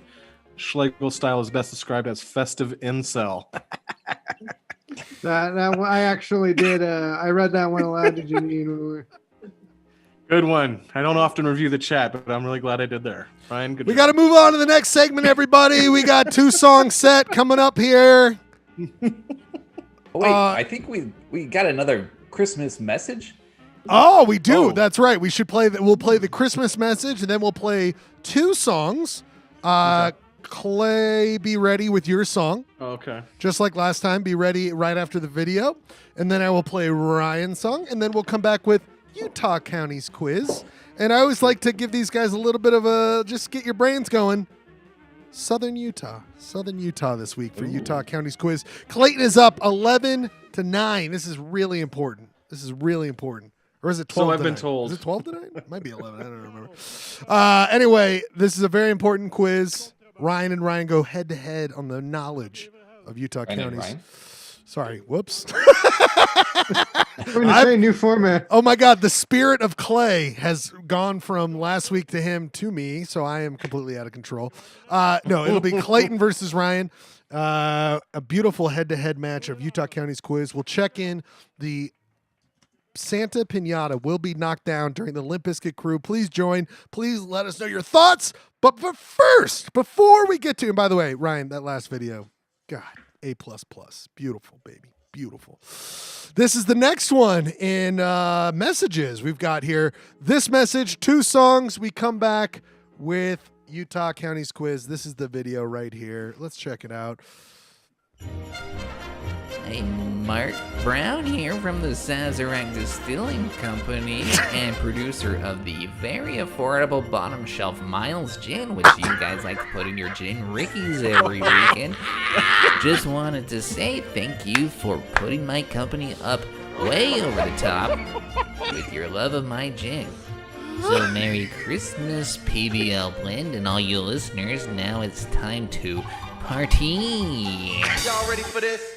[SPEAKER 1] Schlegel style is best described as festive incel.
[SPEAKER 9] That I actually did. I read that one aloud to Janine.
[SPEAKER 1] Good one. I don't often review the chat, but I'm really glad I did there. Ryan, good
[SPEAKER 3] We
[SPEAKER 1] job.
[SPEAKER 3] got to move on to the next segment, everybody. We got 2 songs set coming up here.
[SPEAKER 13] Oh, wait, I think we got another Christmas message.
[SPEAKER 3] Oh, we do. That's right. We should play that. We'll play the Christmas message, and then we'll play 2 songs. Clay, be ready with your song.
[SPEAKER 1] Okay.
[SPEAKER 3] Just like last time, be ready right after the video. And then I will play Ryan's song, and then we'll come back with Utah County's quiz. And I always like to give these guys a little bit of a, just get your brains going. Southern Utah this week for Utah County's quiz. Clayton is up 11-9. This is really important. Or is it 12
[SPEAKER 1] So I've
[SPEAKER 3] to
[SPEAKER 1] been
[SPEAKER 3] 9?
[SPEAKER 1] told.
[SPEAKER 3] Is it 12 to 9? It might be 11. I don't remember. Anyway, this is a very important quiz. Ryan and Ryan go head to head on the knowledge of Utah County's. Sorry, whoops.
[SPEAKER 9] New format.
[SPEAKER 3] Oh my God, the spirit of Clay has gone from last week to him to me, so I am completely out of control. No, it'll be Clayton versus Ryan. A beautiful head-to-head match of Utah County's quiz. We'll check in. The Santa Pinata will be knocked down during the Limp Bizkit Krew. Please join. Please let us know your thoughts. But first, before we get to, and by the way, Ryan, that last video, God, A++. Beautiful, baby. Beautiful. This is the next one in messages we've got here. This message, 2 songs. We come back with Utah County's quiz. This is the video right here. Let's check it out.
[SPEAKER 14] Hey, Mark Brown here from the Sazerac Distilling Company and producer of the very affordable bottom shelf Miles Gin, which you guys like to put in your gin rickies every weekend. Just wanted to say thank you for putting my company up way over the top with your love of my gin. So Merry Christmas, PBL Blend, and all you listeners. Now it's time to party.
[SPEAKER 11] Y'all ready for this?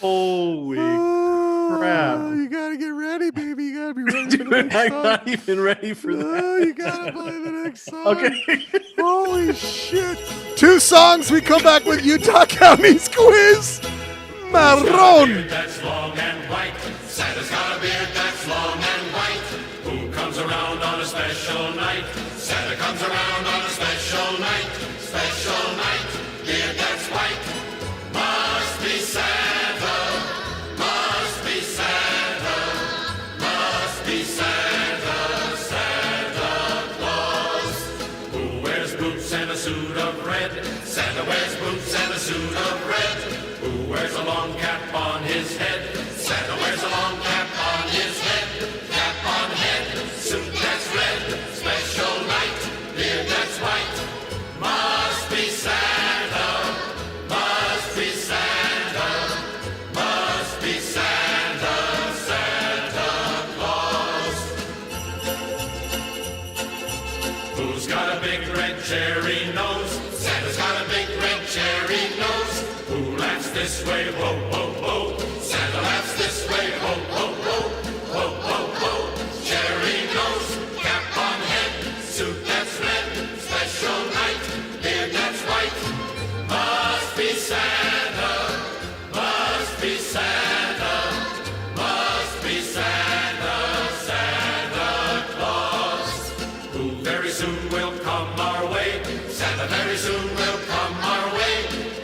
[SPEAKER 1] Holy crap.
[SPEAKER 3] You gotta get ready, baby. You gotta be ready for the
[SPEAKER 1] Dude,
[SPEAKER 3] next
[SPEAKER 1] I'm
[SPEAKER 3] song.
[SPEAKER 1] not even ready for that.
[SPEAKER 3] Oh, you gotta play the next song.
[SPEAKER 1] Okay.
[SPEAKER 3] Holy shit. 2 songs. We come back with Utah County's quiz. Marron.
[SPEAKER 6] That's long and white. Santa's got a beard that's long and white. Who comes around on a special night? Santa comes around on a special night. Special night. Beard that's white. Must be Santa. Must be Santa. Must be Santa. Santa Claus. Who wears boots and a suit of red? Santa wears boots and a suit of red. Who wears a long cap on his head? Santa wears a long cap on his head. Cap on head, suit that's red. Special night, beard that's white. Must be Santa. Must be Santa. Must be Santa. Santa Claus. Who's got a big red cherry nose? Santa's got a big red cherry nose. Who laughs this way, whoa, whoa, whoa? Santa laughs this way, whoa, whoa, whoa, whoa, whoa, whoa. Cherry nose, cap on head, suit that's red, special night, beard that's white. Must be Santa, must be Santa, must be Santa, Santa Claus. Who very soon will come our way, Santa very soon will come our way.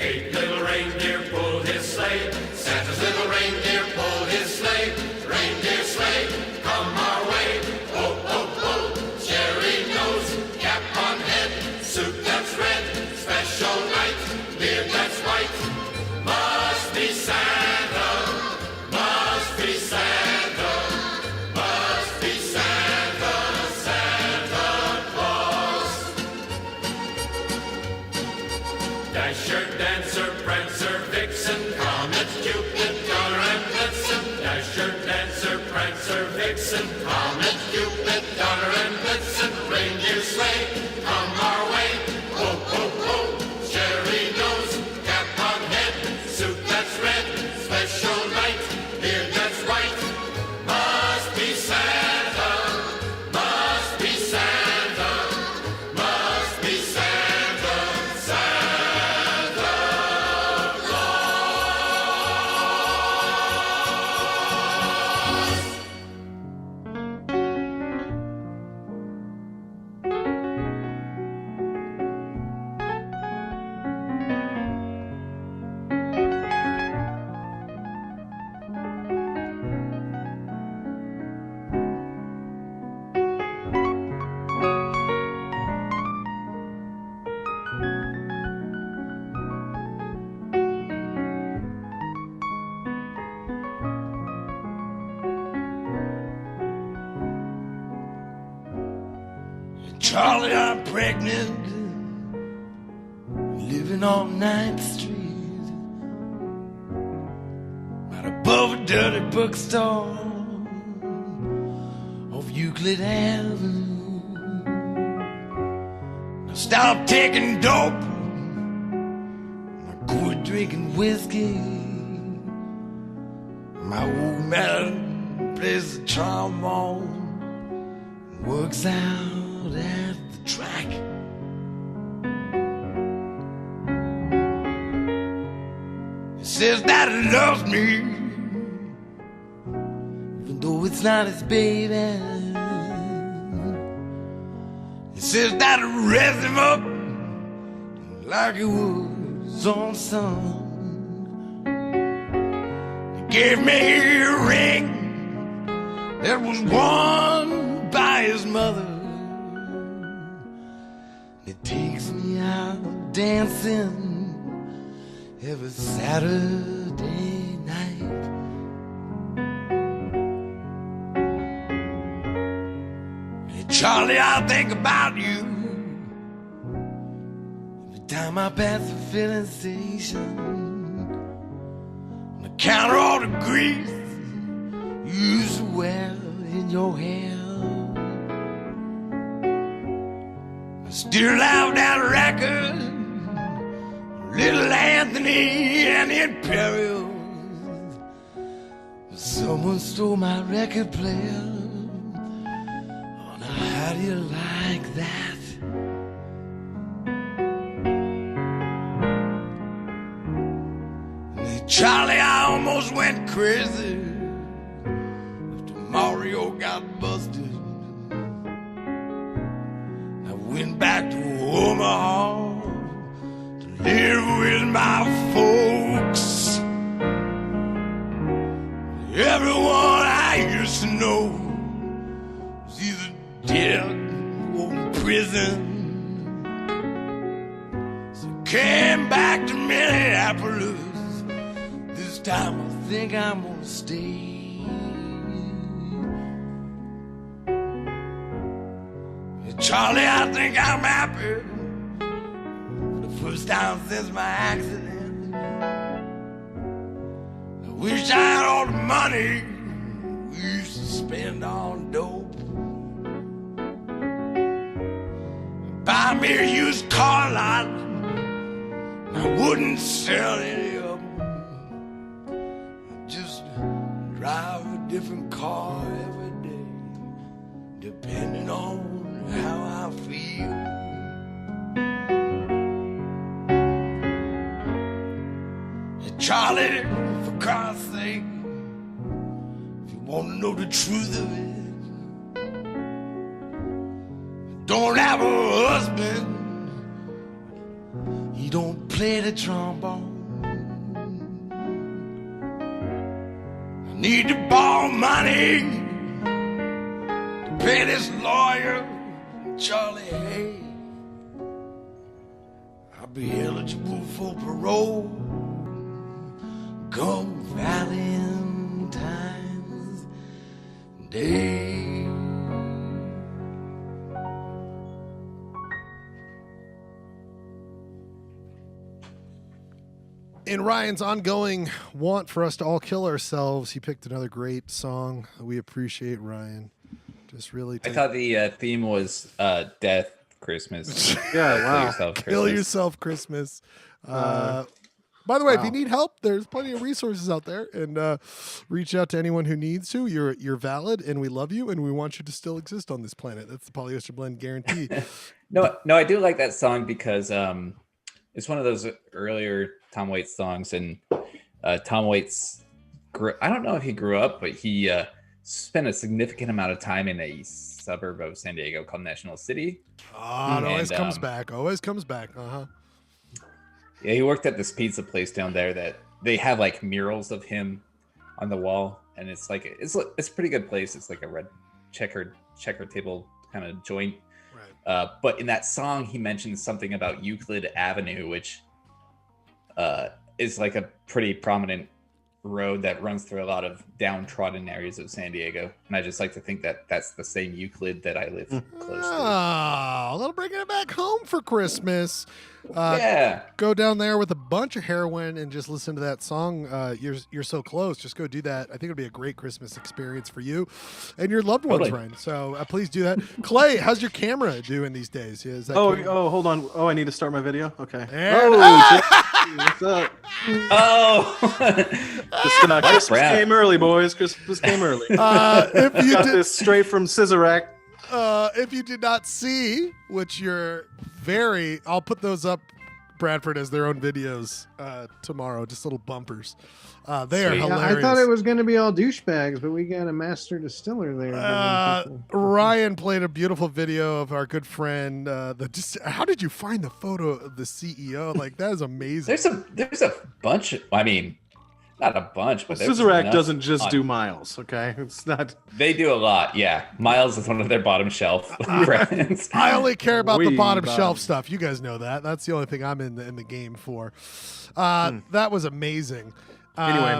[SPEAKER 6] 8 little reindeer pulled his sleigh. Santa's little reindeer pulled his sleigh. Reindeer sleigh, come our way. Oh, oh, oh, cherry nose, cap on head, suit that's red, special night, beard that's white. Must be Santa, must be Santa, must be Santa, Santa Claus. Dasher, Dancer, Prancer, Vixen, Comet, Cupid, Donner, and Blitzen. Dasher, Dancer, Prancer, Vixen, Comet, Cupid, Donner, and Blitzen. Reindeer sleigh, come our way. Oh,
[SPEAKER 11] Charlie, I'm pregnant, living on 9th Street, right above a dirty bookstore off Euclid Avenue. Now stop taking dope, I quit drinking whiskey. My old man plays the trombone, works out at the track. He says that he loves me, even though it's not his baby. He says that he raised him up like he was his own son. He gave me a ring that was won by his mother. It takes me out dancing every Saturday night. Hey, Charlie, I think about you every time I pass the filling station. On the counter, all the grease you used to wear in your hair. I still have that record, Little Anthony and the Imperials. Someone stole my record player. Oh, now how do you like that? Hey, Charlie, I almost went crazy after Mario got busted. I went back to Omaha to live with my folks. Everyone I used to know was either dead or in prison. So I came back to Minneapolis. This time I think I'm gonna stay. Charlie, I think I'm happy for the first time since my accident. I wish I had all the money we used to spend on dope. Buy me a used car lot, I wouldn't sell any of them. I'd just drive a different car every day, depending on how I feel. Hey, Charlie, for Christ's sake, if you want to know the truth of it, I don't have a husband, he don't play the trombone. I need to borrow money to pay this lawyer. Charlie, hey, I'll be eligible for parole come Valentine's Day.
[SPEAKER 3] In Ryan's ongoing want for us to all kill ourselves, he picked another great song. We appreciate Ryan. Just really.
[SPEAKER 13] I thought the theme was death, Christmas.
[SPEAKER 3] Yeah, wow.
[SPEAKER 13] Kill
[SPEAKER 3] yourself, Christmas. By the way, if you need help, there's plenty of resources out there, and reach out to anyone who needs to. You're valid, and we love you, and we want you to still exist on this planet. That's the Polyester Blend guarantee.
[SPEAKER 13] No, I do like that song because it's one of those earlier Tom Waits songs, and Tom Waits. I don't know if he grew up, but he spent a significant amount of time in a suburb of San Diego called National City.
[SPEAKER 3] Oh, it always comes back. Always comes back.
[SPEAKER 13] Yeah, he worked at this pizza place down there that they have like murals of him on the wall, and it's like it's a pretty good place. It's like a red checker table kind of joint. Right. But in that song, he mentions something about Euclid Avenue, which is like a pretty prominent road that runs through a lot of downtrodden areas of San Diego, and I just like to think that that's the same Euclid that I live close to.
[SPEAKER 3] Oh, a little bringing it back home for Christmas.
[SPEAKER 13] Yeah.
[SPEAKER 3] Go down there with a bunch of heroin and just listen to that song. You're so close. Just go do that. I think it'll be a great Christmas experience for you and your loved ones, Ryan. So please do that. Clay, how's your camera doing these days? Is that
[SPEAKER 1] hold on. Oh, I need to start my video. Okay. What's up? Christmas came early, boys. Christmas came early.
[SPEAKER 3] If you
[SPEAKER 1] got
[SPEAKER 3] did
[SPEAKER 1] this straight from Scissorack.
[SPEAKER 3] If you did not see, which you're I'll put those up, Bradford, as their own videos tomorrow, just little bumpers. They are hilarious.
[SPEAKER 9] I thought it was going to be all douchebags, but we got a master distiller there.
[SPEAKER 3] Ryan played a beautiful video of our good friend. How did you find the photo of the CEO? Like, that is amazing.
[SPEAKER 13] There's a bunch. I mean, not a bunch, but
[SPEAKER 1] Scissorack doesn't just do Miles, okay? It's not.
[SPEAKER 13] They do a lot, yeah. Miles is one of their bottom shelf brands.
[SPEAKER 3] I only care about the bottom shelf stuff. You guys know that. That's the only thing I'm in the game for. That was amazing.
[SPEAKER 1] Anyway,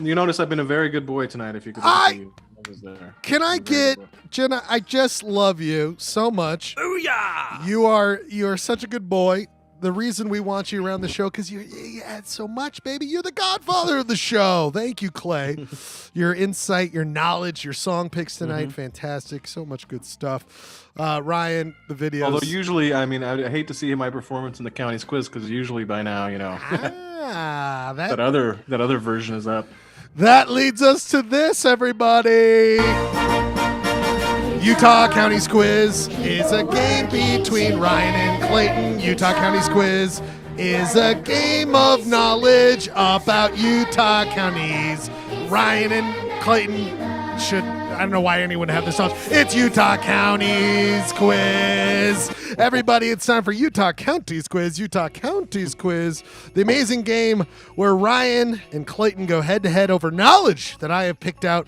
[SPEAKER 1] you notice I've been a very good boy tonight. If you could see, I was there.
[SPEAKER 3] Can I get Jenna? I just love you so much.
[SPEAKER 1] Booyah!
[SPEAKER 3] You are such a good boy. The reason we want you around the show because you add so much, baby. You're the godfather of the show. Thank you, Clay. Your insight, your knowledge, your song picks tonight, fantastic. So much good stuff. Ryan, the videos.
[SPEAKER 1] Although usually, I mean, I hate to see my performance in the county's quiz because usually by now, you know, that other version is up.
[SPEAKER 3] That leads us to this, everybody. Utah County's Quiz is a game between Ryan and Clayton. Utah County's Quiz is a game of knowledge about Utah counties. Ryan and Clayton I don't know why anyone would have this song. It's Utah County's Quiz. Everybody, it's time for Utah County's Quiz. Utah County's Quiz, the amazing game where Ryan and Clayton go head-to-head over knowledge that I have picked out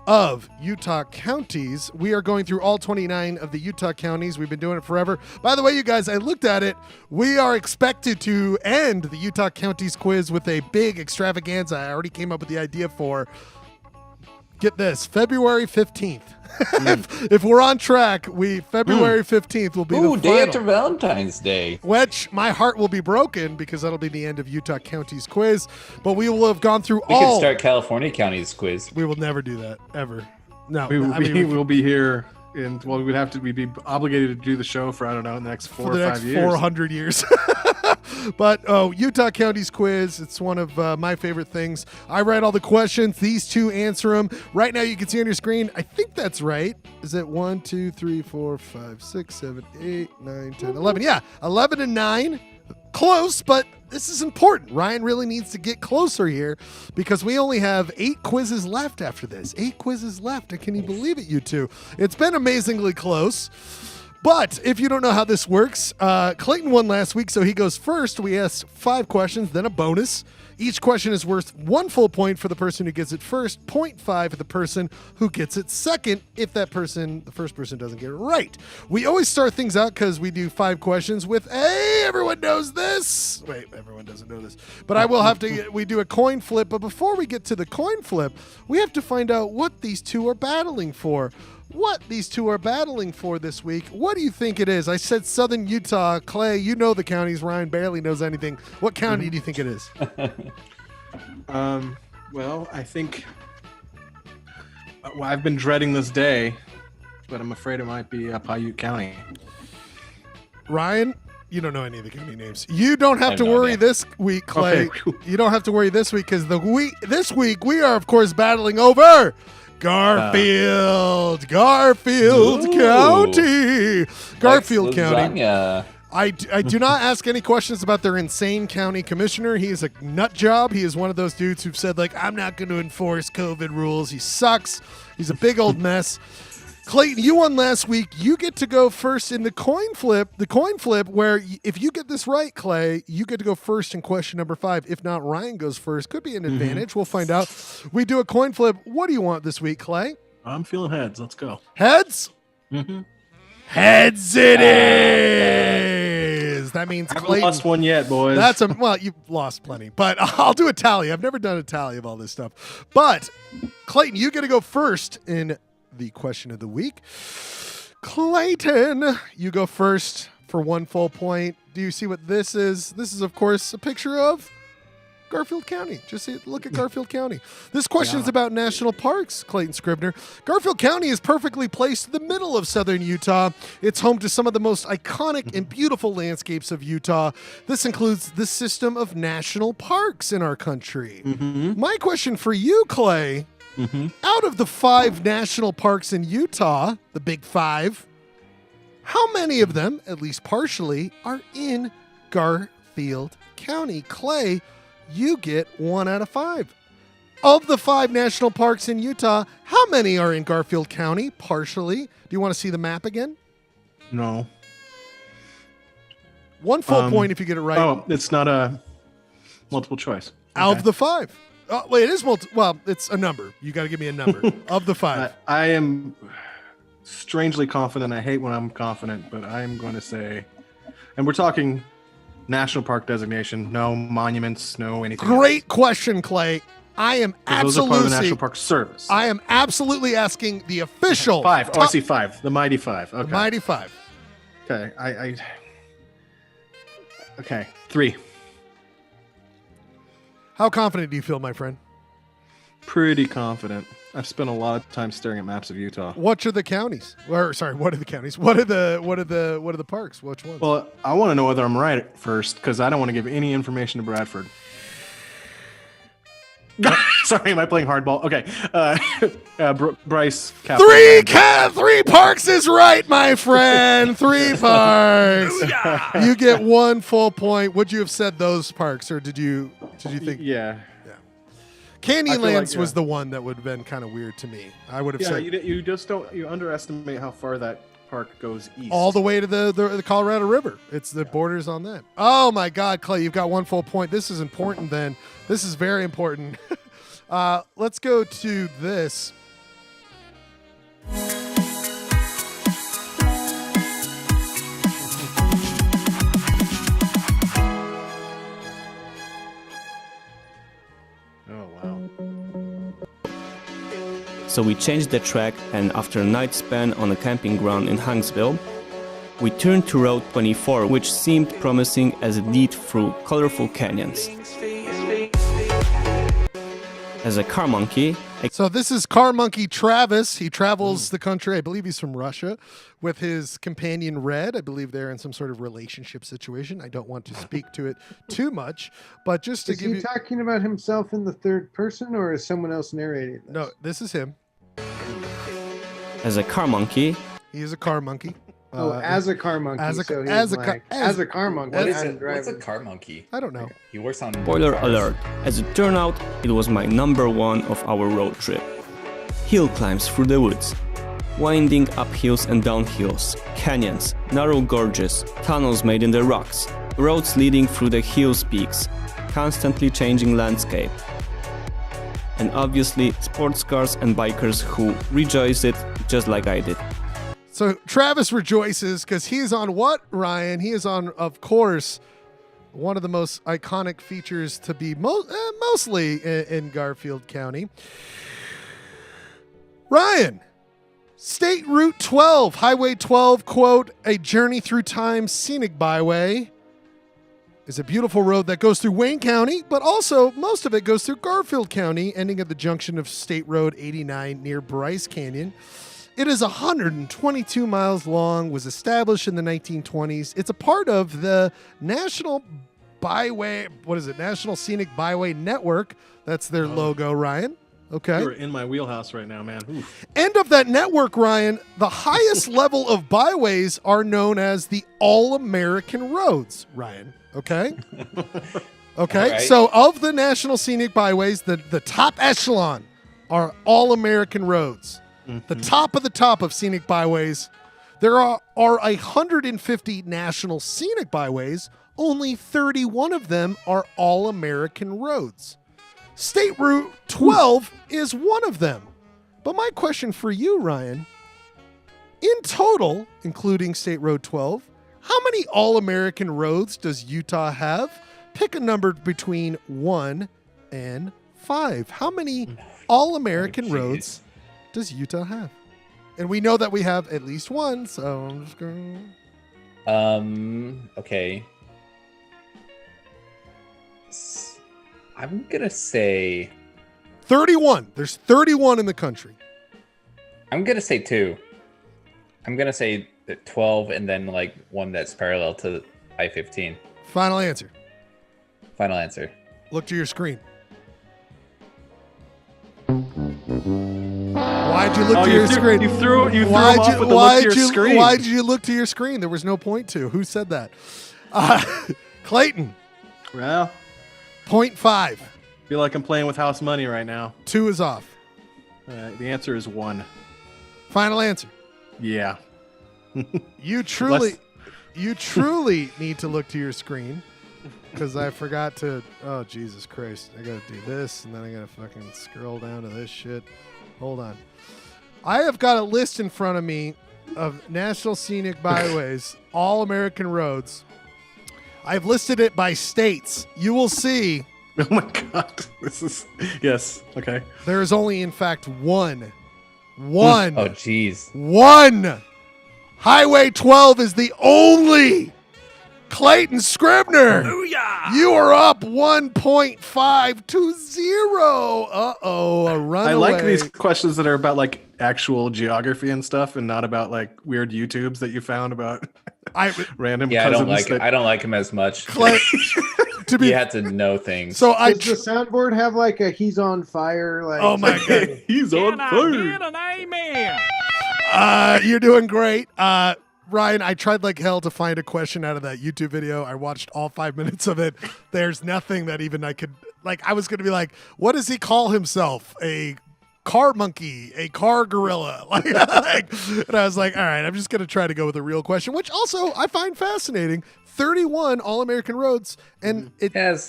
[SPEAKER 3] of Utah counties. We are going through all 29 of the Utah counties. We've been doing it forever. By the way, you guys, I looked at it. We are expected to end the Utah counties quiz with a big extravaganza. I already came up with the idea for, get this, February 15th. If we're on track, February 15th will be the final.
[SPEAKER 13] Day after Valentine's Day.
[SPEAKER 3] Which my heart will be broken because that'll be the end of Utah County's quiz. But we will have gone through
[SPEAKER 13] We could start California County's quiz.
[SPEAKER 3] We will never do that, ever. No.
[SPEAKER 1] We'll be here. And we'd be obligated to do the show for, I don't know, the next 4 or 5 years.
[SPEAKER 3] 400 years. But Utah County's quiz, it's one of my favorite things. I write all the questions. These two answer them. Right now you can see on your screen, I think that's right. Is it 1, 2, 3, 4, 5, 6, 7, 8, 9, 10, 11? Yeah, 11 and 9. Close, but this is important. Ryan really needs to get closer here because we only have 8 quizzes left after this. 8 quizzes left. And can you believe it, you two? It's been amazingly close. But if you don't know how this works, Clayton won last week, so he goes first. We asked 5 questions, then a bonus. Each question is worth 1 full point for the person who gets it first, 0.5 for the person who gets it second if the first person doesn't get it right. We always start things out because we do 5 questions with, hey, everyone knows this. Wait, everyone doesn't know this. But I will have to, we do a coin flip. But before we get to the coin flip, we have to find out what these two are battling for. What these two are battling for this week. What do you think it is? I said Southern Utah. Clay, you know the counties. Ryan barely knows anything. What county do you think it is?
[SPEAKER 1] Well, I think I've been dreading this day, but I'm afraid it might be Paiute County.
[SPEAKER 3] Ryan, you don't know any of the county names. You don't have to worry this week, Clay. Okay. You don't have to worry this week because this week we are, of course, battling over Garfield County. Garfield County. I do not ask any questions about their insane county commissioner. He is a nut job. He is one of those dudes who've said, like, I'm not going to enforce COVID rules. He sucks. He's a big old mess. Clayton, you won last week. You get to go first in the coin flip. The coin flip where if you get this right, Clay, you get to go first in question number 5. If not, Ryan goes first. Could be an advantage. We'll find out. We do a coin flip. What do you want this week, Clay?
[SPEAKER 1] I'm feeling heads. Let's go.
[SPEAKER 3] Heads? Mm-hmm. Heads it is. That means
[SPEAKER 1] I haven't
[SPEAKER 3] Clayton
[SPEAKER 1] lost one yet, boys.
[SPEAKER 3] Well, you've lost plenty, but I'll do a tally. I've never done a tally of all this stuff. But Clayton, you get to go first in the question of the week. Clayton, you go first for 1 full point. Do you see what this is? This is, of course, a picture of Garfield County. Just look at Garfield County. This question is about national parks, Clayton Scribner. Garfield County is perfectly placed in the middle of southern Utah. It's home to some of the most iconic and beautiful landscapes of Utah. This includes the system of national parks in our country. My question for you, Clay, out of the 5 national parks in Utah, the big 5, how many of them, at least partially, are in Garfield County? Clay, you get 1 out of 5. Of the 5 national parks in Utah, how many are in Garfield County partially? Do you want to see the map again?
[SPEAKER 1] No.
[SPEAKER 3] 1 full point if you get it right.
[SPEAKER 1] Oh, it's not a multiple choice.
[SPEAKER 3] Of the 5. Wait, it is well, it's a number. You got to give me a number. Of the 5.
[SPEAKER 1] I am strangely confident. I hate when I'm confident, but I am going to say, and we're talking national park designation, no monuments, no anything.
[SPEAKER 3] Great question, Clay. I am absolutely.
[SPEAKER 1] Those are part of the National Park Service.
[SPEAKER 3] I am absolutely asking the official
[SPEAKER 1] 5. Oh, I see 5. The mighty 5. Okay.
[SPEAKER 3] The mighty 5.
[SPEAKER 1] Okay. Okay. 3.
[SPEAKER 3] How confident do you feel, my friend?
[SPEAKER 1] Pretty confident. I've spent a lot of time staring at maps of Utah.
[SPEAKER 3] What are the counties? What are the counties? What are the parks? Which ones?
[SPEAKER 1] Well, I want to know whether I'm right first because I don't want to give any information to Bradford. Sorry, am I playing hardball? Okay. Bryce.
[SPEAKER 3] 3 parks is right, my friend. 3 parks. You get 1 full point. Would you have said those parks, or did you think?
[SPEAKER 1] Yeah.
[SPEAKER 3] Canyonlands was the one that would have been kind of weird to me. I would have said.
[SPEAKER 1] You just don't. You underestimate how far that park goes east.
[SPEAKER 3] All the way to the Colorado River. It's the borders on that. Oh my God, Clay, you've got 1 full point. This is important. Then this is very important. Let's go to this.
[SPEAKER 15] So we changed the track, and after a night spent on a camping ground in Hanksville, we turned to Road 24, which seemed promising as it led through colorful canyons. As a car monkey...
[SPEAKER 3] So this is car monkey Travis. He travels the country. I believe he's from Russia with his companion Red. I believe they're in some sort of relationship situation. I don't want to speak to it too much, but just to give you...
[SPEAKER 9] Is he talking about himself in the third person, or is someone else narrating this?
[SPEAKER 3] No, this is him.
[SPEAKER 15] As a car monkey...
[SPEAKER 3] He is a car monkey.
[SPEAKER 9] As a car monkey. As a car monkey.
[SPEAKER 13] What's a car monkey?
[SPEAKER 3] I don't know.
[SPEAKER 13] He works on.
[SPEAKER 15] Spoiler alert. As it turned out, it was my number 1 of our road trip. Hill climbs through the woods, winding up hills and down hills, canyons, narrow gorges, tunnels made in the rocks, roads leading through the hills' peaks, constantly changing landscape. And obviously, sports cars and bikers who rejoice it just like I did.
[SPEAKER 3] So Travis rejoices because he's on what, Ryan? He is on, of course, one of the most iconic features to be mostly in Garfield County. Ryan, State Route 12, Highway 12, quote, a journey through time scenic byway, is a beautiful road that goes through Wayne County, but also most of it goes through Garfield County, ending at the junction of State Road 89 near Bryce Canyon. It is 122 miles long, was established in the 1920s. It's a part of the National Byway, National Scenic Byway Network. That's their logo, Ryan. Okay.
[SPEAKER 1] You're in my wheelhouse right now, man. Oof.
[SPEAKER 3] End of that network, Ryan, the highest level of byways are known as the All-American Roads, Ryan. Okay? Okay, right. So of the National Scenic Byways, the top echelon are All-American Roads. The top of the top of scenic byways. There are 150 national scenic byways. Only 31 of them are all-American roads. State Route 12 is one of them. But my question for you, Ryan, in total, including State Road 12, How many All-American roads does Utah have? Pick a number between 1 and 5. How many All-American roads does Utah have? And we know that we have at least one, so I'm just going.
[SPEAKER 13] Okay. I'm gonna say
[SPEAKER 3] 31. There's 31 in the country.
[SPEAKER 13] I'm gonna say 2. I'm gonna say 12, and then like one that's parallel to I-15.
[SPEAKER 3] Final answer.
[SPEAKER 13] Final answer.
[SPEAKER 3] Look to your screen. Why'd you look to your screen?
[SPEAKER 1] You threw him off with the look to your screen.
[SPEAKER 3] Why did you look to your screen? There was no point to. Who said that? Clayton.
[SPEAKER 1] Well,
[SPEAKER 3] 0.5.
[SPEAKER 1] Feel like I'm playing with house money right now.
[SPEAKER 3] 2 is off.
[SPEAKER 1] The answer is 1.
[SPEAKER 3] Final answer.
[SPEAKER 1] Yeah.
[SPEAKER 3] You truly need to look to your screen, because I forgot to. Oh, Jesus Christ! I gotta do this, and then I gotta fucking scroll down to this shit. Hold on. I have got a list in front of me of National Scenic Byways, All American Roads. I've listed it by states. You will see.
[SPEAKER 1] Oh my God! This is okay.
[SPEAKER 3] There is only, in fact, one. Oh,
[SPEAKER 13] jeez.
[SPEAKER 3] One. Highway 12 is the only. Clayton Scribner.
[SPEAKER 1] Booyah!
[SPEAKER 3] You are up 1.5 to 0. Uh-oh, a runaway.
[SPEAKER 1] I like these questions that are about like actual geography and stuff, and not about like weird YouTubes that you found about random.
[SPEAKER 13] Yeah,
[SPEAKER 1] cousins
[SPEAKER 13] I don't like him as much.
[SPEAKER 3] Clay,
[SPEAKER 13] you had to know things.
[SPEAKER 3] So
[SPEAKER 9] does the soundboard have like a "He's on fire"? Like,
[SPEAKER 3] oh my God,
[SPEAKER 1] he's on fire.
[SPEAKER 6] Get an amen.
[SPEAKER 3] You're doing great. Ryan, I tried like hell to find a question out of that YouTube video. I watched all 5 minutes of it. There's nothing that even I could, like, I was going to be like, what does he call himself? A car monkey, a car gorilla. Like, and I was like, all right, I'm just going to try to go with a real question, which also I find fascinating. 31 All-American roads, and it
[SPEAKER 13] has,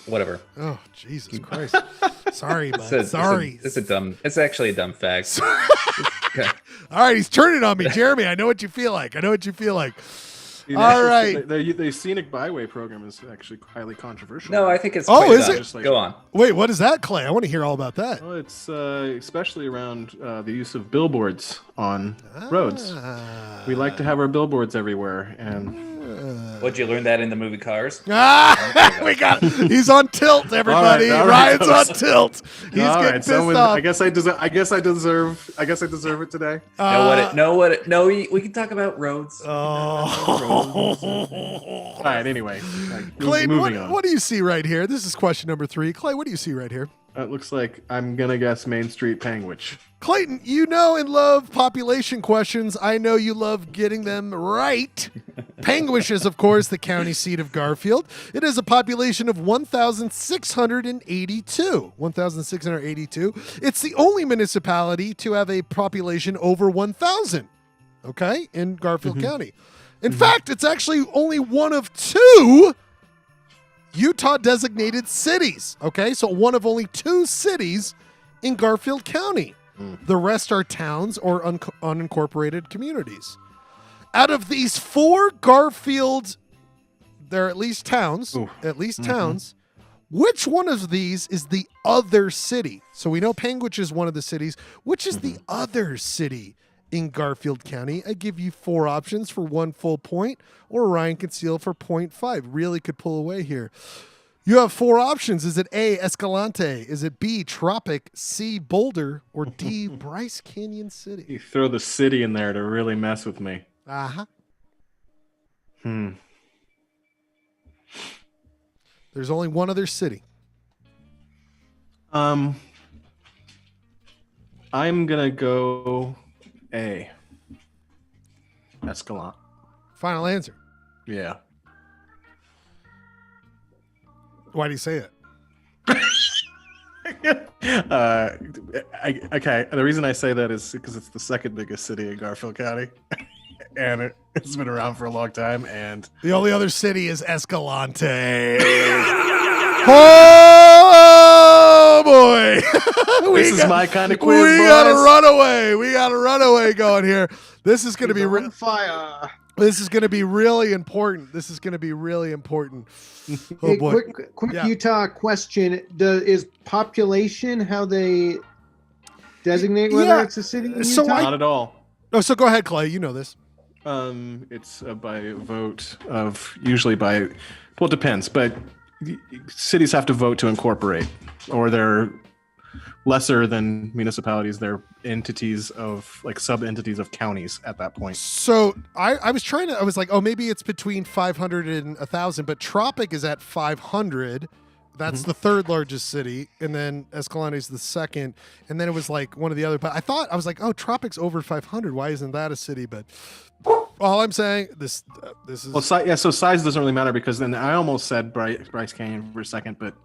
[SPEAKER 13] whatever.
[SPEAKER 3] Oh, Jesus Christ. Sorry, bud. Sorry.
[SPEAKER 13] It's actually a dumb fact.
[SPEAKER 3] All right, he's turning on me. Jeremy, I know what you feel like.
[SPEAKER 1] The
[SPEAKER 3] All right.
[SPEAKER 1] The Scenic Byway program is actually highly controversial.
[SPEAKER 13] No, I think it's
[SPEAKER 3] is it?
[SPEAKER 13] Just go on.
[SPEAKER 3] Wait, what is that, Clay? I want to hear all about that.
[SPEAKER 1] Well, it's especially around the use of billboards on roads. We like to have our billboards everywhere, and
[SPEAKER 13] What'd you learn that in the movie Cars?
[SPEAKER 3] He's on tilt, everybody.
[SPEAKER 1] All right,
[SPEAKER 3] Ryan's on tilt. He's getting pissed off.
[SPEAKER 1] I guess I deserve it today.
[SPEAKER 13] No, we can talk about roads.
[SPEAKER 1] All right. Anyway,
[SPEAKER 3] Clay,
[SPEAKER 1] moving on.
[SPEAKER 3] what do you see right here? This is question number 3. Clay, what do you see right here?
[SPEAKER 1] It looks like I'm gonna guess Main Street Panguitch.
[SPEAKER 3] Clayton, you know and love population questions. I know you love getting them right. Panguitch is, of course, the county seat of Garfield. It has a population of 1,682. 1,682. It's the only municipality to have a population over 1,000, okay, in Garfield County. In fact, it's actually only one of 2 Utah designated cities, okay? So one of only 2 cities in Garfield County. The rest are towns or unincorporated communities. Out of these 4 Garfield, they're at least towns, towns. Which one of these is the other city? So we know Panguitch is one of the cities. Which is the other city in Garfield County? I give you 4 options for 1 full point, or Ryan can seal for 0.5. Really could pull away here. You have 4 options. Is it A, Escalante? Is it B, Tropic? C, Boulder? Or D, Bryce Canyon City?
[SPEAKER 1] You throw the city in there to really mess with me.
[SPEAKER 3] Uh-huh. There's only one other city.
[SPEAKER 1] I'm gonna go A. Escalante.
[SPEAKER 3] Final answer.
[SPEAKER 1] Yeah.
[SPEAKER 3] Why do you say it?
[SPEAKER 1] Okay. The reason I say that is because it's the second biggest city in Garfield County, and it's been around for a long time. And
[SPEAKER 3] the only other city is Escalante. Oh Oh boy.
[SPEAKER 1] This is my kind of quiz.
[SPEAKER 3] We got a runaway. We got a runaway going here. This is going to be
[SPEAKER 9] fire.
[SPEAKER 3] This is going to be really important. This is going to be really important. Oh
[SPEAKER 16] Hey,
[SPEAKER 3] boy.
[SPEAKER 16] quick
[SPEAKER 3] Yeah.
[SPEAKER 16] Utah question. Is population how they designate whether it's a city in
[SPEAKER 3] So
[SPEAKER 16] Utah?
[SPEAKER 1] Not at all.
[SPEAKER 3] Oh, so go ahead, Clay. You know this.
[SPEAKER 1] It's by vote of usually by. Well, it depends, but cities have to vote to incorporate, or they're lesser than municipalities. They're entities of like sub-entities of counties at that point.
[SPEAKER 3] So I was like, oh, maybe it's between 500 and 1,000, but Tropic is at 500. That's the third largest city, and then Escalante is the second, and then it was like one of the other. But I was like, oh, Tropic's over 500. Why isn't that a city? But all I'm saying, this is
[SPEAKER 1] Well, so size doesn't really matter because then I almost said Bryce Canyon for a second, but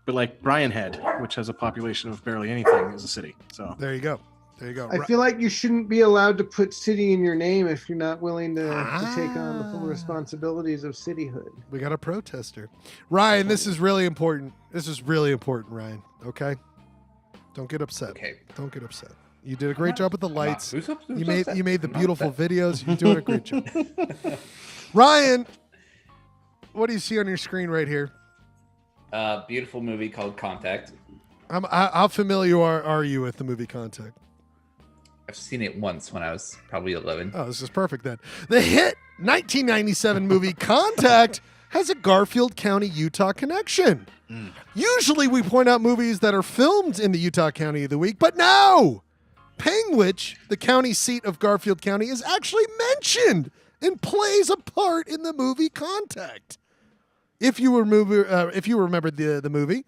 [SPEAKER 1] like Bryan Head, which has a population of barely anything, is a city. So
[SPEAKER 3] there you go. There you go.
[SPEAKER 16] I feel like you shouldn't be allowed to put city in your name if you're not willing to take on the full responsibilities of cityhood.
[SPEAKER 3] We got a protester. Ryan, this is really important. This is really important, Ryan. Okay? Don't get upset.
[SPEAKER 13] Okay.
[SPEAKER 3] Don't get upset. You did a great job with the lights.
[SPEAKER 13] Who's
[SPEAKER 3] You
[SPEAKER 13] upset?
[SPEAKER 3] made the
[SPEAKER 13] I'm not
[SPEAKER 3] beautiful
[SPEAKER 13] upset.
[SPEAKER 3] videos. You're doing a great job. Ryan, what do you see on your screen right here?
[SPEAKER 13] Beautiful movie called Contact.
[SPEAKER 3] How familiar are you with the movie Contact?
[SPEAKER 13] I've seen it once when I was probably 11.
[SPEAKER 3] Oh, this is perfect then. The hit 1997 movie Contact has a Garfield County, Utah connection. Usually we point out movies that are filmed in the Utah County of the week, but no! Panguitch, the county seat of Garfield County, is actually mentioned and plays a part in the movie Contact. If you remember the movie,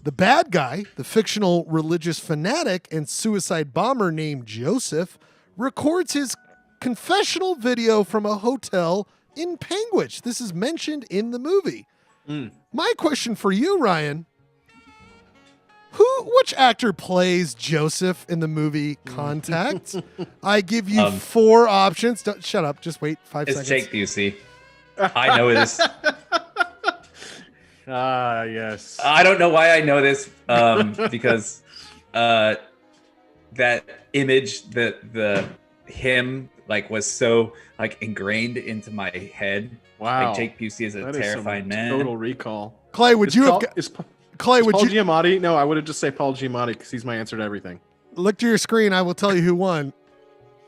[SPEAKER 3] the bad guy, the fictional religious fanatic and suicide bomber named Joseph, records his confessional video from a hotel in Panguitch. This is mentioned in the movie. My question for you, Ryan, which actor plays Joseph in the movie Contact? I give you 4 options. Don't, shut up. Just wait 5
[SPEAKER 13] It's
[SPEAKER 3] seconds.
[SPEAKER 13] Jake Busey. I know this.
[SPEAKER 1] Ah, yes.
[SPEAKER 13] I don't know why I know this because that image, the him like was so like ingrained into my head.
[SPEAKER 1] Wow.
[SPEAKER 13] Like Jake Busey is a
[SPEAKER 1] That
[SPEAKER 13] terrifying
[SPEAKER 1] some
[SPEAKER 13] man.
[SPEAKER 1] Total recall.
[SPEAKER 3] Clay, would you have? Clay, would
[SPEAKER 1] Paul
[SPEAKER 3] you
[SPEAKER 1] Giamatti? No, I would have just say Paul Giamatti because he's my answer to everything.
[SPEAKER 3] look to your screen? I will tell you who won.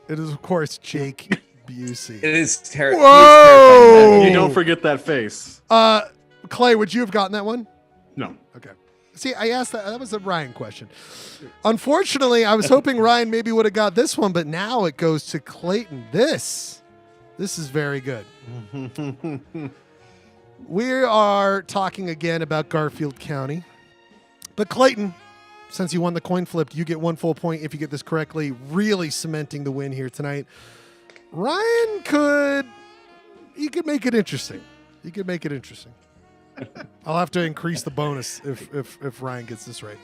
[SPEAKER 3] It is, of course, Jake Busey.
[SPEAKER 13] It is terrible.
[SPEAKER 3] Whoa!
[SPEAKER 1] You don't forget that face.
[SPEAKER 3] Clay, would you have gotten that one?
[SPEAKER 1] No.
[SPEAKER 3] Okay. See, I asked that. That was a Ryan question. Unfortunately, I was hoping Ryan maybe would have got this one, but now it goes to Clayton. This is very good. We are talking again about Garfield County. But Clayton, since you won the coin flip, you get 1 full point if you get this correctly, really cementing the win here tonight. Ryan could make it interesting. He could make it interesting. I'll have to increase the bonus if Ryan gets this right.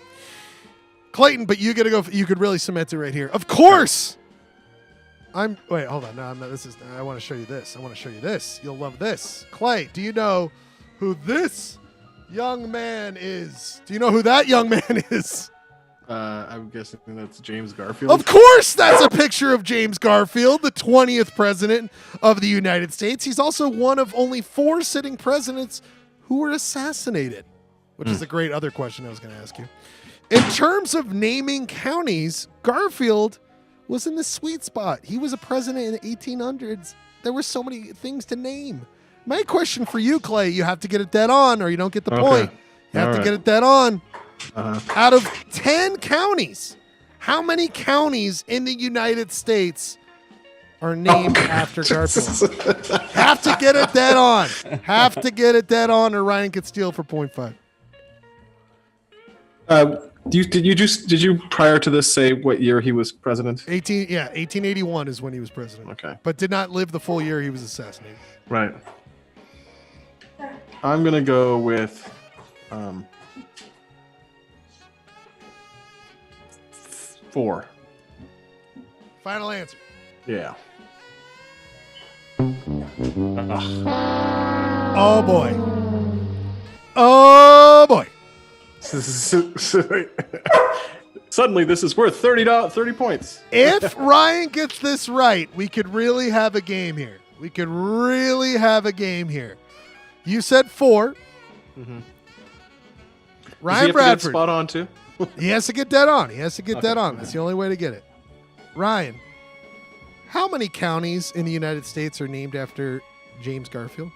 [SPEAKER 3] Clayton, but you gotta go. You could really cement it right here. Of course. Wait, hold on. No, I'm not. I want to show you this. I want to show you this. You'll love this. Clay, do you know who this young man is? Do you know who that young man is?
[SPEAKER 1] I'm guessing that's James Garfield.
[SPEAKER 3] Of course, that's a picture of James Garfield, the 20th president of the United States. He's also one of only 4 sitting presidents who were assassinated, which is a great other question I was going to ask you. In terms of naming counties, Garfield was in the sweet spot. He was a president in the 1800s. There were so many things to name. My question for you, Clay, you have to get it dead on or you don't get the point. You have to get it dead on. Out of 10 counties, how many counties in the United States are named after Garfield? Have to get it dead on. Have to get it dead on or Ryan could steal for 0.5.
[SPEAKER 1] Did you prior to this say what year he was president?
[SPEAKER 3] 1881 is when he was president.
[SPEAKER 1] Okay.
[SPEAKER 3] But did not live the full year he was assassinated.
[SPEAKER 1] Right. I'm gonna go with 4.
[SPEAKER 3] Final answer.
[SPEAKER 1] Yeah.
[SPEAKER 3] Oh boy. Oh boy.
[SPEAKER 1] Suddenly, this is worth $30 points.
[SPEAKER 3] If Ryan gets this right, we could really have a game here. You said 4.
[SPEAKER 1] Mm-hmm.
[SPEAKER 3] Ryan Bradford.
[SPEAKER 1] Spot on too.
[SPEAKER 3] He has to get dead on. That's the only way to get it. Ryan, how many counties in the United States are named after James Garfield?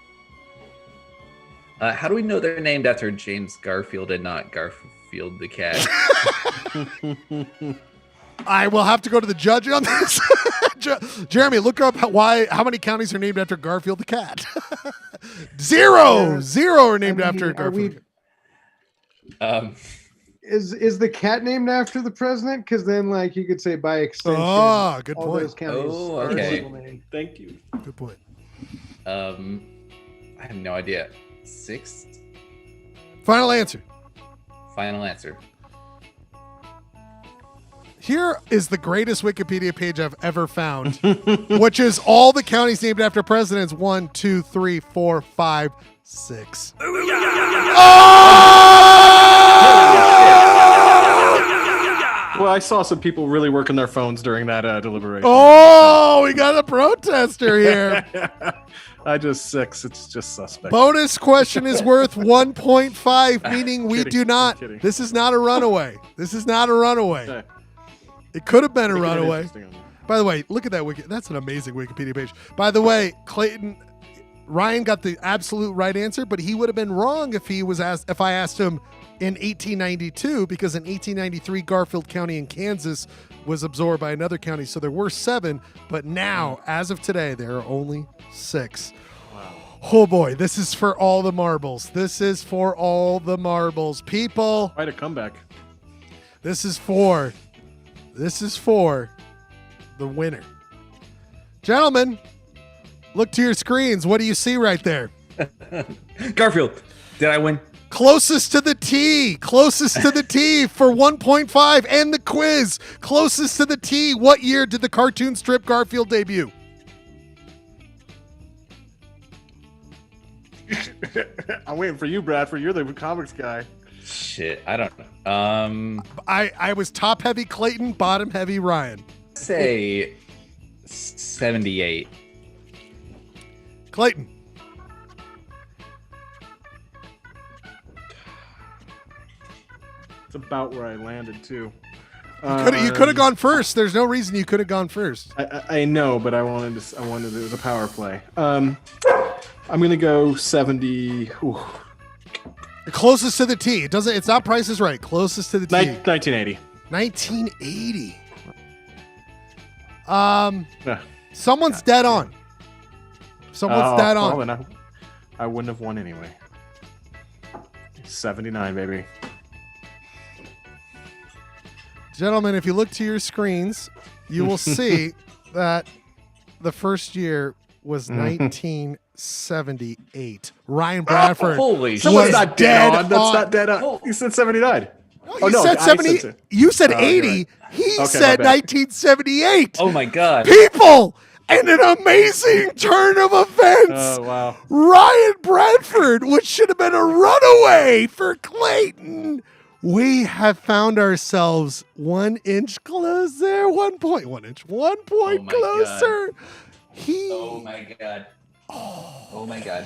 [SPEAKER 13] How do we know they're named after James Garfield and not Garfield the cat?
[SPEAKER 3] I will have to go to the judge on this. Jeremy, look up how many counties are named after Garfield the cat. Zero are named after Garfield.
[SPEAKER 16] Is the cat named after the president? Because then, like, you could say by extension.
[SPEAKER 3] Oh, good
[SPEAKER 16] all
[SPEAKER 3] point.
[SPEAKER 16] Those counties are
[SPEAKER 13] okay.
[SPEAKER 1] Thank you.
[SPEAKER 3] Good point.
[SPEAKER 13] I have no idea. 6.
[SPEAKER 3] Final answer. Here is the greatest Wikipedia page I've ever found, which is all the counties named after presidents. 1, 2, 3, 4, 5, 6.
[SPEAKER 1] Well, I saw some people really working their phones during that deliberation.
[SPEAKER 3] Oh, we got a protester here.
[SPEAKER 1] I just 6. It's just suspect.
[SPEAKER 3] Bonus question is worth 1.5, meaning we do not. This is not a runaway.
[SPEAKER 1] Okay.
[SPEAKER 3] It could have been a runaway. By the way, look at that wiki. That's an amazing Wikipedia page. By the way, Ryan got the absolute right answer, but he would have been wrong if I asked him in 1892, because in 1893 Garfield County in Kansas was absorbed by another county, so there were 7, but now, as of today, there are only 6.
[SPEAKER 1] Wow.
[SPEAKER 3] Oh boy, this is for all the marbles. People.
[SPEAKER 1] Quite a comeback.
[SPEAKER 3] This is for the winner. Gentlemen, look to your screens. What do you see right there?
[SPEAKER 13] Garfield. Did I win?
[SPEAKER 3] Closest to the T for 1.5, and the quiz. Closest to the T. What year did the cartoon strip Garfield debut?
[SPEAKER 1] I'm waiting for you, Bradford. You're the comics guy.
[SPEAKER 13] Shit, I don't know.
[SPEAKER 3] I was top heavy Clayton, bottom heavy Ryan.
[SPEAKER 13] Say 78.
[SPEAKER 3] Clayton.
[SPEAKER 1] It's about where I landed too.
[SPEAKER 3] You could have gone first. There's no reason you could have gone first.
[SPEAKER 1] I know, but I wanted it was a power play. I'm gonna go 70. Ooh.
[SPEAKER 3] Closest to the T. It's not Price is Right. Closest to the T.
[SPEAKER 1] 1980.
[SPEAKER 3] 1980. Someone's dead on.
[SPEAKER 1] Well, then I wouldn't have won anyway. 79, baby.
[SPEAKER 3] Gentlemen, if you look to your screens, you will see that the first year was 1978. Ryan Bradford.
[SPEAKER 13] Holy
[SPEAKER 1] shit. That's not dead on. That's not dead on. You said 79.
[SPEAKER 3] You said 70. You said 80. Right. He said 1978.
[SPEAKER 13] Oh, my God.
[SPEAKER 3] People, and an amazing turn of events.
[SPEAKER 1] Oh, wow.
[SPEAKER 3] Ryan Bradford, which should have been a runaway for Clayton. We have found ourselves 1 inch closer. 1 point. 1 inch. 1 point closer.
[SPEAKER 13] Oh my God. Oh my God.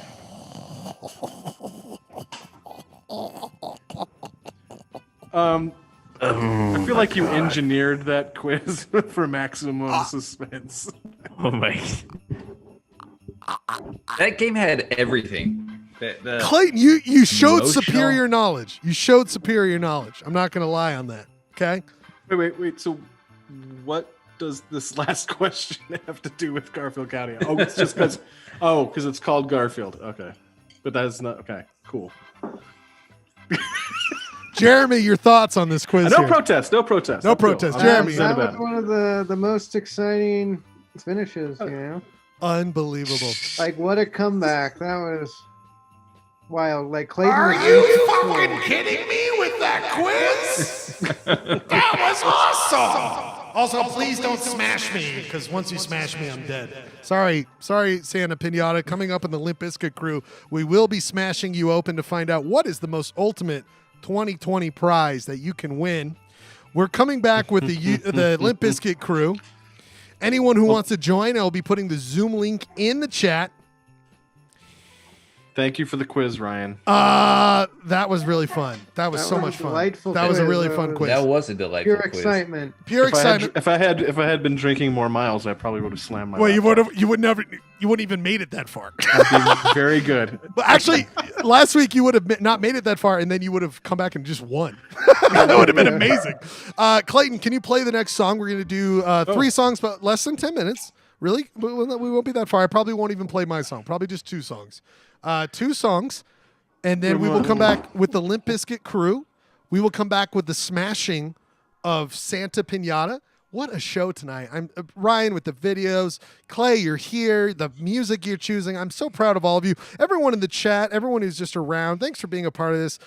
[SPEAKER 1] I feel like you engineered that quiz for maximum suspense.
[SPEAKER 13] Oh my. That game had everything.
[SPEAKER 3] Clayton, you showed superior knowledge. I'm not going to lie on that. Okay?
[SPEAKER 1] Wait. So what does this last question have to do with Garfield County? Oh, it's just because it's called Garfield. Okay. But that's not okay. Cool.
[SPEAKER 3] Jeremy, your thoughts on this quiz?
[SPEAKER 1] No protest.
[SPEAKER 3] Jeremy,
[SPEAKER 16] that was one of the most exciting finishes. You know,
[SPEAKER 3] unbelievable.
[SPEAKER 16] Like, what a comeback! That was wild. Like, Clayton.
[SPEAKER 11] Are you fucking kidding me with that quiz? That was awesome.
[SPEAKER 3] Also, please don't smash me, because once you smash me, I'm dead. Sorry, Santa Pinata. Coming up in the Limp Bizkit Krew, we will be smashing you open to find out what is the most ultimate 2020 prize that you can win. We're coming back with the Limp Bizkit crew. Anyone who wants to join, I'll be putting the Zoom link in the chat.
[SPEAKER 1] Thank you for the quiz, Ryan.
[SPEAKER 3] That was really fun. That was so much fun. That was a really fun quiz.
[SPEAKER 13] That was a delightful
[SPEAKER 16] Pure
[SPEAKER 13] quiz.
[SPEAKER 16] excitement.
[SPEAKER 3] Pure excitement.
[SPEAKER 1] If I had been drinking more miles, I probably would have slammed my.
[SPEAKER 3] Well, you wouldn't even made it that far.
[SPEAKER 1] That'd be very good.
[SPEAKER 3] But actually, last week you would have not made it that far, and then you would have come back and just won. That would have been amazing. Clayton, can you play the next song? We're going to do 3 songs, but less than 10 minutes. Really? We won't be that far. I probably won't even play my song. Probably just 2 songs. 2 songs, and then we will come back with the Limp Bizkit crew. We will come back with the smashing of Santa Pinata. What a show tonight. I'm Ryan with the videos. Clay, you're here. The music you're choosing. I'm so proud of all of you. Everyone in the chat, everyone who's just around, thanks for being a part of this.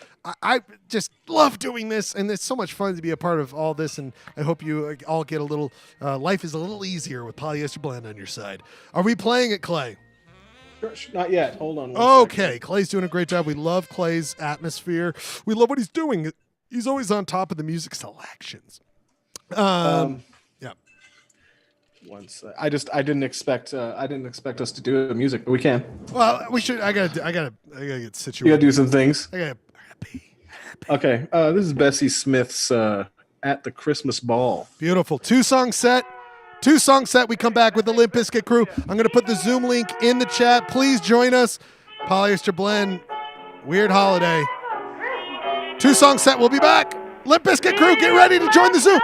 [SPEAKER 3] I just love doing this, and it's so much fun to be a part of all this, and I hope you all get a little, life is a little easier with Polyester Blend on your side. Are we playing it, Clay?
[SPEAKER 1] Not yet. Hold on.
[SPEAKER 3] Okay, Clay's doing a great job. We love Clay's atmosphere. We love what he's doing. He's always on top of the music selections. Yeah.
[SPEAKER 1] Once I didn't expect us to do the music, but we can.
[SPEAKER 3] Well, we should. I gotta get situated.
[SPEAKER 1] You gotta do some things.
[SPEAKER 3] I gotta pee.
[SPEAKER 1] Okay. This is Bessie Smith's "At the Christmas Ball."
[SPEAKER 3] Beautiful. 2-song set. 2-song set. We come back with the Limp Bizkit crew. I'm going to put the Zoom link in the chat. Please join us. Polyester Blend. Weird holiday. 2-song set. We'll be back. Limp Bizkit crew, get ready to join the Zoom.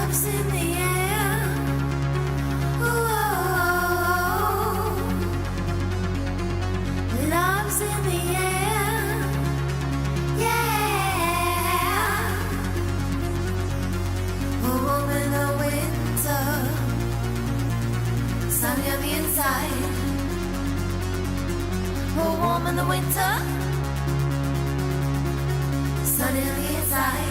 [SPEAKER 8] Love's in the air. Whoa. Love's in the air. Yeah. We're warm in the winter. Sunny on the inside. We're warm in the winter. Sunny on the inside.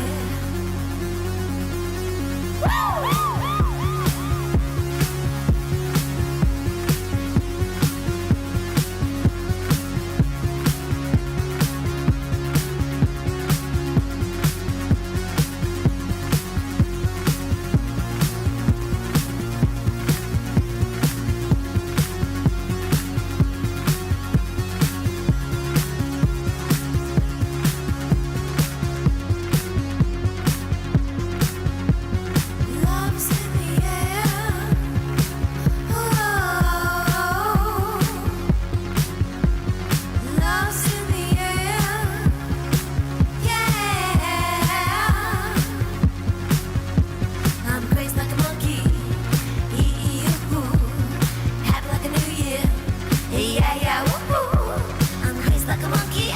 [SPEAKER 8] Love's in the air. Whoa. Love's in the air. Yeah. I'm crazy like a monkey. Happy like a new year. Yeah, yeah, woo-hoo. I'm crazy like a monkey.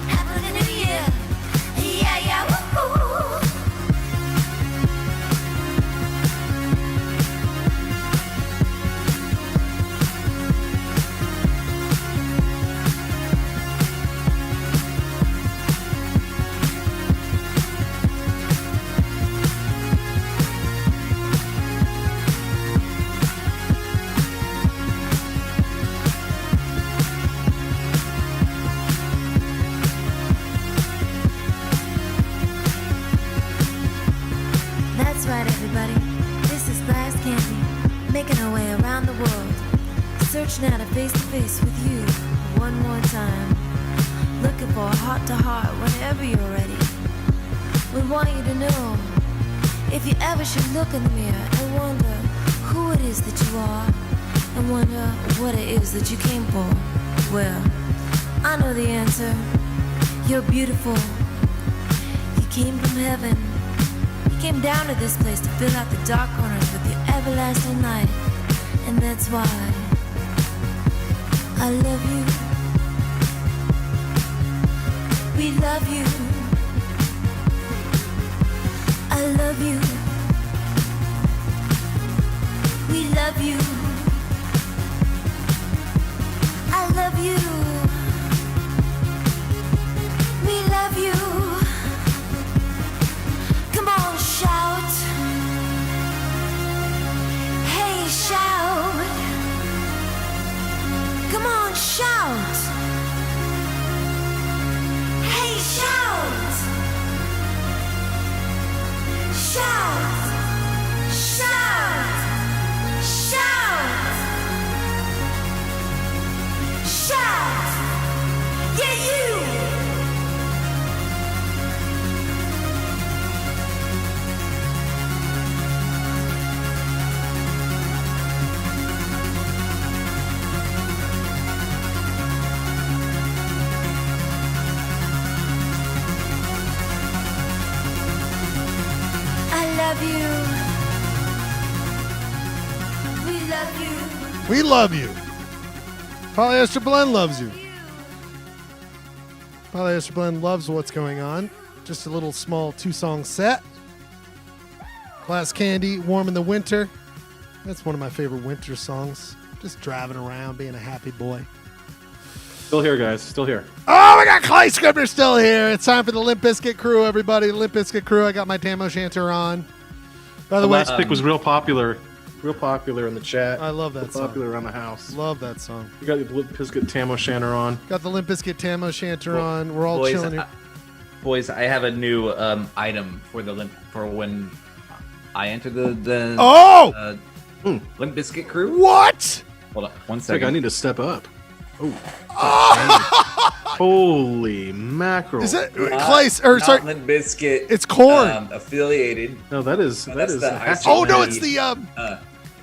[SPEAKER 8] Happy like a new year. Yeah, yeah, woo-hoo. That's right, everybody. This is Glass Candy, making our way around the world, searching out a face-to-face with you one more time, looking for a heart-to-heart whenever you're ready. We want you to know, if you ever should look in the mirror and wonder who it is that you are, and wonder what it is that you came for, well, I know the answer. You're beautiful. You came from heaven. You came down to this place to fill out the dark corners with your everlasting light. And that's why I love you. We love you. I love you. We love you. I love you. We love you. Come on, shout. Hey, shout. Come on, shout. Hey, shout. Shout. Shout. Shout. Shout. Yeah, you. I love you. We love you.
[SPEAKER 3] We love you. Polyester Blend loves you. Polyester Blend loves what's going on. Just a little small 2-song set. Glass Candy, Warm in the Winter. That's one of my favorite winter songs. Just driving around, being a happy boy.
[SPEAKER 1] Still here, guys. Still here.
[SPEAKER 3] Oh, we got Clay Scribner still here. It's time for the Limp Bizkit Krew, everybody. Limp Bizkit Krew. I got my Tam O'Shanter on. By the way,
[SPEAKER 1] last pick was real popular in the chat.
[SPEAKER 3] I love that song.
[SPEAKER 1] Popular around the house.
[SPEAKER 3] Love that song.
[SPEAKER 1] You got the Limp Bizkit Tam O'Shanter on.
[SPEAKER 3] Got the Limp Bizkit Tam O'Shanter on. We're all chilling here.
[SPEAKER 13] Boys, I have a new item for the Limp for when I enter the Limp Bizkit Krew.
[SPEAKER 3] What?
[SPEAKER 13] Hold on, one
[SPEAKER 1] It's like
[SPEAKER 13] second.
[SPEAKER 1] I need to step up. Holy mackerel!
[SPEAKER 3] Is it Clay? Or sorry,
[SPEAKER 13] Limp Bizkit.
[SPEAKER 3] It's corn.
[SPEAKER 13] Affiliated.
[SPEAKER 1] No, that is
[SPEAKER 3] Oh no, it's the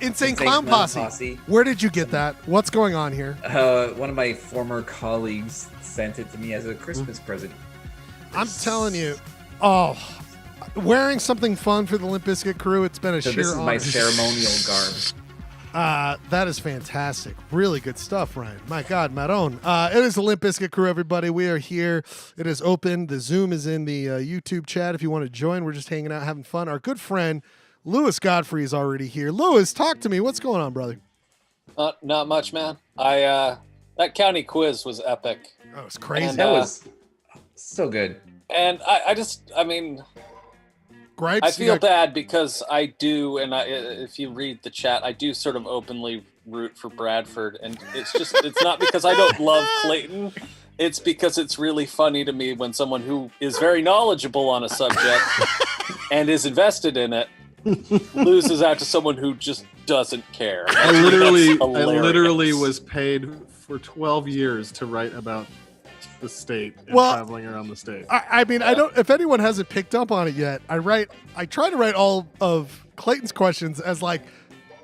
[SPEAKER 3] Insane Clown Posse. Where did you get that? What's going on here?
[SPEAKER 13] One of my former colleagues sent it to me as a Christmas present.
[SPEAKER 3] I'm telling you. Oh, wearing something fun for the Limp Bizkit crew. It's been a sheer
[SPEAKER 13] This is
[SPEAKER 3] honor.
[SPEAKER 13] my ceremonial garb.
[SPEAKER 3] That is fantastic. Really good stuff, Ryan. My God, Maron. It is the Limp Bizkit crew, everybody. We are here. It is open. The Zoom is in the YouTube chat if you want to join. We're just hanging out, having fun. Our good friend, Louis Godfrey, is already here. Louis, talk to me. What's going on, brother?
[SPEAKER 17] Not much, man. That county quiz was epic.
[SPEAKER 3] That was crazy.
[SPEAKER 17] And,
[SPEAKER 13] That was so good.
[SPEAKER 17] And I mean,
[SPEAKER 3] Gripes?
[SPEAKER 17] I feel bad because I do, and if you read the chat, I do sort of openly root for Bradford, and it's not because I don't love Clayton. It's because it's really funny to me when someone who is very knowledgeable on a subject and is invested in it loses out to someone who just doesn't care.
[SPEAKER 1] I literally was paid for 12 years to write about the state and traveling around the state.
[SPEAKER 3] I mean, I don't. If anyone hasn't picked up on it yet, I try to write all of Clayton's questions as like,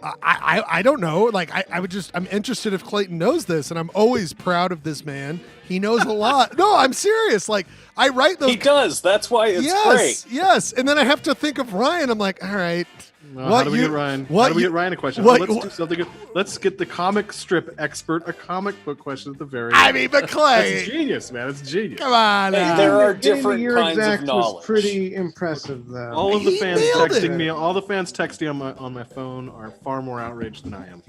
[SPEAKER 3] I don't know. Like I'm interested if Clayton knows this, and I'm always proud of this man. He knows a lot. No, I'm serious. Like I write those.
[SPEAKER 17] He does. That's why it's great.
[SPEAKER 3] Yes. And then I have to think of Ryan. I'm like, all right.
[SPEAKER 1] How do we get Ryan? How do we get Ryan a question? Let's do something. Let's get the comic strip expert a comic book question at the very end.
[SPEAKER 3] I mean, but Clay,
[SPEAKER 1] it's genius, man. It's genius.
[SPEAKER 3] Come on.
[SPEAKER 17] There are different
[SPEAKER 16] year
[SPEAKER 17] kinds
[SPEAKER 16] exact
[SPEAKER 17] of knowledge.
[SPEAKER 16] was pretty impressive, though.
[SPEAKER 1] All of the fans texting me, all the fans texting on my phone are far more outraged than I am.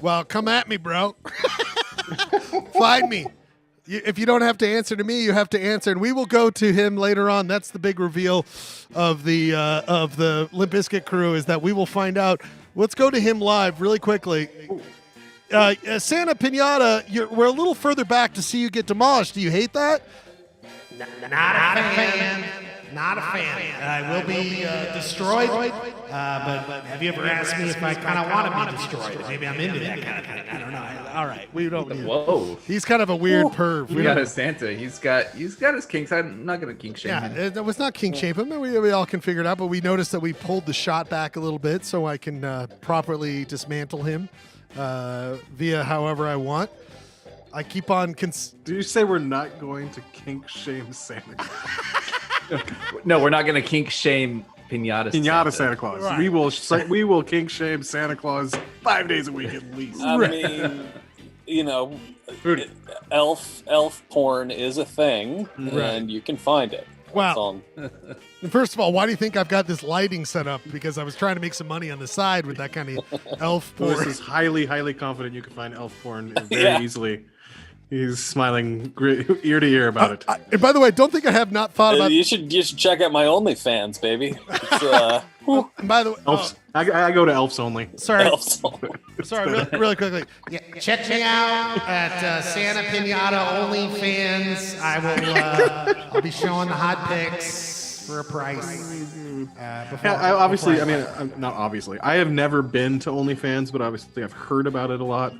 [SPEAKER 3] Well, come at me, bro. Find me. If you don't have to answer to me, you have to answer, and we will go to him later on. That's the big reveal of the Limp Bizkit crew, is that we will find out. Let's go to him live really quickly. Santa Pinata, we're a little further back to see you get demolished. Do you hate that?
[SPEAKER 18] Not a fan. Not a fan. I will be destroyed. But have you ever asked me if I kind of want to be destroyed? Maybe I'm into that kind of thing. I don't know.
[SPEAKER 3] All right, we don't.
[SPEAKER 13] Whoa,
[SPEAKER 3] he's kind of a weird perv.
[SPEAKER 13] We got a Santa. He's got his kinks. I'm not gonna kink shame him.
[SPEAKER 3] It was not kink shame him. We all can figure it out. But we noticed that we pulled the shot back a little bit so I can properly dismantle him via however I want. I keep on.
[SPEAKER 1] Did you say we're not going to kink shame Santa Claus?
[SPEAKER 13] No, we're not gonna kink shame Pinata
[SPEAKER 1] Santa Claus.
[SPEAKER 3] Right.
[SPEAKER 1] We will kink shame Santa Claus 5 days a week at least.
[SPEAKER 17] I mean, you know, elf porn is a thing, and you can find it.
[SPEAKER 3] Wow. First of all, why do you think I've got this lighting set up? Because I was trying to make some money on the side with that kind of elf porn.
[SPEAKER 1] This is highly, highly confident you can find elf porn very easily. He's smiling ear to ear about it.
[SPEAKER 3] And by the way, don't think I have not thought about.
[SPEAKER 17] You should check out my OnlyFans, baby. It's,
[SPEAKER 3] by the way,
[SPEAKER 1] Elves. I go to Elves only.
[SPEAKER 3] Sorry,
[SPEAKER 17] Sorry,
[SPEAKER 3] really quickly.
[SPEAKER 18] Yeah, check me out at Santa Pinata OnlyFans. I will. I'll be showing the hot pics for a price.
[SPEAKER 1] Not obviously. I have never been to OnlyFans, but obviously I've heard about it a lot.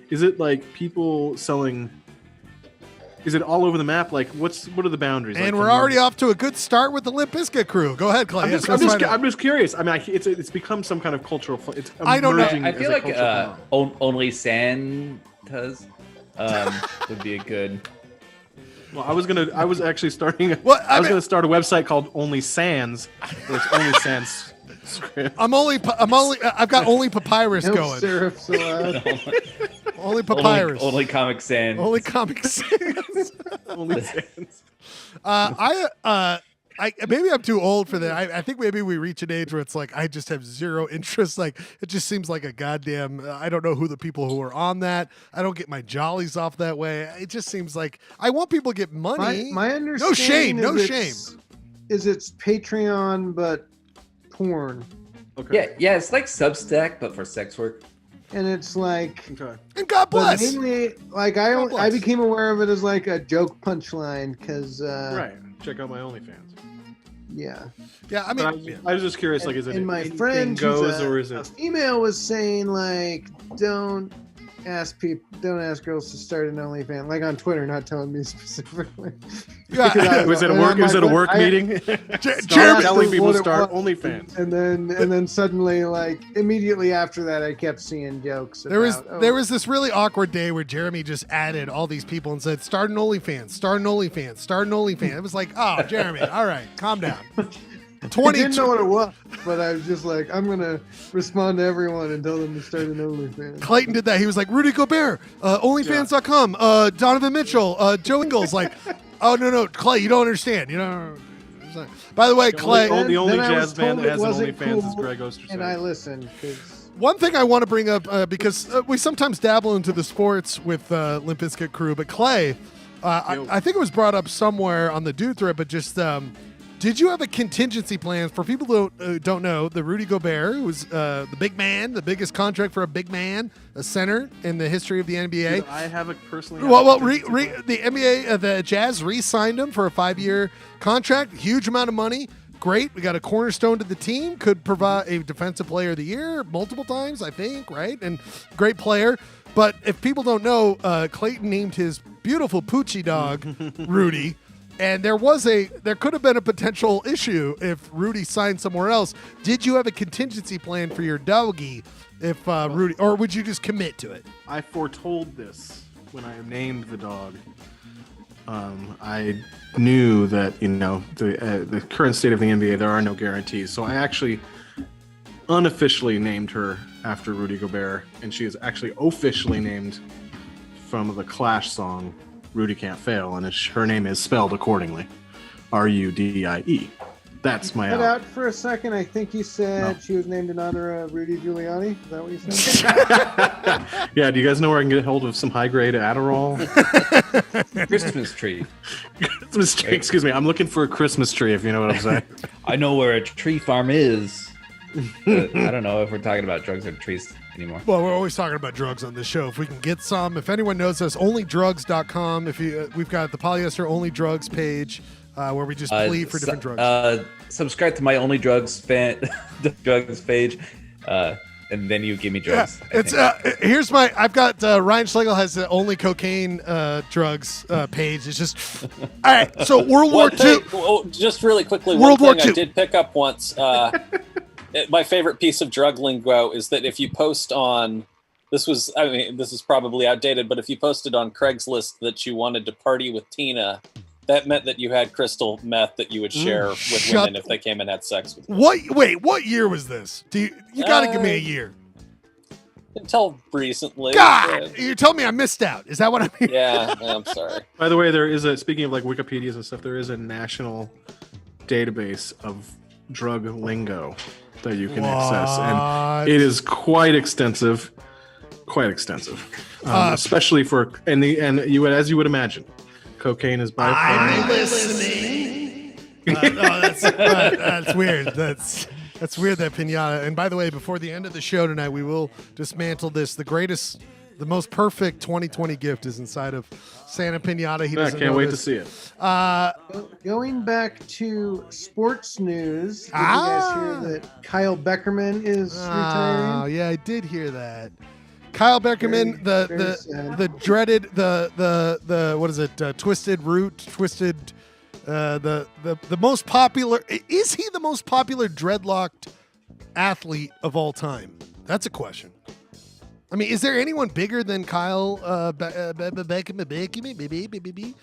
[SPEAKER 1] Is it like people selling? Is it all over the map? Like, what are the boundaries?
[SPEAKER 3] And
[SPEAKER 1] like,
[SPEAKER 3] we're already off to a good start with the Limp Bizkit crew. Go ahead, Clay.
[SPEAKER 1] I'm just curious. I mean, it's become some kind of cultural. It's
[SPEAKER 3] I don't know.
[SPEAKER 13] I feel like only Santas would be a good.
[SPEAKER 1] Well, I was actually starting. I was gonna start a website called Only Sans. Where it's Only Sans.
[SPEAKER 3] I've got only papyrus
[SPEAKER 16] No
[SPEAKER 3] going.
[SPEAKER 16] syrups allowed.
[SPEAKER 3] Only papyrus.
[SPEAKER 13] Only Comic Sans.
[SPEAKER 3] Only Comic Sans.
[SPEAKER 1] Only Sans.
[SPEAKER 3] Maybe I'm too old for that. I think maybe we reach an age where it's like I just have zero interest. Like it just seems like a goddamn. I don't know who the people who are on that. I don't get my jollies off that way. It just seems like I want people to get money.
[SPEAKER 16] My understanding.
[SPEAKER 3] No shame.
[SPEAKER 16] Is it's Patreon but porn?
[SPEAKER 1] Okay.
[SPEAKER 13] Yeah, it's like Substack but for sex work.
[SPEAKER 16] And it's like,
[SPEAKER 3] and God bless.
[SPEAKER 16] Mainly, like I became aware of it as like a joke punchline because
[SPEAKER 1] right. Check out my OnlyFans.
[SPEAKER 16] Yeah.
[SPEAKER 3] Yeah, I mean,
[SPEAKER 1] I was just curious. Like, is it?
[SPEAKER 16] And my friend,
[SPEAKER 1] goes or is it?
[SPEAKER 16] A female was saying like, don't ask girls to start an OnlyFans, like on Twitter, not telling me specifically.
[SPEAKER 1] Yeah. Was it a work meeting?
[SPEAKER 16] Jeremy
[SPEAKER 1] telling people to start OnlyFans.
[SPEAKER 16] And then suddenly, like immediately after that, I kept seeing jokes.
[SPEAKER 3] There was this really awkward day where Jeremy just added all these people and said, "Start an OnlyFans, start an OnlyFans, start an OnlyFans." It was like, oh, Jeremy, all right, calm down.
[SPEAKER 16] I didn't know what it was, but I was just like, I'm gonna respond to everyone and tell them to start an OnlyFans.
[SPEAKER 3] Clayton did that. He was like, Rudy Gobert, OnlyFans.com, Donovan Mitchell, Joe Ingles. Like, oh no, Clay, you don't understand. You know. By the way, Clay,
[SPEAKER 1] the only jazz band that has an OnlyFans is Greg Osterson.
[SPEAKER 16] And I listened because.
[SPEAKER 3] One thing I want to bring up, because we sometimes dabble into the sports with Limp Bizkit Krew, but Clay, I think it was brought up somewhere on the dude thread, but just did you have a contingency plan for people who don't know? The Rudy Gobert, who was the big man, the biggest contract for a big man, a center in the history of the NBA.
[SPEAKER 1] Dude, I have a personally.
[SPEAKER 3] The NBA, the Jazz re-signed him for a 5-year contract, huge amount of money. Great. We got a cornerstone to the team. Could provide a defensive player of the year multiple times, I think, right? And great player. But if people don't know, Clayton named his beautiful Poochie dog Rudy. And there could have been a potential issue if Rudy signed somewhere else. Did you have a contingency plan for your doggy if Rudy, or would you just commit to it?
[SPEAKER 1] I foretold this when I named the dog. I knew that the current state of the NBA, there are no guarantees. So I actually unofficially named her after Rudy Gobert, and she is actually officially named from the Clash song Rudy Can't Fail, and her name is spelled accordingly, Rudie. That's my
[SPEAKER 16] Cut out for a second. I think you said she was named in honor of Rudy Giuliani. Is that what you said?
[SPEAKER 1] Yeah, do you guys know where I can get a hold of some high-grade Adderall?
[SPEAKER 13] Christmas tree.
[SPEAKER 1] Christmas tree, excuse me. I'm looking for a Christmas tree, if you know what I'm saying.
[SPEAKER 13] I know where a tree farm is. I don't know if we're talking about drugs or trees anymore.
[SPEAKER 3] Well, we're always talking about drugs on this show. If we can get some, if anyone knows us, onlydrugs.com. We've got the Polyester Only Drugs page where we just plead for different drugs.
[SPEAKER 13] Subscribe to my Only Drugs the drugs page, and then you give me drugs.
[SPEAKER 3] Yeah, it's I've got Ryan Schlegel has the Only Cocaine drugs page. It's just all right. So World War II.
[SPEAKER 17] Just really quickly,
[SPEAKER 3] World War II.
[SPEAKER 17] I did pick up once. My favorite piece of drug lingo is that if you post on, this is probably outdated, but if you posted on Craigslist that you wanted to party with Tina, that meant that you had crystal meth that you would share with women if they came and had sex with you.
[SPEAKER 3] What year was this? You got to give me a year.
[SPEAKER 17] Until recently.
[SPEAKER 3] God, you're telling me I missed out. Is that what I mean?
[SPEAKER 17] Yeah, I'm sorry.
[SPEAKER 1] By the way, there is speaking of like Wikipedias and stuff, there is a national database of drug lingo that you can access, and it is quite extensive, especially for as you would imagine, cocaine is by far.
[SPEAKER 3] I'm listening. That's weird. That's weird, that pinata. And by the way, before the end of the show tonight, we will dismantle this. The most perfect 2020 gift is inside of Santa Pinata.
[SPEAKER 1] I can't wait to see it.
[SPEAKER 16] Going back to sports news, did you guys hear that Kyle Beckerman is retiring?
[SPEAKER 3] Oh, yeah, I did hear that. Kyle Beckerman, the dreaded, the what is it? Twisted Root, the most popular. Is he the most popular dreadlocked athlete of all time? That's a question. I mean, is there anyone bigger than Kyle Beckerman?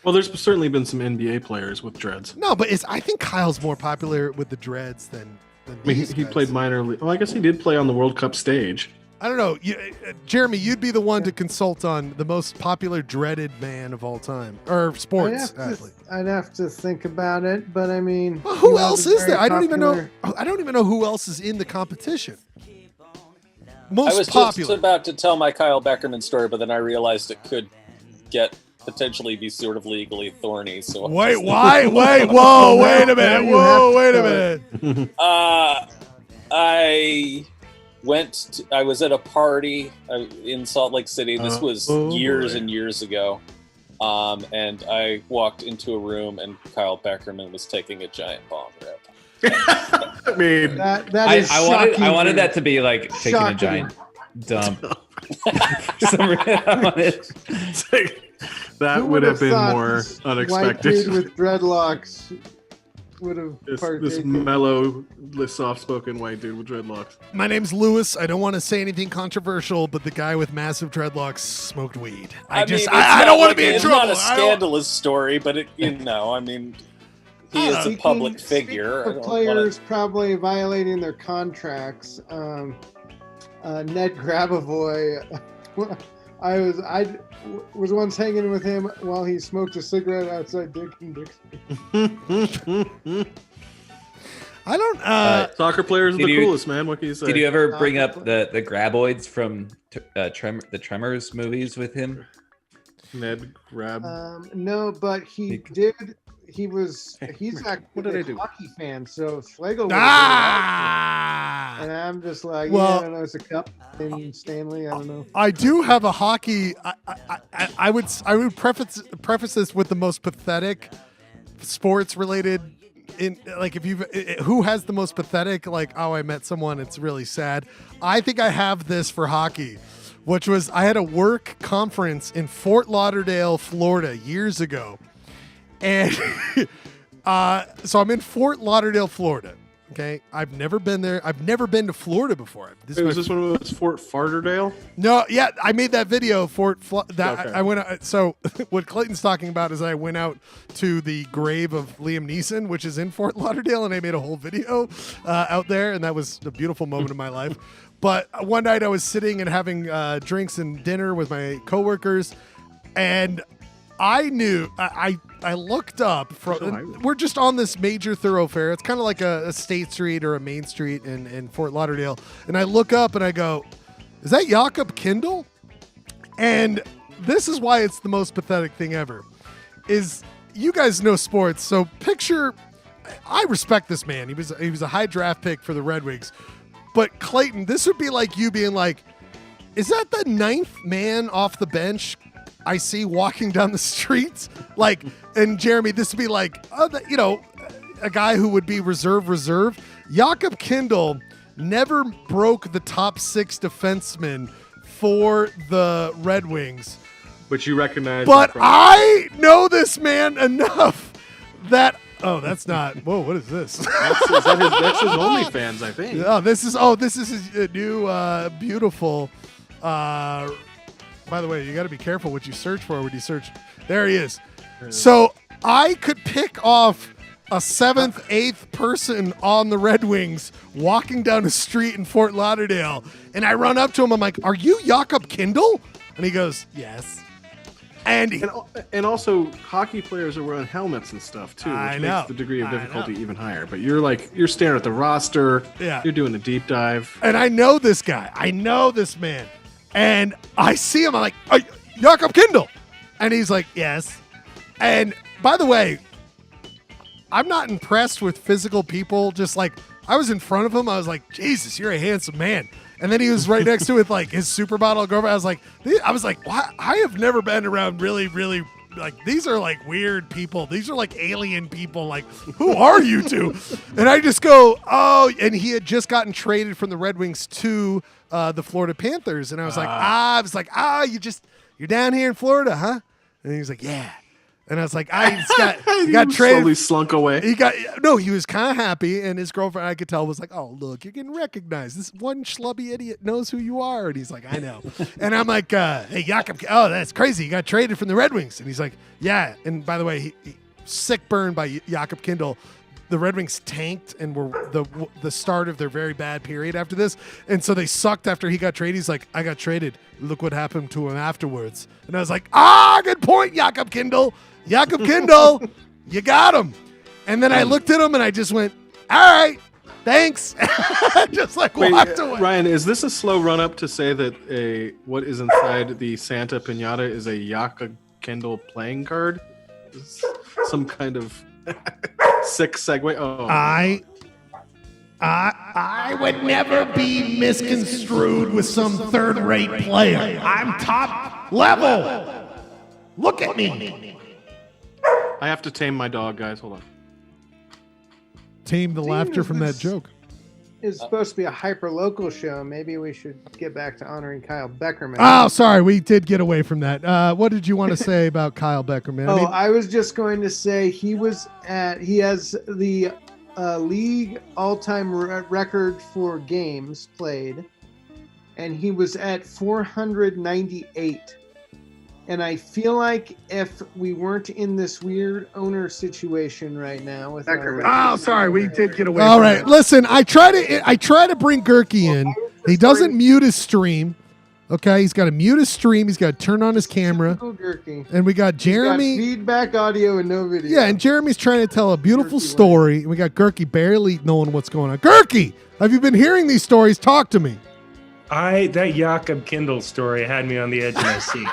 [SPEAKER 1] Well, there's certainly been some NBA players with dreads.
[SPEAKER 3] No, but I think Kyle's more popular with the dreads than
[SPEAKER 1] he played minor league. Well, I guess he did play on the World Cup stage.
[SPEAKER 3] I don't know. Jeremy, you'd be the one to consult on the most popular dreaded man of all time, or sports athlete.
[SPEAKER 16] I'd have to think about it, but I mean,
[SPEAKER 3] well, who else is there? I don't even know who else is in the competition.
[SPEAKER 17] I was just about to tell my Kyle Beckerman story, but then I realized it could potentially be sort of legally thorny. So
[SPEAKER 3] wait a minute.
[SPEAKER 17] I was at a party in Salt Lake City. This was years and years ago. And I walked into a room and Kyle Beckerman was taking a giant bong rip.
[SPEAKER 1] I mean,
[SPEAKER 16] that is
[SPEAKER 13] I wanted that to be like taking a giant dump.
[SPEAKER 1] It's like, that
[SPEAKER 16] Who
[SPEAKER 1] would have been
[SPEAKER 16] thought
[SPEAKER 1] more
[SPEAKER 16] this
[SPEAKER 1] unexpected.
[SPEAKER 16] White dude with dreadlocks would have
[SPEAKER 1] This
[SPEAKER 16] partaken.
[SPEAKER 1] mellow, soft-spoken white dude with dreadlocks.
[SPEAKER 3] My name's Lewis. I don't want to say anything controversial, but the guy with massive dreadlocks smoked weed. I don't want to be in trouble.
[SPEAKER 17] It's not a scandalous story, but he is a public figure.
[SPEAKER 16] The players probably violating their contracts. Ned Grabavoy. I was once hanging with him while he smoked a cigarette outside Dick and Dixie.
[SPEAKER 3] I don't.
[SPEAKER 1] Soccer players are the coolest, man. What can you say?
[SPEAKER 13] Did you ever bring up the graboids from the Tremors movies with him?
[SPEAKER 1] Ned Grab.
[SPEAKER 16] No, but he did. He's actually a hockey fan, so Schlegel. And I'm just like, I don't know. It's a cup and Stanley. I don't know.
[SPEAKER 3] I do have a hockey. I would preface this with the most pathetic sports related. Who has the most pathetic? Like, I met someone. It's really sad. I think I have this for hockey, which was I had a work conference in Fort Lauderdale, Florida, years ago. And so I'm in Fort Lauderdale, Florida. Okay, I've never been there. I've never been to Florida before.
[SPEAKER 1] Was this one was Fort Farderdale?
[SPEAKER 3] No, yeah, I made that video
[SPEAKER 1] Okay.
[SPEAKER 3] I went. So what Clayton's talking about is I went out to the grave of Liam Neeson, which is in Fort Lauderdale, and I made a whole video out there, and that was a beautiful moment of my life. But one night I was sitting and having drinks and dinner with my coworkers, and I knew I looked up from. We're just on this major thoroughfare. It's kind of like a State Street or a Main Street in Fort Lauderdale. And I look up and I go, "Is that Jakob Kindl?" And this is why it's the most pathetic thing ever. Is you guys know sports, so picture. I respect this man. He was a high draft pick for the Red Wings. But Clayton, this would be like you being like, "Is that the 9th man off the bench I see walking down the streets?" Like, and Jeremy, this would be like, a guy who would be reserve. Jakob Kindl never broke the top 6 defensemen for the Red Wings.
[SPEAKER 1] But you recognize.
[SPEAKER 3] But I know this man enough that. Oh, that's not. Whoa, what is this?
[SPEAKER 1] That's his OnlyFans, I think.
[SPEAKER 3] Oh, this is his new beautiful. By the way, you got to be careful what you search for when you search. There he is. So I could pick off a 7th, 8th person on the Red Wings walking down a street in Fort Lauderdale, and I run up to him. I'm like, "Are you Jakob Kindl?" And he goes, "Yes." And
[SPEAKER 1] also, hockey players are wearing helmets and stuff too, which makes the degree of difficulty even higher. But you're staring at the roster.
[SPEAKER 3] Yeah.
[SPEAKER 1] You're doing a deep dive.
[SPEAKER 3] And I know this guy. I know this man. And I see him. I'm like, Jakob Kindl. And he's like, "Yes." And by the way, I'm not impressed with physical people. Just like I was in front of him, I was like, "Jesus, you're a handsome man." And then he was right next to it, like his supermodel girlfriend. I was like, "What? I have never been around really, really like these are like weird people. These are like alien people. Like, who are you two?" And I just go, "Oh!" And he had just gotten traded from the Red Wings to the Florida Panthers, and I was you're down here in Florida, huh? And he was like, "Yeah." And I was like, he got traded.
[SPEAKER 1] Slowly slunk away.
[SPEAKER 3] He was kind of happy, and his girlfriend, I could tell, was like, "Oh, look, you're getting recognized. This one schlubby idiot knows who you are." And he's like, "I know." And I'm like, "Hey, Jakob, that's crazy. You got traded from the Red Wings." And he's like, "Yeah." And by the way, he sick burn by Jakob Kindl. The Red Wings tanked and were the start of their very bad period after this. And so they sucked after he got traded. He's like, "I got traded. Look what happened to him afterwards." And I was like, good point, Jakob Kindl. Jakob Kindl, you got him. And then I looked at him and I just went, "All right, thanks." Just like walked away.
[SPEAKER 1] Ryan, is this a slow run up to say that what is inside the Santa Pinata is a Jakob Kindl playing card? Some kind of sick segue. Oh,
[SPEAKER 18] I would never be misconstrued with some third-rate player. I'm top level. Look at me.
[SPEAKER 1] I have to tame my dog, guys. Hold on.
[SPEAKER 3] Tame the laughter from that joke.
[SPEAKER 16] is supposed to be a hyper-local show. Maybe we should get back to honoring Kyle Beckerman.
[SPEAKER 3] Oh, sorry. We did get away from that. What did you want to say about Kyle Beckerman?
[SPEAKER 16] I was just going to say he has the league all-time record for games played, and he was at 498. And I feel like if we weren't in this weird owner situation right now with
[SPEAKER 18] sorry, we did get away.
[SPEAKER 3] All right, listen. I try to bring Gurky in. He doesn't mute his stream. Okay, he's got to mute his stream. He's got to turn on his camera. And we got Jeremy.
[SPEAKER 16] Feedback audio and no video.
[SPEAKER 3] Yeah, and Jeremy's trying to tell a beautiful story. And we got Gurky barely knowing what's going on. Gurky, have you been hearing these stories? Talk to me.
[SPEAKER 19] That Jakob Kindle story had me on the edge of my seat.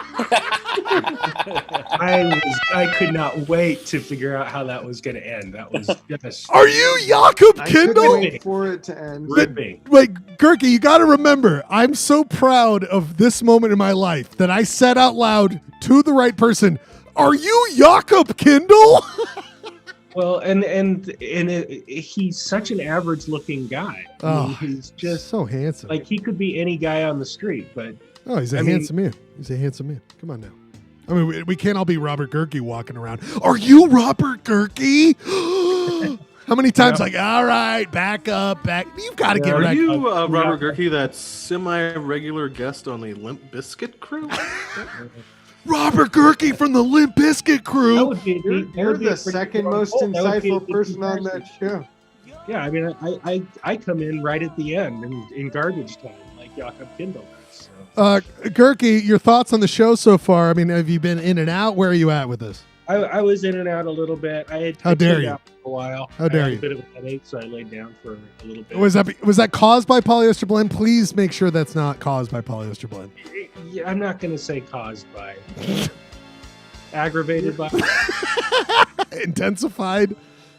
[SPEAKER 19] I could not wait to figure out how that was going to end. That was just.
[SPEAKER 3] Are you Jakob Kindle?
[SPEAKER 16] Wait for it to end.
[SPEAKER 19] Ripping.
[SPEAKER 3] Wait, Gurky, you got to remember, I'm so proud of this moment in my life that I said out loud to the right person, "Are you Jakob Kindle?"
[SPEAKER 19] Well, and he's such an average-looking guy. I mean, he's just
[SPEAKER 3] so handsome.
[SPEAKER 19] Like he could be any guy on the street, but
[SPEAKER 3] he's a handsome man. He's a handsome man. Come on now. I mean, we can't all be Robert Gurky walking around. Are you Robert Gurky? How many times? All right, back up, back. You've got to get
[SPEAKER 1] Are
[SPEAKER 3] right.
[SPEAKER 1] you Robert Gurky, that semi-regular guest on the Limp Bizkit crew?
[SPEAKER 3] Robert Gurky from the Limp Bizkit crew.
[SPEAKER 16] You're the second most insightful person on that show.
[SPEAKER 19] Yeah, I mean, I come in right at the end in garbage time, like Jakob Kindle does. So.
[SPEAKER 3] Gurky, your thoughts on the show so far? I mean, have you been in and out? Where are you at with this?
[SPEAKER 19] I was in and out a little bit.
[SPEAKER 3] How dare you?
[SPEAKER 19] Out for a while.
[SPEAKER 3] How dare you?
[SPEAKER 19] I had a bit of a headache, so I laid down for a little bit.
[SPEAKER 3] Was that caused by polyester blend? Please make sure that's not caused by polyester blend.
[SPEAKER 19] Yeah, I'm not going to say caused by. Aggravated by.
[SPEAKER 3] Intensified.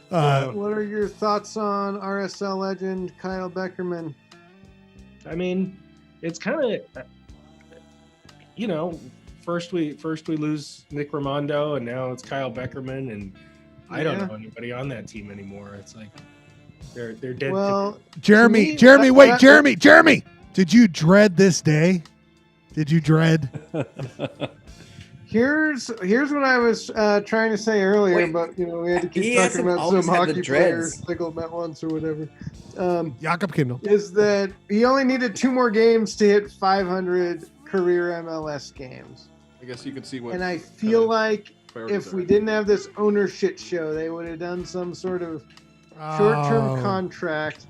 [SPEAKER 16] What are your thoughts on RSL legend Kyle Beckerman?
[SPEAKER 19] I mean, it's kind of, first we lose Nick Raimondo, and now it's Kyle Beckerman, and I don't know anybody on that team anymore. It's like they're dead.
[SPEAKER 16] Well,
[SPEAKER 3] Jeremy, did you dread this day? Did you dread?
[SPEAKER 16] Here's what I was trying to say earlier, but we had to keep talking about some hockey players Nickel met once or whatever.
[SPEAKER 3] Jakob Kindle
[SPEAKER 16] is that he only needed 2 more games to hit 500 career MLS games.
[SPEAKER 1] I guess you could see what.
[SPEAKER 16] And I feel like if we didn't have this ownership show, they would have done some sort of short-term contract,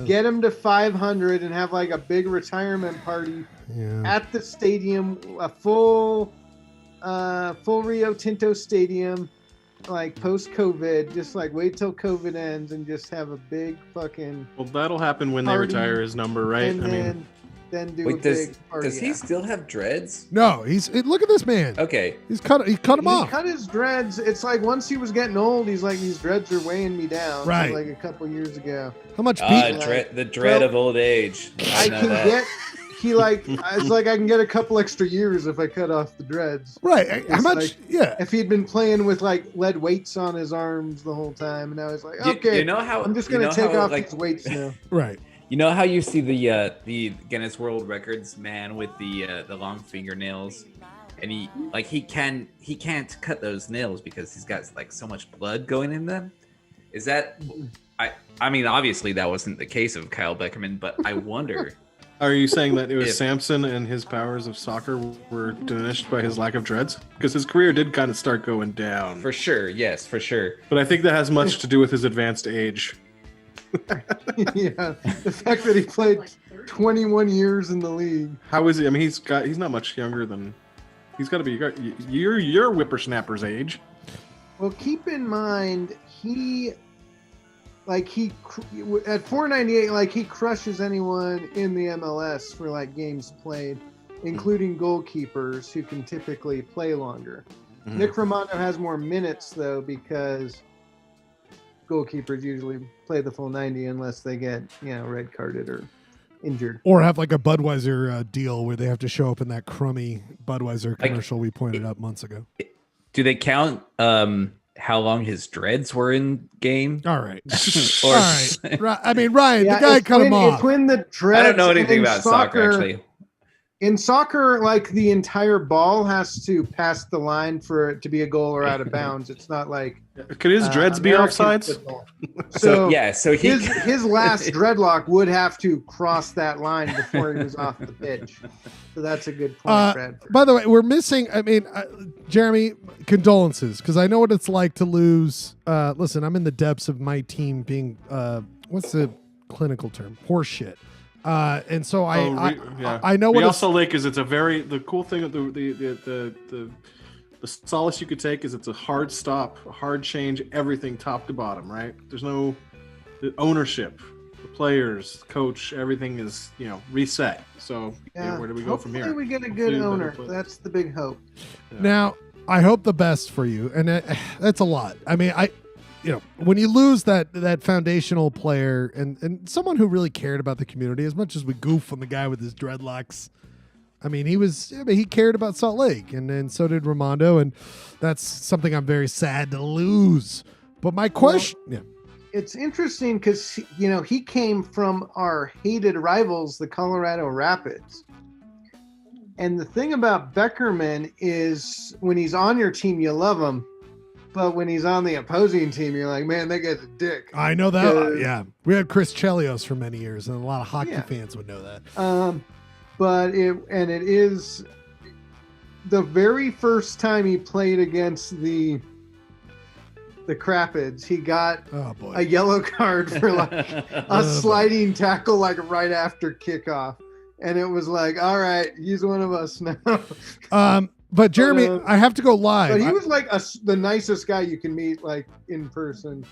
[SPEAKER 16] get him to 500, and have like a big retirement party at the stadium, a full Rio Tinto stadium, like post-COVID. Just like wait till COVID ends and just have a big fucking.
[SPEAKER 1] Well, that'll happen when they retire his number, right?
[SPEAKER 16] Then do a big party.
[SPEAKER 13] Does he still have dreads?
[SPEAKER 3] No, look at this man.
[SPEAKER 13] Okay,
[SPEAKER 3] he cut him off.
[SPEAKER 16] He cut his dreads. It's like once he was getting old, he's like, these dreads are weighing me down.
[SPEAKER 3] Right.
[SPEAKER 16] So like a couple years ago.
[SPEAKER 3] How much?
[SPEAKER 13] The dread of old age.
[SPEAKER 16] It's like I can get a couple extra years if I cut off the dreads.
[SPEAKER 3] Right. How much?
[SPEAKER 16] Like,
[SPEAKER 3] yeah.
[SPEAKER 16] If he'd been playing with like lead weights on his arms the whole time, and now he's like, okay, I'm just gonna take off these weights now.
[SPEAKER 3] Right.
[SPEAKER 13] You know how you see the Guinness World Records man with the long fingernails, and he can't cut those nails because he's got like so much blood going in them. Is that? I mean, obviously that wasn't the case of Kyle Beckerman, but I wonder.
[SPEAKER 1] Are you saying that it was Samson and his powers of soccer were diminished by his lack of dreads? Because his career did kind of start going down.
[SPEAKER 13] For sure, yes, for sure.
[SPEAKER 1] But I think that has much to do with his advanced age.
[SPEAKER 16] Yeah, the fact that he played 21 years in the league.
[SPEAKER 1] How is he? I mean, he's not much younger than. He's got to be your whippersnapper's age.
[SPEAKER 16] Well, keep in mind at 498, he crushes anyone in the MLS for like games played, including goalkeepers who can typically play longer. Mm-hmm. Nick Raimondo has more minutes though because goalkeepers usually play the full 90 unless they get red carded or injured,
[SPEAKER 3] or have like a Budweiser deal where they have to show up in that crummy Budweiser commercial we pointed out months ago.
[SPEAKER 13] Do they count how long his dreads were in game.
[SPEAKER 3] All right.
[SPEAKER 13] Or-
[SPEAKER 3] All right. I mean, Ryan,
[SPEAKER 16] Yeah,
[SPEAKER 3] the guy
[SPEAKER 16] it's
[SPEAKER 3] cut him
[SPEAKER 16] when-
[SPEAKER 3] off.
[SPEAKER 16] It's when the dreads.
[SPEAKER 13] I don't know anything
[SPEAKER 16] in
[SPEAKER 13] about soccer, actually.
[SPEAKER 16] In soccer, like the entire ball has to pass the line for it to be a goal or out of bounds. It's not like
[SPEAKER 1] Could his dreads be
[SPEAKER 16] American
[SPEAKER 1] offsides?
[SPEAKER 16] football.
[SPEAKER 13] So he
[SPEAKER 16] his last dreadlock would have to cross that line before he was off the pitch. So that's a good point, Brad.
[SPEAKER 3] By the way, we're missing. I mean, Jeremy, condolences, because I know what it's like to lose. Listen, I'm in the depths of my team being what's the clinical term? Horseshit. And so I know what
[SPEAKER 1] Real Lake is. It's a very the cool thing. The solace you could take is it's a hard stop, a hard change, everything top to bottom. Right? There's no the ownership, the players, coach, everything is reset. So where do we go from here?
[SPEAKER 16] Hopefully we get a good owner. That's the big hope.
[SPEAKER 3] Now, I hope the best for you, and that's a lot. I mean, when you lose that foundational player and someone who really cared about the community as much as we goof on the guy with his dreadlocks. I mean, he cared about Salt Lake, and so did Ramondo, and that's something I'm very sad to lose. But my question,
[SPEAKER 16] It's interesting because he came from our hated rivals, the Colorado Rapids. And the thing about Beckerman is when he's on your team, you love him. But when he's on the opposing team, you're like, man, that guy's a dick.
[SPEAKER 3] I know that. Yeah. We had Chris Chelios for many years, and a lot of hockey fans would know that.
[SPEAKER 16] But it is the very first time he played against the Crapids, he got a yellow card for like a sliding tackle like right after kickoff. And it was like, all right, he's one of us now.
[SPEAKER 3] But Jeremy, I have to go live.
[SPEAKER 16] But he was like the nicest guy you can meet, like in person.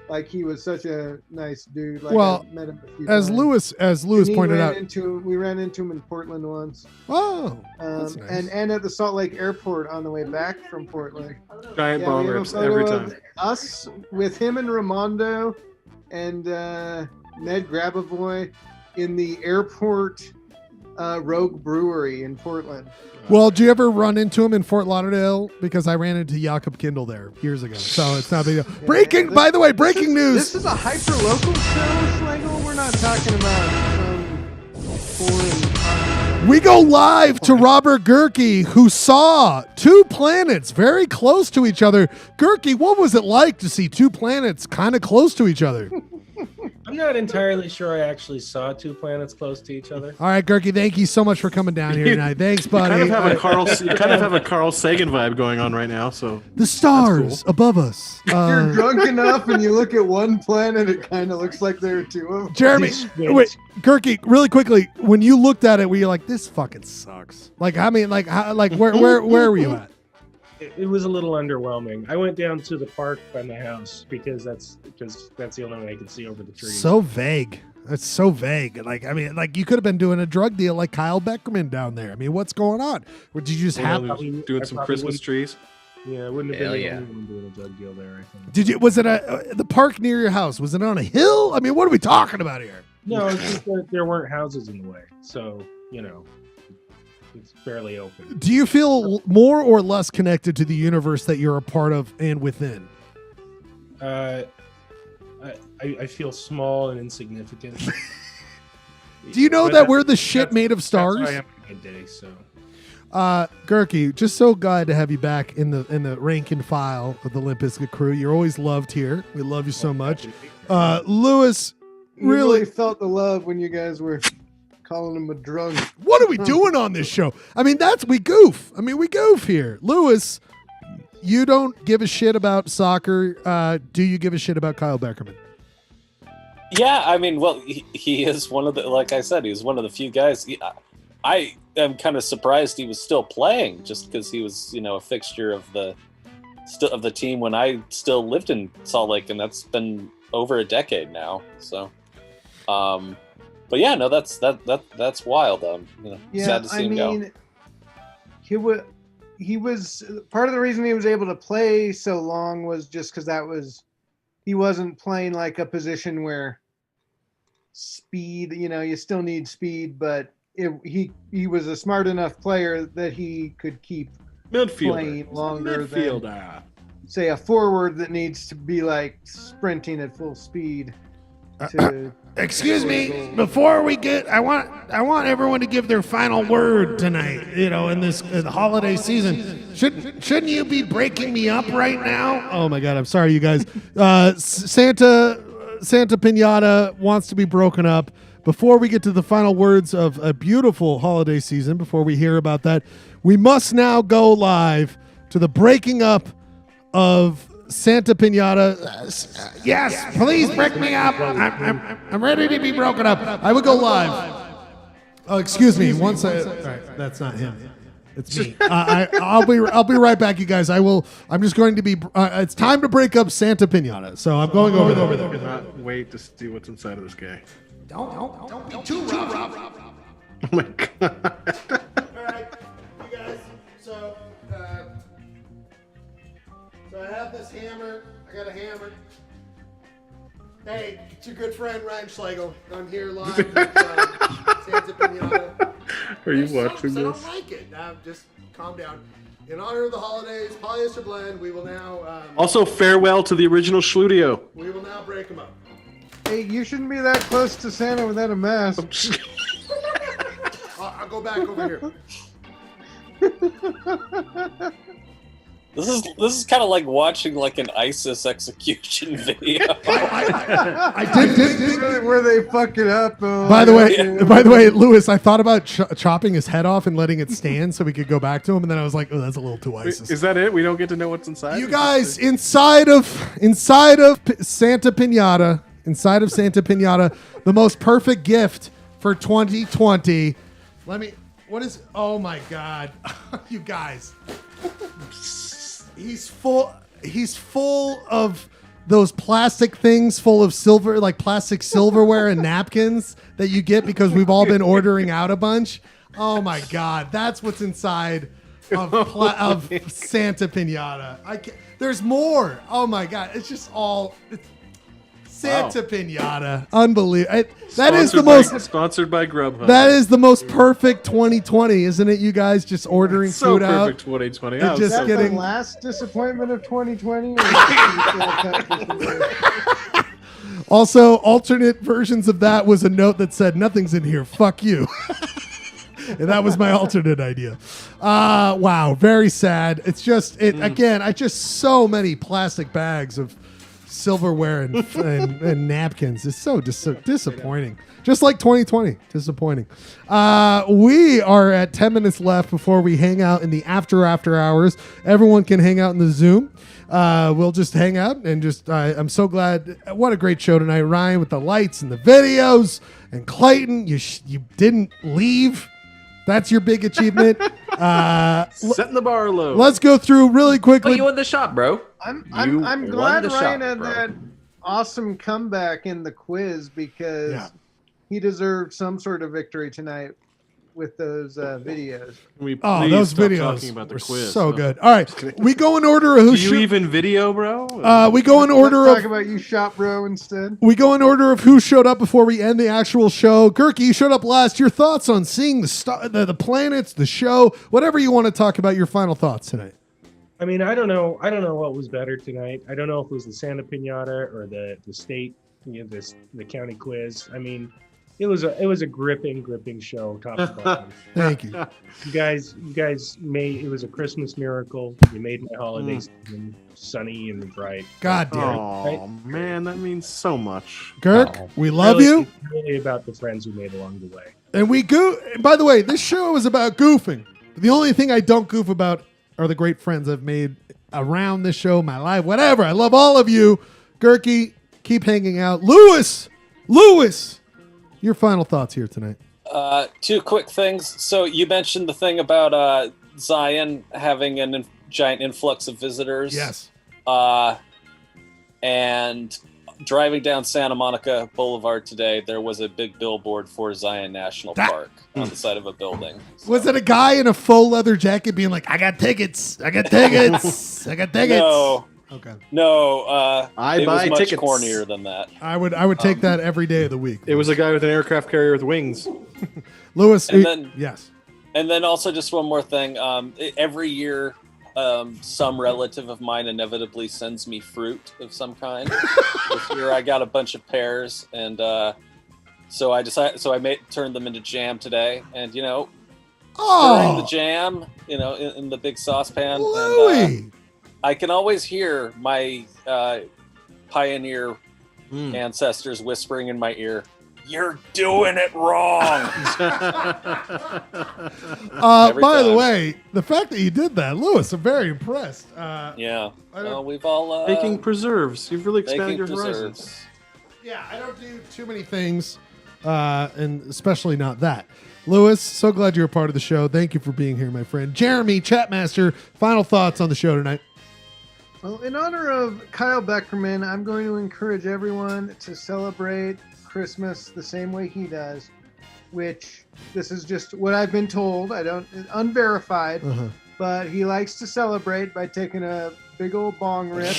[SPEAKER 16] Like he was such a nice dude. Like, I met him a few
[SPEAKER 3] as
[SPEAKER 16] times.
[SPEAKER 3] Lewis pointed out,
[SPEAKER 16] we ran into him in Portland once.
[SPEAKER 3] Oh, that's nice.
[SPEAKER 16] and at the Salt Lake Airport on the way back from Portland.
[SPEAKER 1] Giant bong rips every time.
[SPEAKER 16] Us with him and Ramondo and Ned Grabavoy in the airport Rogue Brewery in Portland.
[SPEAKER 3] Well, did you ever run into him in Fort Lauderdale? Because I ran into Jakob Kindle there years ago, so it's not a big deal. By the way, breaking news.
[SPEAKER 16] This is a hyper-local show, Schlegel. We're not talking about foreign.
[SPEAKER 3] We go live to Robert Gerke, who saw two planets very close to each other. Gerke, what was it like to see two planets kind of close to each other?
[SPEAKER 19] I'm not entirely sure I actually saw two planets close to each other.
[SPEAKER 3] All right, Gerke, thank you so much for coming down here tonight. Thanks, buddy.
[SPEAKER 1] You kind of have a Carl Sagan vibe going on right now. So
[SPEAKER 3] the stars above us.
[SPEAKER 16] If you're drunk enough and you look at one planet, it kind of looks like there are two of them.
[SPEAKER 3] Jeremy, wait, Gerke, really quickly, when you looked at it, were you like, this fucking sucks? Like, I mean, where were you at?
[SPEAKER 19] It was a little underwhelming. I went down to the park by my house because that's the only way I could see over the trees.
[SPEAKER 3] So vague. It's so vague. Like, I mean, like you could have been doing a drug deal like Kyle Beckerman down there. I mean, what's going on? Or did you just
[SPEAKER 1] doing some Christmas trees?
[SPEAKER 19] Yeah, it wouldn't have been the only one doing a drug deal there, I think.
[SPEAKER 3] Did you? Was it the park near your house? Was it on a hill? I mean, what are we talking about here?
[SPEAKER 19] No, it's just that there weren't houses in the way, so it's fairly open.
[SPEAKER 3] Do you feel more or less connected to the universe that you're a part of and within?
[SPEAKER 19] I feel small and insignificant.
[SPEAKER 3] Do you know that we're the shit made of stars?
[SPEAKER 19] That's why I'm having a day, so.
[SPEAKER 3] Gerke, just so glad to have you back in the rank and file of the Limp Bizkit crew. You're always loved here. We love you so much. Lewis,
[SPEAKER 16] really felt the love when you guys were calling him a drunk.
[SPEAKER 3] What are we doing on this show? I mean, we goof. I mean, we goof here. Lewis, you don't give a shit about soccer. Do you give a shit about Kyle Beckerman?
[SPEAKER 17] Yeah, I mean, well, he is one of the, like I said, he's one of the few guys. I am kind of surprised he was still playing just because he was, a fixture of the team when I still lived in Salt Lake, and that's been over a decade now. So, but yeah, no, that's wild. Sad to see him go.
[SPEAKER 16] He was part of the reason he was able to play so long was just because he wasn't playing like a position where speed, you still need speed, but he was a smart enough player that he could keep playing longer. say a forward that needs to be like sprinting at full speed. To
[SPEAKER 18] Excuse me, before we get, I want everyone to give their final word tonight. You know, in this holiday season, shouldn't you be breaking me up right now? Oh my God, I'm sorry, you guys. Santa Pinata wants to be broken up. Before we get to the final words of a beautiful holiday season, before we hear about that, we must now go live to the breaking up of Santa Pinata. Yes, please break me up. I'm ready to be broken up. I would go live. Oh, excuse me. All right, that's not him. It's me. I'll be right back, you guys. I'm just going to be. It's time to break up Santa Pinata. So I'm going over there.
[SPEAKER 1] I cannot wait to see what's inside of this guy.
[SPEAKER 18] Don't be too rough.
[SPEAKER 1] Oh my God.
[SPEAKER 18] All right, you guys. So I have this hammer. I got a hammer. Hey, it's your good friend Ryan Schlegel. I'm here live with Santa Pinata.
[SPEAKER 1] Are you watching
[SPEAKER 18] I don't
[SPEAKER 1] this?
[SPEAKER 18] like it. Just calm down. In honor of the holidays, Polyester Blend, we will now...
[SPEAKER 1] Also, farewell to the original Schludio.
[SPEAKER 18] we will now break them up.
[SPEAKER 16] Hey, you shouldn't be that close to Santa without a mask.
[SPEAKER 18] I'll go back over here.
[SPEAKER 17] This is kind of like watching like an ISIS execution video.
[SPEAKER 18] I did
[SPEAKER 16] where they fuck it up.
[SPEAKER 18] By the way, Lewis, I thought about chopping his head off and letting it stand so we could go back to him, and then I was like, oh, that's a little too ISIS.
[SPEAKER 1] Is that it? We don't get to know what's inside?
[SPEAKER 18] You guys, inside of Santa Pinata, the most perfect gift for 2020. Oh my God, you guys. He's full of those plastic things full of silver, like plastic silverware and napkins that you get because we've all been ordering out a bunch. Oh my God, that's what's inside of Santa Pinata. There's more. Oh my God, it's just all Santa Pinata. Unbelievable. That is the most
[SPEAKER 1] sponsored by Grubhub.
[SPEAKER 18] That is the most perfect 2020, isn't it? You guys just ordering food out.
[SPEAKER 1] Perfect 2020.
[SPEAKER 16] Is that the last disappointment of 2020?
[SPEAKER 18] Also, alternate versions of that was a note that said, "Nothing's in here. Fuck you." And that was my alternate idea. Wow, very sad. It's just again. I just so many plastic bags of silverware and napkins. It's so disappointing. Just like 2020, disappointing. We are at 10 minutes left before we hang out in the after hours. Everyone can hang out in the Zoom. We'll just hang out and just. I'm so glad. What a great show tonight, Ryan, with the lights and the videos. And Clayton, you didn't leave. That's your big achievement.
[SPEAKER 1] Setting the bar low.
[SPEAKER 18] Let's go through really quickly.
[SPEAKER 13] Oh, you won the shot, bro.
[SPEAKER 16] I'm glad Ryan had that awesome comeback in the quiz because he deserved some sort of victory tonight with those videos.
[SPEAKER 18] Those videos
[SPEAKER 1] talking about the
[SPEAKER 18] were
[SPEAKER 1] quiz.
[SPEAKER 18] so good. All right, we go in order of who.
[SPEAKER 1] Do you even video, bro?
[SPEAKER 18] We go in order
[SPEAKER 16] Let's talk
[SPEAKER 18] of.
[SPEAKER 16] about you shop, bro, instead.
[SPEAKER 18] We go in order of who showed up before we end the actual show. Gurky, you showed up last. Your thoughts on seeing the planets, the show, whatever you want to talk about. Your final thoughts tonight.
[SPEAKER 19] I mean, I don't know what was better tonight. I don't know if it was the Santa Pinata or the state, the county quiz. I mean, it was a gripping show, top to bottom.
[SPEAKER 18] Thank you.
[SPEAKER 19] You guys made it was a Christmas miracle. You made my holiday season sunny and bright.
[SPEAKER 18] God damn.
[SPEAKER 1] Oh man, that means so much.
[SPEAKER 18] Girk, we love you.
[SPEAKER 19] It's really about the friends we made along the way.
[SPEAKER 18] And by the way, this show is about goofing. The only thing I don't goof about are the great friends I've made around this show, my life, whatever. I love all of you. Gurky, keep hanging out. Lewis, your final thoughts here tonight.
[SPEAKER 17] Two quick things. So you mentioned the thing about Zion having a giant influx of visitors.
[SPEAKER 18] Yes.
[SPEAKER 17] And driving down Santa Monica Boulevard today, there was a big billboard for Zion National Park on the side of a building.
[SPEAKER 18] Was it a guy in a faux leather jacket being like, I got tickets. I got tickets.
[SPEAKER 17] No.
[SPEAKER 18] Okay.
[SPEAKER 17] No,
[SPEAKER 1] I
[SPEAKER 17] it
[SPEAKER 1] buy
[SPEAKER 17] was much
[SPEAKER 1] tickets.
[SPEAKER 17] cornier than that.
[SPEAKER 18] I would take that every day of the week.
[SPEAKER 1] It was a guy with an aircraft carrier with wings.
[SPEAKER 18] Lewis,
[SPEAKER 17] And then-
[SPEAKER 18] yes.
[SPEAKER 17] And then also just one more thing. Every year some relative of mine inevitably sends me fruit of some kind. This year I got a bunch of pears, and so I turned them into jam today, and stirring the jam, in the big saucepan, and I can always hear my pioneer ancestors whispering in my ear, "You're doing it wrong."
[SPEAKER 3] By the way, the fact that you did that, Lewis, I'm very impressed.
[SPEAKER 17] Yeah. Well, we've all
[SPEAKER 1] making preserves. You've really expanded your
[SPEAKER 17] preserves.
[SPEAKER 1] horizons.
[SPEAKER 3] Yeah, I don't do too many things, and especially not that. Lewis, so glad you're a part of the show. Thank you for being here, my friend. Jeremy, Chatmaster, final thoughts on the show tonight.
[SPEAKER 16] Well, in honor of Kyle Beckerman, I'm going to encourage everyone to celebrate Christmas the same way he does, which this is just what I've been told. Unverified, but he likes to celebrate by taking a big old bong rip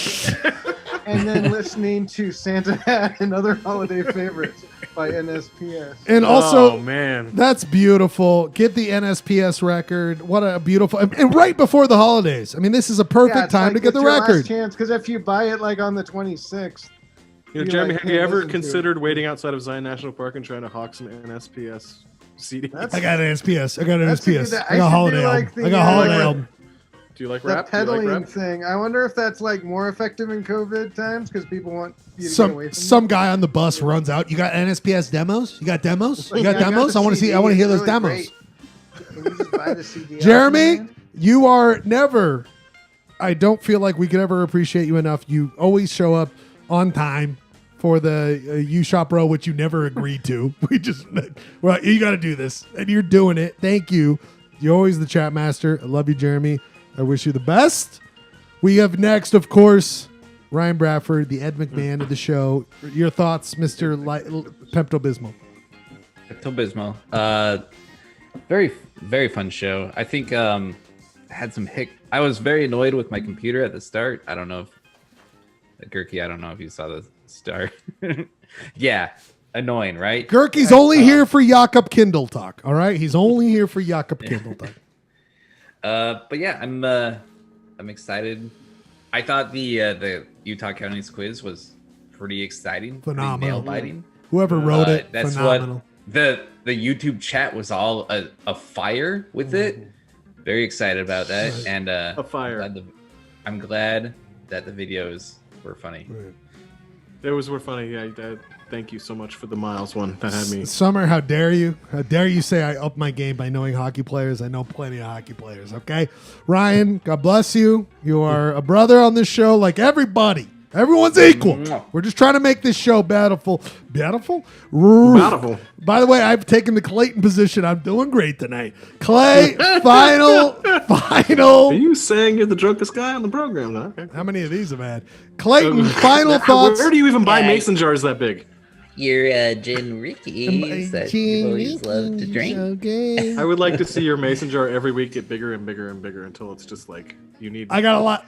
[SPEAKER 16] and then listening to Santa Hat and other holiday favorites by NSPS.
[SPEAKER 3] And also,
[SPEAKER 1] oh, man,
[SPEAKER 3] that's beautiful. Get the NSPS record. What a beautiful, and right before the holidays. I mean, this is a perfect time to get the record.
[SPEAKER 16] Chance, because if you buy it like on the 26th.
[SPEAKER 1] Jeremy, have you ever considered waiting outside of Zion National Park and trying to hawk some NSPS CDs?
[SPEAKER 3] I got an NSPS. I got holiday album. I got holiday album.
[SPEAKER 1] Do you like
[SPEAKER 16] the
[SPEAKER 1] rap?
[SPEAKER 16] peddling thing. I wonder if that's like more effective in COVID times because people want you to get away from
[SPEAKER 3] some guy on the bus runs out. You got NSPS demos? You got demos? You got demos? I want to see. I want to hear those demos.
[SPEAKER 16] Can you just buy the CD?
[SPEAKER 3] Jeremy, you are never. I don't feel like we could ever appreciate you enough. You always show up on time for the U Shop Row, which you never agreed to. Well, you got to do this, and you're doing it. Thank you. You're always the chat master. I love you, Jeremy. I wish you the best. We have next, of course, Ryan Bradford, the Ed McMahon of the show. Your thoughts, Mr. Pepto-Bismol.
[SPEAKER 13] Pepto-Bismol. Very, very fun show. I think I had some I was very annoyed with my computer at the start. I don't know if Gurky, I don't know if you saw the start. Yeah, annoying, right?
[SPEAKER 3] Gurky's only here for Jakob Kindle talk. All right, he's only here for Jakob Kindle talk.
[SPEAKER 13] But yeah, I'm excited. I thought the Utah County's quiz was pretty exciting,
[SPEAKER 3] phenomenal,
[SPEAKER 13] nail-biting.
[SPEAKER 3] Whoever wrote it,
[SPEAKER 13] that's
[SPEAKER 3] phenomenal.
[SPEAKER 13] What the YouTube chat was all a fire with it. Very excited about that, and
[SPEAKER 1] a fire.
[SPEAKER 13] I'm glad that the videos were funny.
[SPEAKER 3] Right.
[SPEAKER 1] Those were funny. Yeah, thank you so much for the Miles one. That had me.
[SPEAKER 3] Summer, how dare you? How dare you say I upped my game by knowing hockey players? I know plenty of hockey players, okay? Ryan, God bless you. You are a brother on this show like everybody. Everyone's equal. We're just trying to make this show bountiful. Bountiful?
[SPEAKER 1] Bountiful.
[SPEAKER 3] By the way, I've taken the Clayton position. I'm doing great tonight. Clay, final.
[SPEAKER 1] Are you saying you're the drunkest guy on the program? Huh? Okay.
[SPEAKER 3] How many of these have I had? Clayton, final thoughts.
[SPEAKER 1] Where do you even buy mason jars that big?
[SPEAKER 14] Your gin Rickies that you always love to drink.
[SPEAKER 3] Okay.
[SPEAKER 1] I would like to see your mason jar every week get bigger and bigger and bigger until it's just like you need.
[SPEAKER 3] I got a lot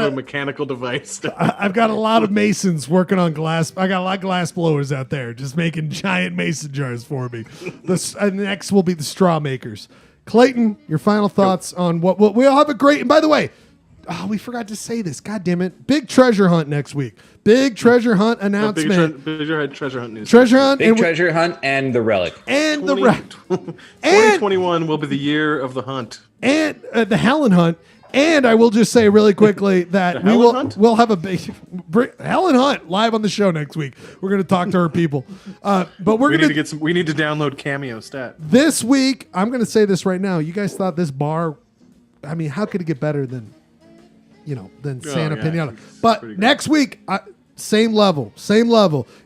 [SPEAKER 3] of
[SPEAKER 1] mechanical device.
[SPEAKER 3] I've got a lot of masons working on glass. I got a lot of glass blowers out there just making giant mason jars for me. Next will be the straw makers. Clayton, your final thoughts on what we'll have a great. And by the way, we forgot to say this. God damn it! Big treasure hunt next week. Big treasure hunt announcement.
[SPEAKER 1] Big treasure hunt news.
[SPEAKER 3] Treasure hunt.
[SPEAKER 13] Big treasure hunt and the relic.
[SPEAKER 3] And the relic.
[SPEAKER 1] 2021 will be the year of the hunt.
[SPEAKER 3] And the Helen hunt. And I will just say really quickly that we'll have a big Helen Hunt live on the show next week. We're going to talk to her people. But we need
[SPEAKER 1] to download Cameo stat.
[SPEAKER 3] This week, I'm going to say this right now. You guys thought this bar, I mean, how could it get better than Santa Pinata? But next week, same level.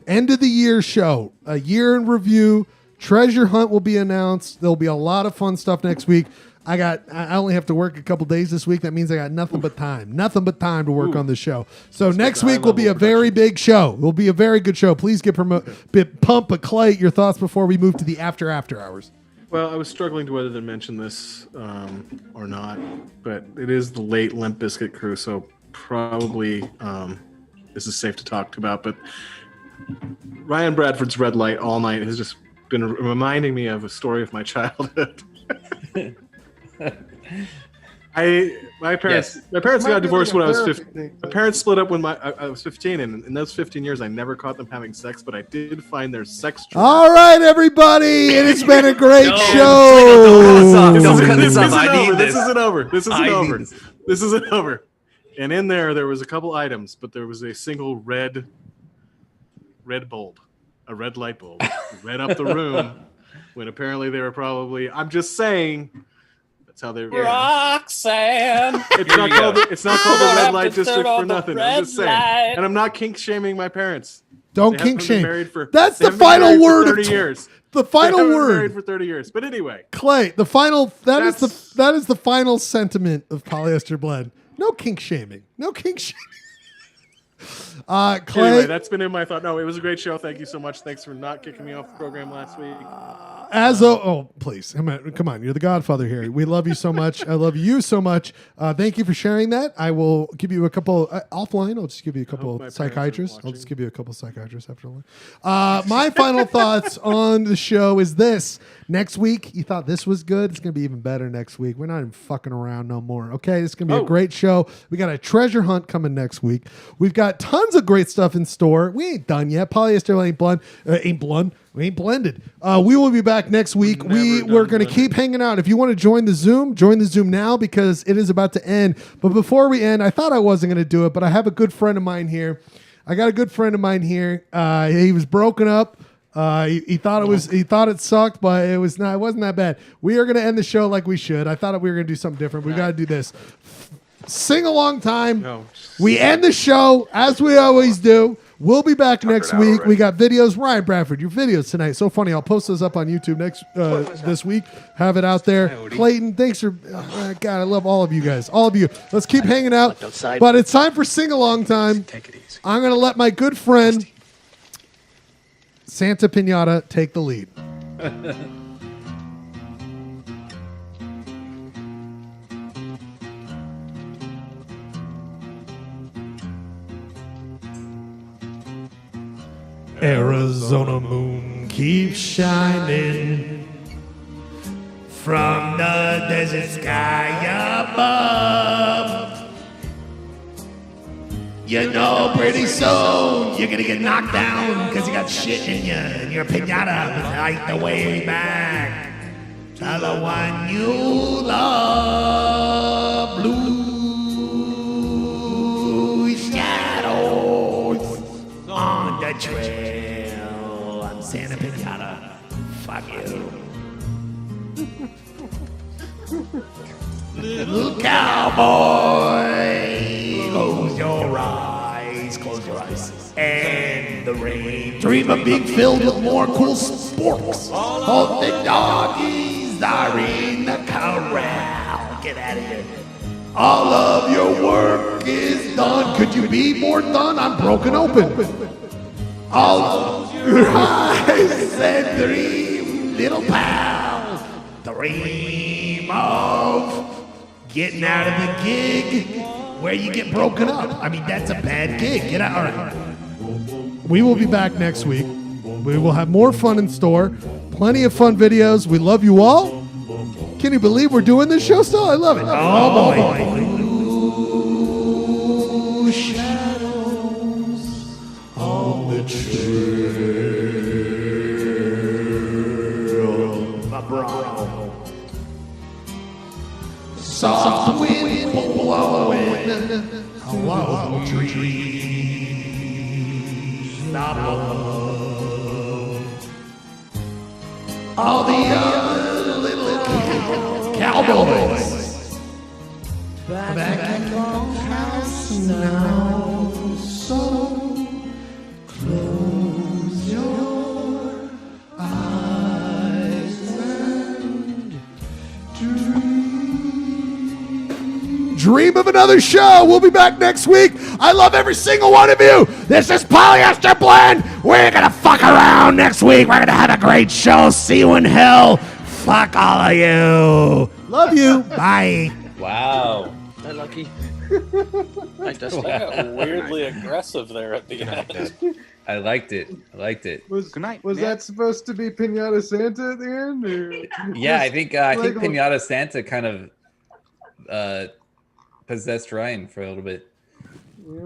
[SPEAKER 3] End of the year show, a year in review. Treasure hunt will be announced. There'll be a lot of fun stuff next week. I only have to work a couple days this week. That means I got nothing but time to work on the show. So next week will be a very big show. It will be a very good show. Please pump a Clay your thoughts before we move to the after hours.
[SPEAKER 1] Well, I was struggling to whether to mention this or not, but it is the late Limp Bizkit crew, so probably this is safe to talk about. But Ryan Bradford's Red Light All Night has just been reminding me of a story of my childhood. My parents got divorced when I was 15. My parents split up when I was 15, and in those 15 years, I never caught them having sex, but I did find their sex drive.
[SPEAKER 3] All right, everybody, it has been a great show.
[SPEAKER 1] This isn't over. This isn't over. And in there was a couple items, but there was a single red bulb, a red light bulb, red up the room. When apparently they were probably, I'm just saying, that's how they were.
[SPEAKER 17] Roxanne.
[SPEAKER 1] It's not called the red light district for nothing. I'm just saying. And I'm not kink shaming my parents.
[SPEAKER 3] Don't kink shame. That's the final word.
[SPEAKER 1] 30 years.
[SPEAKER 3] The final word.
[SPEAKER 1] Married for 30 years. But anyway,
[SPEAKER 3] Clay, the final. That is the final sentiment of Polyester Blend. No kink shaming. No kink shaming. Clay,
[SPEAKER 1] anyway, that's been in my thought. No, it was a great show. Thank you so much. Thanks for not kicking me off the program last week.
[SPEAKER 3] Please, come on, you're the godfather here. We love you so much. I love you so much. Thank you for sharing that. I will give you a couple offline. I'll just give you a couple psychiatrists. I'll just give you a couple psychiatrists after my final thoughts on the show is this. Next week, you thought this was good. It's going to be even better next week. We're not even fucking around no more. Okay, it's going to be a great show. We got a treasure hunt coming next week. We've got tons of great stuff in store. We ain't done yet. Polyester We ain't blended. We will be back next week. We're going to keep hanging out. If you want to join the Zoom now because it is about to end. But before we end, I thought I wasn't going to do it, but I have a good friend of mine here. He was broken up. He thought it sucked, but it wasn't that bad. We are going to end the show like we should. I thought we were going to do something different. We got to do this. Sing along time. No. We end the show as we always do. We'll be back next week. We got videos. Ryan Bradford, your videos tonight. So funny. I'll post those up on YouTube this week. Have it out there. Clayton, thanks for God, I love all of you guys. All of you. Let's keep hanging out. But it's time for sing along time. Take it easy. I'm going to let my good friend Santa Pinata take the lead.
[SPEAKER 18] Arizona moon keeps shining from the desert sky above. You know, pretty soon you're gonna get knocked down because you got shit in you and you're a pinata, but like the way back to the one you love. Blue shadows on the trail. I'm Santa Pinata. Fuck you. Little cowboy, close your eyes, and the rain. Dream of being filled with more cool sporks. All the doggies are in the corral. Get out of here. All of your work is done. Could you be more done? I'm broken open. All of your eyes and dream, little pal. Dream of getting out of the gig where you get broken up. I mean, that's a bad gig. Get out. All right. We will be back next week. We will have more fun in store. Plenty of fun videos. We love you all. Can you believe we're doing this show still? I love it. Oh boy. Blue shadows on the trail. My bro. Soft wind blowing along the trees. Not love. All the other little cowboys back at the house now. So close your eyes and dream of another show. We'll be back next week. I love every single one of you. This is Polyester Blend. We're going to fuck around next week. We're going to have a great show. See you in hell. Fuck all of you. Love you. Bye.
[SPEAKER 5] Wow.
[SPEAKER 17] Hi, Lucky. I just got weirdly aggressive there at the end.
[SPEAKER 13] I liked it.
[SPEAKER 16] Was that supposed to be Pinata Santa at the end? Or
[SPEAKER 13] yeah, I think Pinata Santa kind of possessed Ryan for a little bit.
[SPEAKER 16] Yeah.